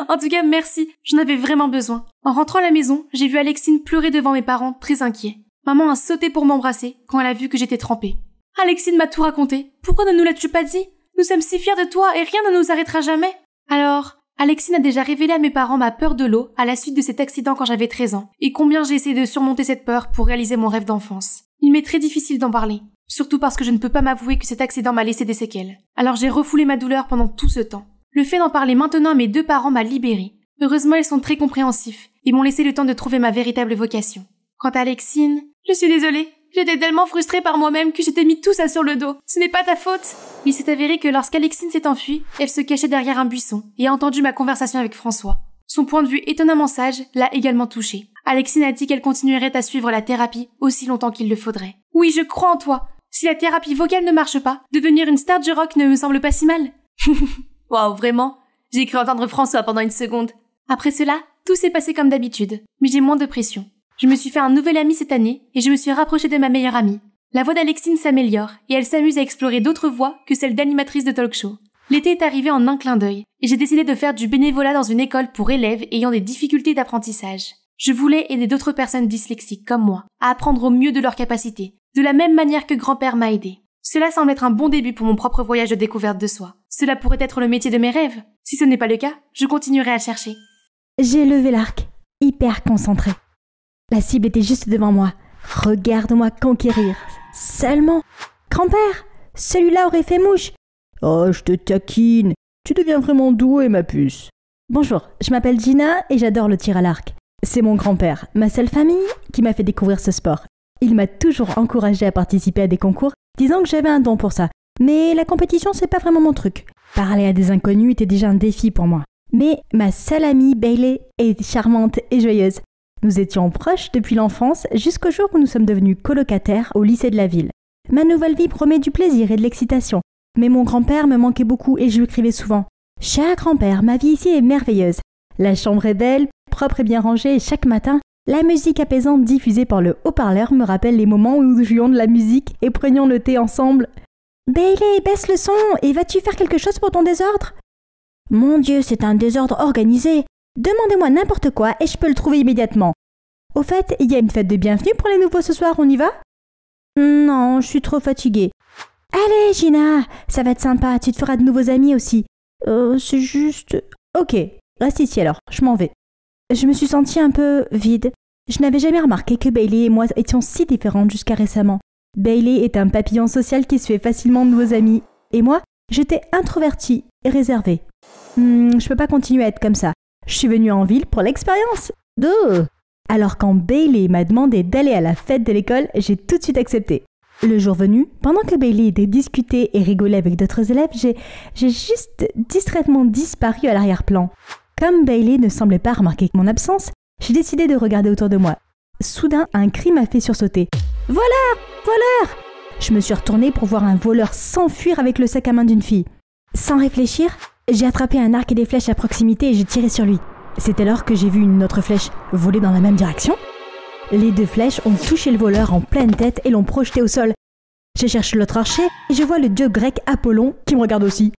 En tout cas, merci. J'en avais vraiment besoin. En rentrant à la maison, j'ai vu Alexine pleurer devant mes parents, très inquiets. Maman a sauté pour m'embrasser quand elle a vu que j'étais trempée. Alexine m'a tout raconté. Pourquoi ne nous l'as-tu pas dit? Nous sommes si fiers de toi et rien ne nous arrêtera jamais. Alors, Alexine a déjà révélé à mes parents ma peur de l'eau à la suite de cet accident quand j'avais 13 ans et combien j'ai essayé de surmonter cette peur pour réaliser mon rêve d'enfance. Il m'est très difficile d'en parler. Surtout parce que je ne peux pas m'avouer que cet accident m'a laissé des séquelles. Alors j'ai refoulé ma douleur pendant tout ce temps. Le fait d'en parler maintenant à mes 2 parents m'a libérée. Heureusement, ils sont très compréhensifs et m'ont laissé le temps de trouver ma véritable vocation. Quant à Alexine, je suis désolée. J'étais tellement frustrée par moi-même que j'étais mis tout ça sur le dos. Ce n'est pas ta faute. Il s'est avéré que lorsqu'Alexine s'est enfuie, elle se cachait derrière un buisson et a entendu ma conversation avec François. Son point de vue étonnamment sage l'a également touchée. Alexine a dit qu'elle continuerait à suivre la thérapie aussi longtemps qu'il le faudrait. Oui, je crois en toi. Si la thérapie vocale ne marche pas, devenir une star du rock ne me semble pas si mal. Waouh, vraiment? J'ai cru entendre François pendant une seconde. Après cela, tout s'est passé comme d'habitude, mais j'ai moins de pression. Je me suis fait un nouvel ami cette année et je me suis rapprochée de ma meilleure amie. La voix d'Alexine s'améliore et elle s'amuse à explorer d'autres voix que celle d'animatrice de talk-show. L'été est arrivé en un clin d'œil et j'ai décidé de faire du bénévolat dans une école pour élèves ayant des difficultés d'apprentissage. Je voulais aider d'autres personnes dyslexiques comme moi à apprendre au mieux de leurs capacités, de la même manière que grand-père m'a aidé. Cela semble être un bon début pour mon propre voyage de découverte de soi. Cela pourrait être le métier de mes rêves. Si ce n'est pas le cas, je continuerai à chercher.
J'ai levé l'arc, hyper concentrée. La cible était juste devant moi. Regarde-moi conquérir. Seulement, grand-père, celui-là aurait fait mouche. Oh, je te taquine. Tu deviens vraiment douée, ma puce. Bonjour, je m'appelle Gina et j'adore le tir à l'arc. C'est mon grand-père, ma seule famille, qui m'a fait découvrir ce sport. Il m'a toujours encouragée à participer à des concours, disant que j'avais un don pour ça. Mais la compétition, c'est pas vraiment mon truc. Parler à des inconnus était déjà un défi pour moi. Mais ma seule amie, Bailey, est charmante et joyeuse. Nous étions proches depuis l'enfance jusqu'au jour où nous sommes devenus colocataires au lycée de la ville. Ma nouvelle vie promet du plaisir et de l'excitation. Mais mon grand-père me manquait beaucoup et je lui écrivais souvent. « Cher grand-père, ma vie ici est merveilleuse. La chambre est belle, propre et bien rangée et chaque matin, la musique apaisante diffusée par le haut-parleur me rappelle les moments où nous jouions de la musique et prenions le thé ensemble. « Bailey, baisse le son et vas-tu faire quelque chose pour ton désordre ?»« Mon Dieu, c'est un désordre organisé. Demandez-moi n'importe quoi et je peux le trouver immédiatement. Au fait, il y a une fête de bienvenue pour les nouveaux ce soir, on y va ? Non, je suis trop fatiguée. Allez, Gina, ça va être sympa, tu te feras de nouveaux amis aussi. C'est juste... Ok, reste ici alors, je m'en vais. Je me suis sentie un peu vide. Je n'avais jamais remarqué que Bailey et moi étions si différentes jusqu'à récemment. Bailey est un papillon social qui se fait facilement de nouveaux amis. Et moi, j'étais introvertie et réservée. Je peux pas continuer à être comme ça. Je suis venue en ville pour l'expérience. Alors quand Bailey m'a demandé d'aller à la fête de l'école, j'ai tout de suite accepté. Le jour venu, pendant que Bailey discutait et rigolait avec d'autres élèves, j'ai juste distraitement disparu à l'arrière-plan. Comme Bailey ne semblait pas remarquer mon absence, j'ai décidé de regarder autour de moi. Soudain, un cri m'a fait sursauter. « Voleur! Voleur !» Je me suis retournée pour voir un voleur s'enfuir avec le sac à main d'une fille. Sans réfléchir, j'ai attrapé un arc et des flèches à proximité et j'ai tiré sur lui. C'est alors que j'ai vu une autre flèche voler dans la même direction. Les 2 flèches ont touché le voleur en pleine tête et l'ont projeté au sol. Je cherche l'autre archer et je vois le dieu grec Apollon qui me regarde aussi.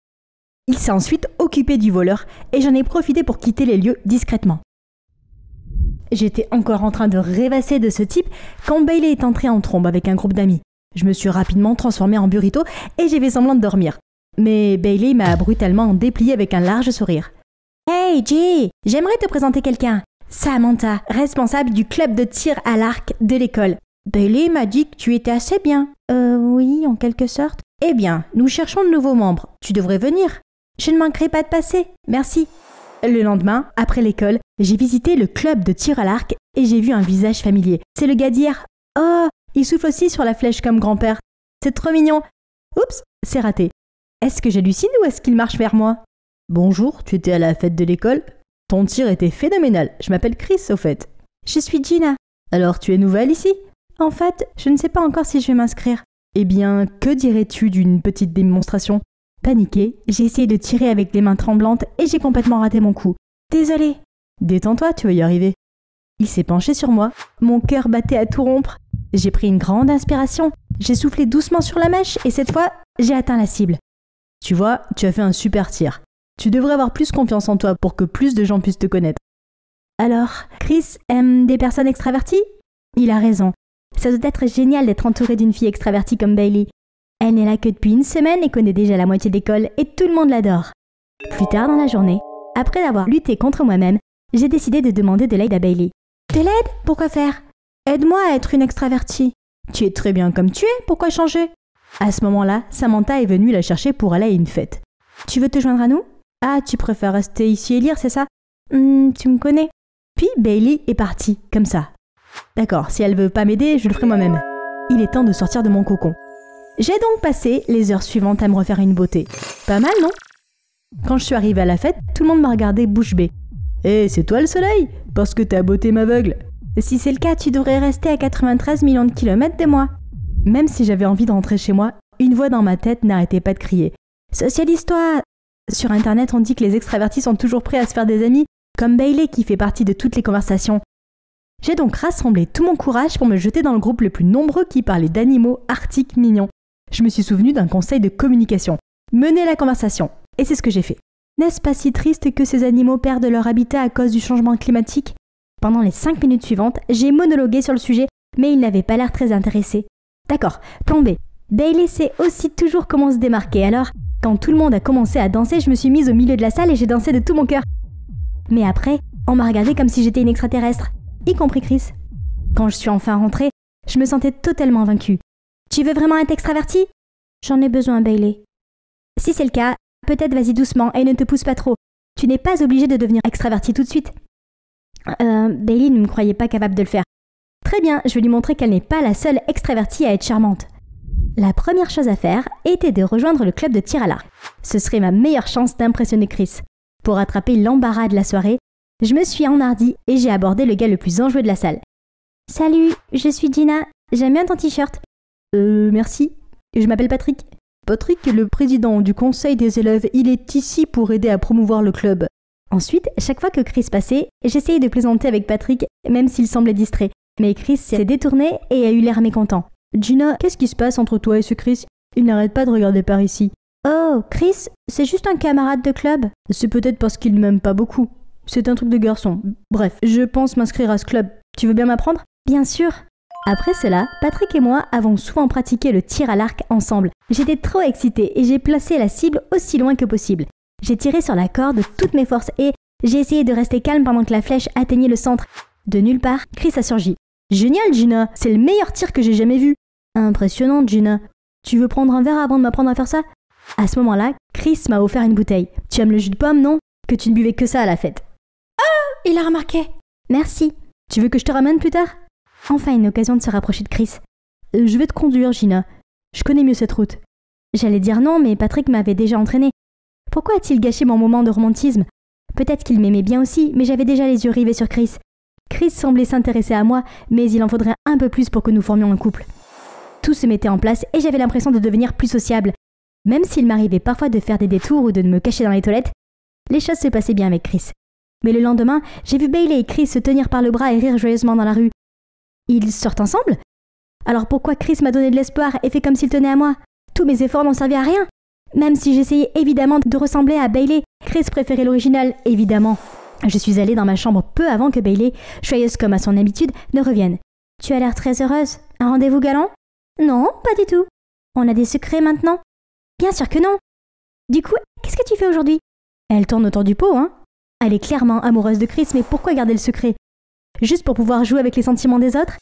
Il s'est ensuite occupé du voleur et j'en ai profité pour quitter les lieux discrètement. J'étais encore en train de rêvasser de ce type quand Bailey est entré en trombe avec un groupe d'amis. Je me suis rapidement transformée en burrito et j'ai fait semblant de dormir. Mais Bailey m'a brutalement déplié avec un large sourire. « Hey Jay, j'aimerais te présenter quelqu'un. Samantha, responsable du club de tir à l'arc de l'école. Bailey m'a dit que tu étais assez bien. » Oui, en quelque sorte. « Eh bien, nous cherchons de nouveaux membres. Tu devrais venir. » « Je ne manquerai pas de passer. Merci. » Le lendemain, après l'école, j'ai visité le club de tir à l'arc et j'ai vu un visage familier. C'est le gars d'hier. Oh, il souffle aussi sur la flèche comme grand-père. C'est trop mignon. Oups, c'est raté. Est-ce que j'hallucine ou est-ce qu'il marche vers moi? Bonjour, tu étais à la fête de l'école? Ton tir était phénoménal. Je m'appelle Chris, au fait. Je suis Gina. Alors, tu es nouvelle ici? En fait, je ne sais pas encore si je vais m'inscrire. Eh bien, que dirais-tu d'une petite démonstration? Paniquée, j'ai essayé de tirer avec les mains tremblantes et j'ai complètement raté mon coup. Désolée. Détends-toi, tu vas y arriver. Il s'est penché sur moi. Mon cœur battait à tout rompre. J'ai pris une grande inspiration. J'ai soufflé doucement sur la mèche et cette fois, j'ai atteint la cible. Tu vois, tu as fait un super tir. Tu devrais avoir plus confiance en toi pour que plus de gens puissent te connaître. Alors, Chris aime des personnes extraverties? Il a raison. Ça doit être génial d'être entouré d'une fille extravertie comme Bailey. Elle n'est là que depuis une semaine et connaît déjà la moitié d'école et tout le monde l'adore. Plus tard dans la journée, après avoir lutté contre moi-même, j'ai décidé de demander de l'aide à Bailey. De l'aide? Pourquoi faire? Aide-moi à être une extravertie. Tu es très bien comme tu es, pourquoi changer? À ce moment-là, Samantha est venue la chercher pour aller à une fête. Tu veux te joindre à nous? Ah, tu préfères rester ici et lire, c'est ça? Tu me connais. Puis Bailey est partie, comme ça. D'accord, si elle veut pas m'aider, je le ferai moi-même. Il est temps de sortir de mon cocon. J'ai donc passé les heures suivantes à me refaire une beauté. Pas mal, non? Quand je suis arrivée à la fête, tout le monde m'a regardé bouche bée. Eh, c'est toi le soleil? Parce que ta beauté m'aveugle. Si c'est le cas, tu devrais rester à 93 millions de kilomètres de moi. Même si j'avais envie de rentrer chez moi, une voix dans ma tête n'arrêtait pas de crier. Socialise-toi! Sur Internet, on dit que les extravertis sont toujours prêts à se faire des amis, comme Bailey qui fait partie de toutes les conversations. J'ai donc rassemblé tout mon courage pour me jeter dans le groupe le plus nombreux qui parlait d'animaux arctiques mignons. Je me suis souvenu d'un conseil de communication. Mener la conversation. Et c'est ce que j'ai fait. N'est-ce pas si triste que ces animaux perdent leur habitat à cause du changement climatique? Pendant les 5 minutes suivantes, j'ai monologué sur le sujet, mais il n'avait pas l'air très intéressé. D'accord, plan B. Bailey sait aussi toujours comment se démarquer, alors, quand tout le monde a commencé à danser, je me suis mise au milieu de la salle et j'ai dansé de tout mon cœur. Mais après, on m'a regardé comme si j'étais une extraterrestre, y compris Chris. Quand je suis enfin rentrée, je me sentais totalement vaincue. Tu veux vraiment être extravertie? J'en ai besoin, Bailey. Si c'est le cas, peut-être vas-y doucement et ne te pousse pas trop. Tu n'es pas obligée de devenir extravertie tout de suite. Bailey ne me croyait pas capable de le faire. Très bien, je vais lui montrer qu'elle n'est pas la seule extravertie à être charmante. La première chose à faire était de rejoindre le club de tir à l'arc. Ce serait ma meilleure chance d'impressionner Chris. Pour attraper l'embarras de la soirée, je me suis enhardie et j'ai abordé le gars le plus enjoué de la salle. Salut, je suis Gina. J'aime bien ton t-shirt. Merci. Je m'appelle Patrick. Patrick est le président du conseil des élèves. Il est ici pour aider à promouvoir le club. Ensuite, chaque fois que Chris passait, j'essayais de plaisanter avec Patrick, même s'il semblait distrait. Mais Chris s'est détourné et a eu l'air mécontent. Gina, qu'est-ce qui se passe entre toi et ce Chris? Il n'arrête pas de regarder par ici. Oh, Chris, c'est juste un camarade de club. C'est peut-être parce qu'il ne m'aime pas beaucoup. C'est un truc de garçon. Bref, je pense m'inscrire à ce club. Tu veux bien m'apprendre? Bien sûr. Après cela, Patrick et moi avons souvent pratiqué le tir à l'arc ensemble. J'étais trop excitée et j'ai placé la cible aussi loin que possible. J'ai tiré sur la corde de toutes mes forces et j'ai essayé de rester calme pendant que la flèche atteignait le centre. De nulle part, Chris a surgi. Génial, Gina, c'est le meilleur tir que j'ai jamais vu. Impressionnant, Gina. Tu veux prendre un verre avant de m'apprendre à faire ça? À ce moment-là, Chris m'a offert une bouteille. Tu aimes le jus de pomme, non? Que tu ne buvais que ça à la fête. Ah! Il a remarqué. Merci. Tu veux que je te ramène plus tard? Enfin une occasion de se rapprocher de Chris. Je vais te conduire, Gina. Je connais mieux cette route. J'allais dire non, mais Patrick m'avait déjà entraîné. Pourquoi a-t-il gâché mon moment de romantisme? Peut-être qu'il m'aimait bien aussi, mais j'avais déjà les yeux rivés sur Chris. Chris semblait s'intéresser à moi, mais il en faudrait un peu plus pour que nous formions un couple. Tout se mettait en place et j'avais l'impression de devenir plus sociable. Même s'il m'arrivait parfois de faire des détours ou de me cacher dans les toilettes, les choses se passaient bien avec Chris. Mais le lendemain, j'ai vu Bailey et Chris se tenir par le bras et rire joyeusement dans la rue. Ils sortent ensemble? Alors pourquoi Chris m'a donné de l'espoir et fait comme s'il tenait à moi? Tous mes efforts n'ont servi à rien. Même si j'essayais évidemment de ressembler à Bailey, Chris préférait l'original, évidemment. Je suis allée dans ma chambre peu avant que Bailey, joyeuse comme à son habitude, ne revienne. Tu as l'air très heureuse. Un rendez-vous galant? Non, pas du tout. On a des secrets maintenant? Bien sûr que non. Du coup, qu'est-ce que tu fais aujourd'hui? Elle tourne autour du pot, hein? Elle est clairement amoureuse de Chris, mais pourquoi garder le secret? Juste pour pouvoir jouer avec les sentiments des autres?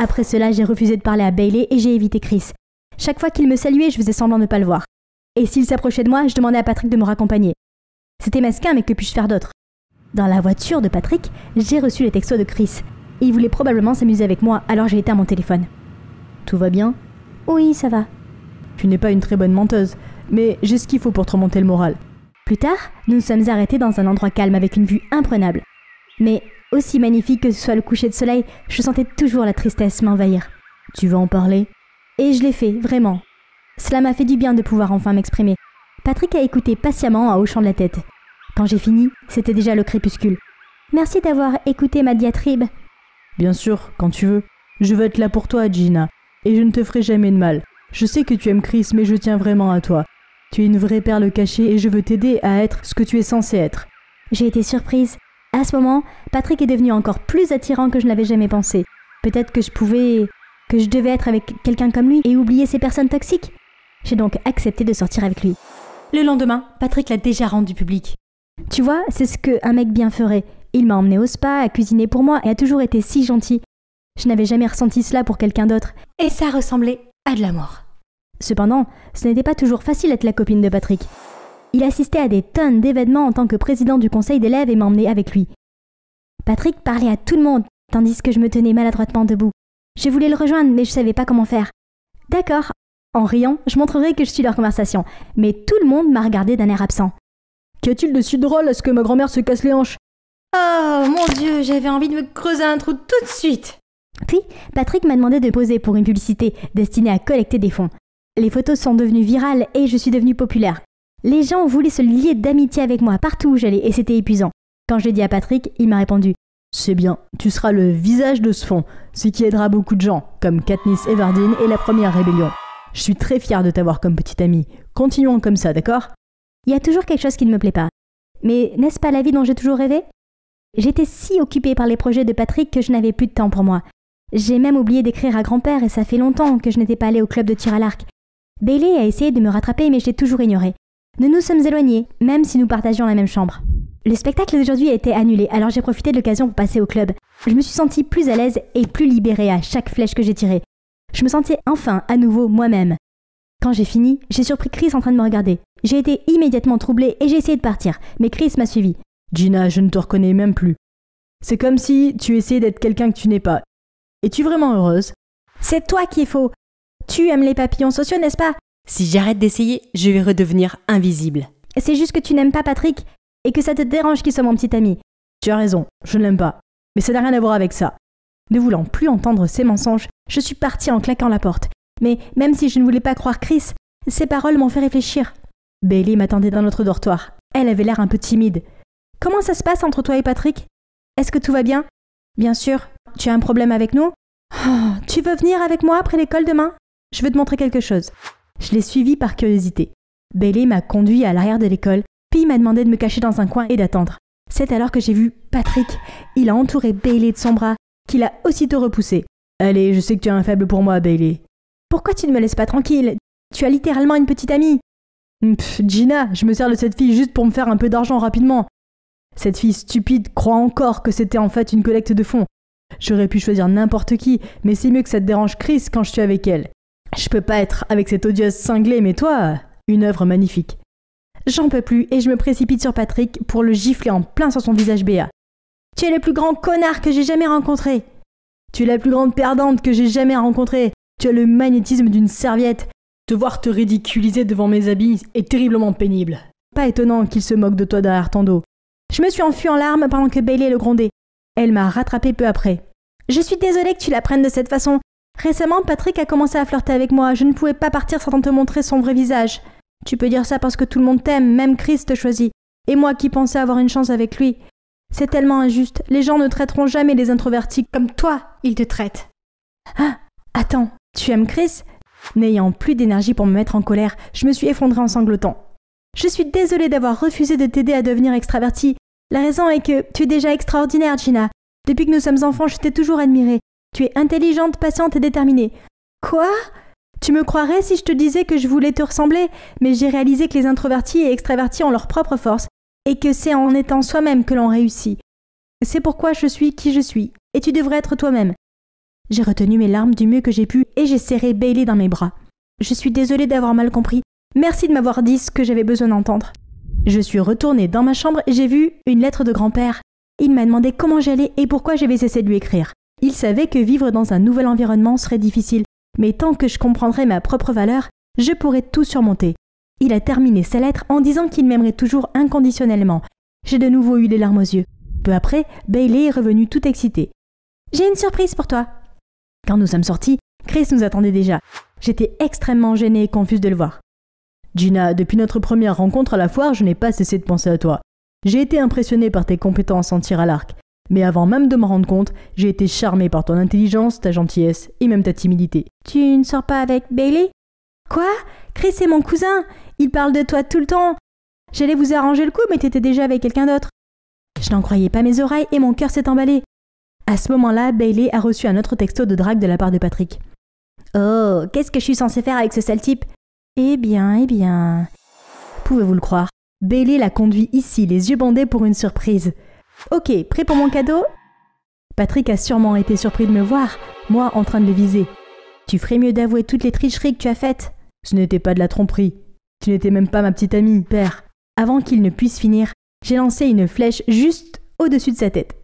Après cela, j'ai refusé de parler à Bailey et j'ai évité Chris. Chaque fois qu'il me saluait, je faisais semblant de ne pas le voir. Et s'il s'approchait de moi, je demandais à Patrick de me raccompagner. C'était mesquin, mais que puis-je faire d'autre? Dans la voiture de Patrick, j'ai reçu les textos de Chris. Il voulait probablement s'amuser avec moi, alors j'ai éteint mon téléphone. Tout va bien? Oui, ça va.
Tu n'es pas une très bonne menteuse, mais j'ai ce qu'il faut pour te remonter le moral.
Plus tard, nous nous sommes arrêtés dans un endroit calme avec une vue imprenable. Mais aussi magnifique que ce soit le coucher de soleil, je sentais toujours la tristesse m'envahir.
Tu veux en parler?
Et je l'ai fait, vraiment. Cela m'a fait du bien de pouvoir enfin m'exprimer. Patrick a écouté patiemment en hochant de la tête. Quand j'ai fini, c'était déjà le crépuscule. Merci d'avoir écouté ma diatribe.
Bien sûr, quand tu veux. Je veux être là pour toi, Gina. Et je ne te ferai jamais de mal. Je sais que tu aimes Chris, mais je tiens vraiment à toi. Tu es une vraie perle cachée et je veux t'aider à être ce que tu es censé être.
J'ai été surprise. À ce moment, Patrick est devenu encore plus attirant que je n'avais jamais pensé. Peut-être que je devais être avec quelqu'un comme lui et oublier ces personnes toxiques. J'ai donc accepté de sortir avec lui. Le lendemain, Patrick l'a déjà rendu public. Tu vois, c'est ce qu'un mec bien ferait. Il m'a emmené au spa, a cuisiné pour moi et a toujours été si gentil. Je n'avais jamais ressenti cela pour quelqu'un d'autre. Et ça ressemblait à de l'amour. Cependant, ce n'était pas toujours facile d'être la copine de Patrick. Il assistait à des tonnes d'événements en tant que président du conseil d'élèves et m'a emmené avec lui. Patrick parlait à tout le monde, tandis que je me tenais maladroitement debout. Je voulais le rejoindre, mais je savais pas comment faire. D'accord. En riant, je montrerai que je suis leur conversation, mais tout le monde m'a regardé d'un air absent.
Qu'y a-t-il de si drôle à ce que ma grand-mère se casse les hanches?
Oh mon Dieu, j'avais envie de me creuser un trou tout de suite. Puis, Patrick m'a demandé de poser pour une publicité destinée à collecter des fonds. Les photos sont devenues virales et je suis devenue populaire. Les gens voulaient se lier d'amitié avec moi partout où j'allais et c'était épuisant. Quand je l'ai dit à Patrick, il m'a répondu «
C'est bien, tu seras le visage de ce fonds, ce qui aidera beaucoup de gens, comme Katniss Everdeen et la première rébellion. Je suis très fière de t'avoir comme petite amie. Continuons comme ça, d'accord ?»
Il y a toujours quelque chose qui ne me plaît pas. Mais n'est-ce pas la vie dont j'ai toujours rêvé? J'étais si occupée par les projets de Patrick que je n'avais plus de temps pour moi. J'ai même oublié d'écrire à grand-père et ça fait longtemps que je n'étais pas allée au club de tir à l'arc. Bailey a essayé de me rattraper mais je l'ai toujours ignoré. Nous nous sommes éloignés, même si nous partagions la même chambre. Le spectacle d'aujourd'hui a été annulé, alors j'ai profité de l'occasion pour passer au club. Je me suis sentie plus à l'aise et plus libérée à chaque flèche que j'ai tirée. Je me sentais enfin à nouveau moi-même. Quand j'ai fini, j'ai surpris Chris en train de me regarder. J'ai été immédiatement troublée et j'ai essayé de partir, mais Chris m'a suivi.
Gina, je ne te reconnais même plus. C'est comme si tu essayais d'être quelqu'un que tu n'es pas. Es-tu vraiment heureuse?
C'est toi qui es faux. Tu aimes les papillons sociaux, n'est-ce pas?
Si j'arrête d'essayer, je vais redevenir invisible.
C'est juste que tu n'aimes pas Patrick et que ça te dérange qu'il soit mon petit ami.
Tu as raison, je ne l'aime pas. Mais ça n'a rien à voir avec ça. Ne voulant plus entendre ces mensonges, je suis partie en claquant la porte. Mais même si je ne voulais pas croire Chris, ces paroles m'ont fait réfléchir. Bailey m'attendait dans notre dortoir. Elle avait l'air un peu timide. Comment ça se passe entre toi et Patrick? Est-ce que tout va bien? Bien sûr. Tu as un problème avec nous? Oh, tu veux venir avec moi après l'école demain? Je veux te montrer quelque chose. Je l'ai suivi par curiosité. Bailey m'a conduit à l'arrière de l'école, puis m'a demandé de me cacher dans un coin et d'attendre. C'est alors que j'ai vu Patrick. Il a entouré Bailey de son bras, qu'il a aussitôt repoussé. Allez, je sais que tu as un faible pour moi, Bailey. Pourquoi tu ne me laisses pas tranquille? Tu as littéralement une petite amie. Gina, je me sers de cette fille juste pour me faire un peu d'argent rapidement. Cette fille stupide croit encore que c'était en fait une collecte de fonds. J'aurais pu choisir n'importe qui, mais c'est mieux que ça te dérange Chris quand je suis avec elle.
Je peux pas être avec cette odieuse cinglée, mais toi, une œuvre magnifique. J'en peux plus et je me précipite sur Patrick pour le gifler en plein sur son visage béat. Tu es le plus grand connard que j'ai jamais rencontré. Tu es la plus grande perdante que j'ai jamais rencontrée. Tu as le magnétisme d'une serviette. Te voir te ridiculiser devant mes habits est terriblement pénible. Pas étonnant qu'il se moque de toi derrière ton dos. Je me suis enfuie en larmes pendant que Bailey le grondait. Elle m'a rattrapée peu après. Je suis désolée que tu la prennes de cette façon. Récemment, Patrick a commencé à flirter avec moi. Je ne pouvais pas partir sans te montrer son vrai visage. Tu peux dire ça parce que tout le monde t'aime, même Chris te choisit. Et moi qui pensais avoir une chance avec lui. C'est tellement injuste. Les gens ne traiteront jamais les introvertis comme toi, ils te traitent. Ah, attends, tu aimes Chris ? N'ayant plus d'énergie pour me mettre en colère, je me suis effondrée en sanglotant. Je suis désolée d'avoir refusé de t'aider à devenir extravertie. La raison est que tu es déjà extraordinaire, Gina. Depuis que nous sommes enfants, je t'ai toujours admirée. Tu es intelligente, patiente et déterminée. Quoi ? Tu me croirais si je te disais que je voulais te ressembler, mais j'ai réalisé que les introvertis et extravertis ont leur propre force, et que c'est en étant soi-même que l'on réussit. C'est pourquoi je suis qui je suis, et tu devrais être toi-même. J'ai retenu mes larmes du mieux que j'ai pu, et j'ai serré Bailey dans mes bras. Je suis désolée d'avoir mal compris. Merci de m'avoir dit ce que j'avais besoin d'entendre. Je suis retournée dans ma chambre et j'ai vu une lettre de grand-père. Il m'a demandé comment j'allais et pourquoi j'avais cessé de lui écrire. Il savait que vivre dans un nouvel environnement serait difficile, mais tant que je comprendrais ma propre valeur, je pourrais tout surmonter. Il a terminé sa lettre en disant qu'il m'aimerait toujours inconditionnellement. J'ai de nouveau eu les larmes aux yeux. Peu après, Bailey est revenue tout excitée. « J'ai une surprise pour toi !» Quand nous sommes sortis, Chris nous attendait déjà. J'étais extrêmement gênée et confuse de le voir. « Gina, depuis notre première rencontre à la foire, je n'ai pas cessé de penser à toi. J'ai été impressionnée par tes compétences en tir à l'arc. Mais avant même de me rendre compte, j'ai été charmée par ton intelligence, ta gentillesse et même ta timidité. »« Tu ne sors pas avec Bailey ?»« Quoi ? Chris est mon cousin. Il parle de toi tout le temps. J'allais vous arranger le coup, mais t'étais déjà avec quelqu'un d'autre. » Je n'en croyais pas mes oreilles et mon cœur s'est emballé. À ce moment-là, Bailey a reçu un autre texto de drague de la part de Patrick. « Oh, qu'est-ce que je suis censée faire avec ce sale type ? » Eh bien... Pouvez-vous le croire ? Bailey l'a conduit ici, les yeux bandés pour une surprise. « Ok, prêt pour mon cadeau ?» Patrick a sûrement été surpris de me voir, moi en train de le viser. « Tu ferais mieux d'avouer toutes les tricheries que tu as faites. Ce n'était pas de la tromperie. Tu n'étais même pas ma petite amie, père. » Avant qu'il ne puisse finir, j'ai lancé une flèche juste au-dessus de sa tête.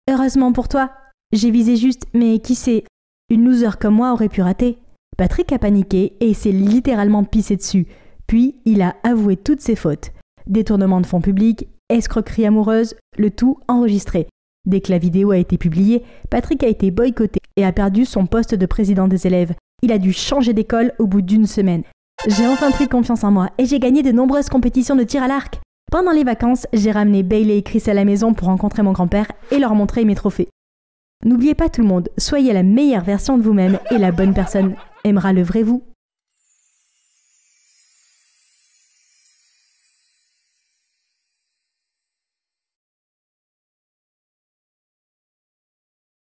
Heureusement pour toi, j'ai visé juste, mais qui sait, une loser comme moi aurait pu rater. Patrick a paniqué et s'est littéralement pissé dessus. Puis, il a avoué toutes ses fautes. Détournement de fonds publics, escroquerie amoureuse, le tout enregistré. Dès que la vidéo a été publiée, Patrick a été boycotté et a perdu son poste de président des élèves. Il a dû changer d'école au bout d'une semaine. J'ai enfin pris confiance en moi et j'ai gagné de nombreuses compétitions de tir à l'arc. Pendant les vacances, j'ai ramené Bailey et Chris à la maison pour rencontrer mon grand-père et leur montrer mes trophées. N'oubliez pas tout le monde, soyez la meilleure version de vous-même et la bonne personne aimera le vrai vous.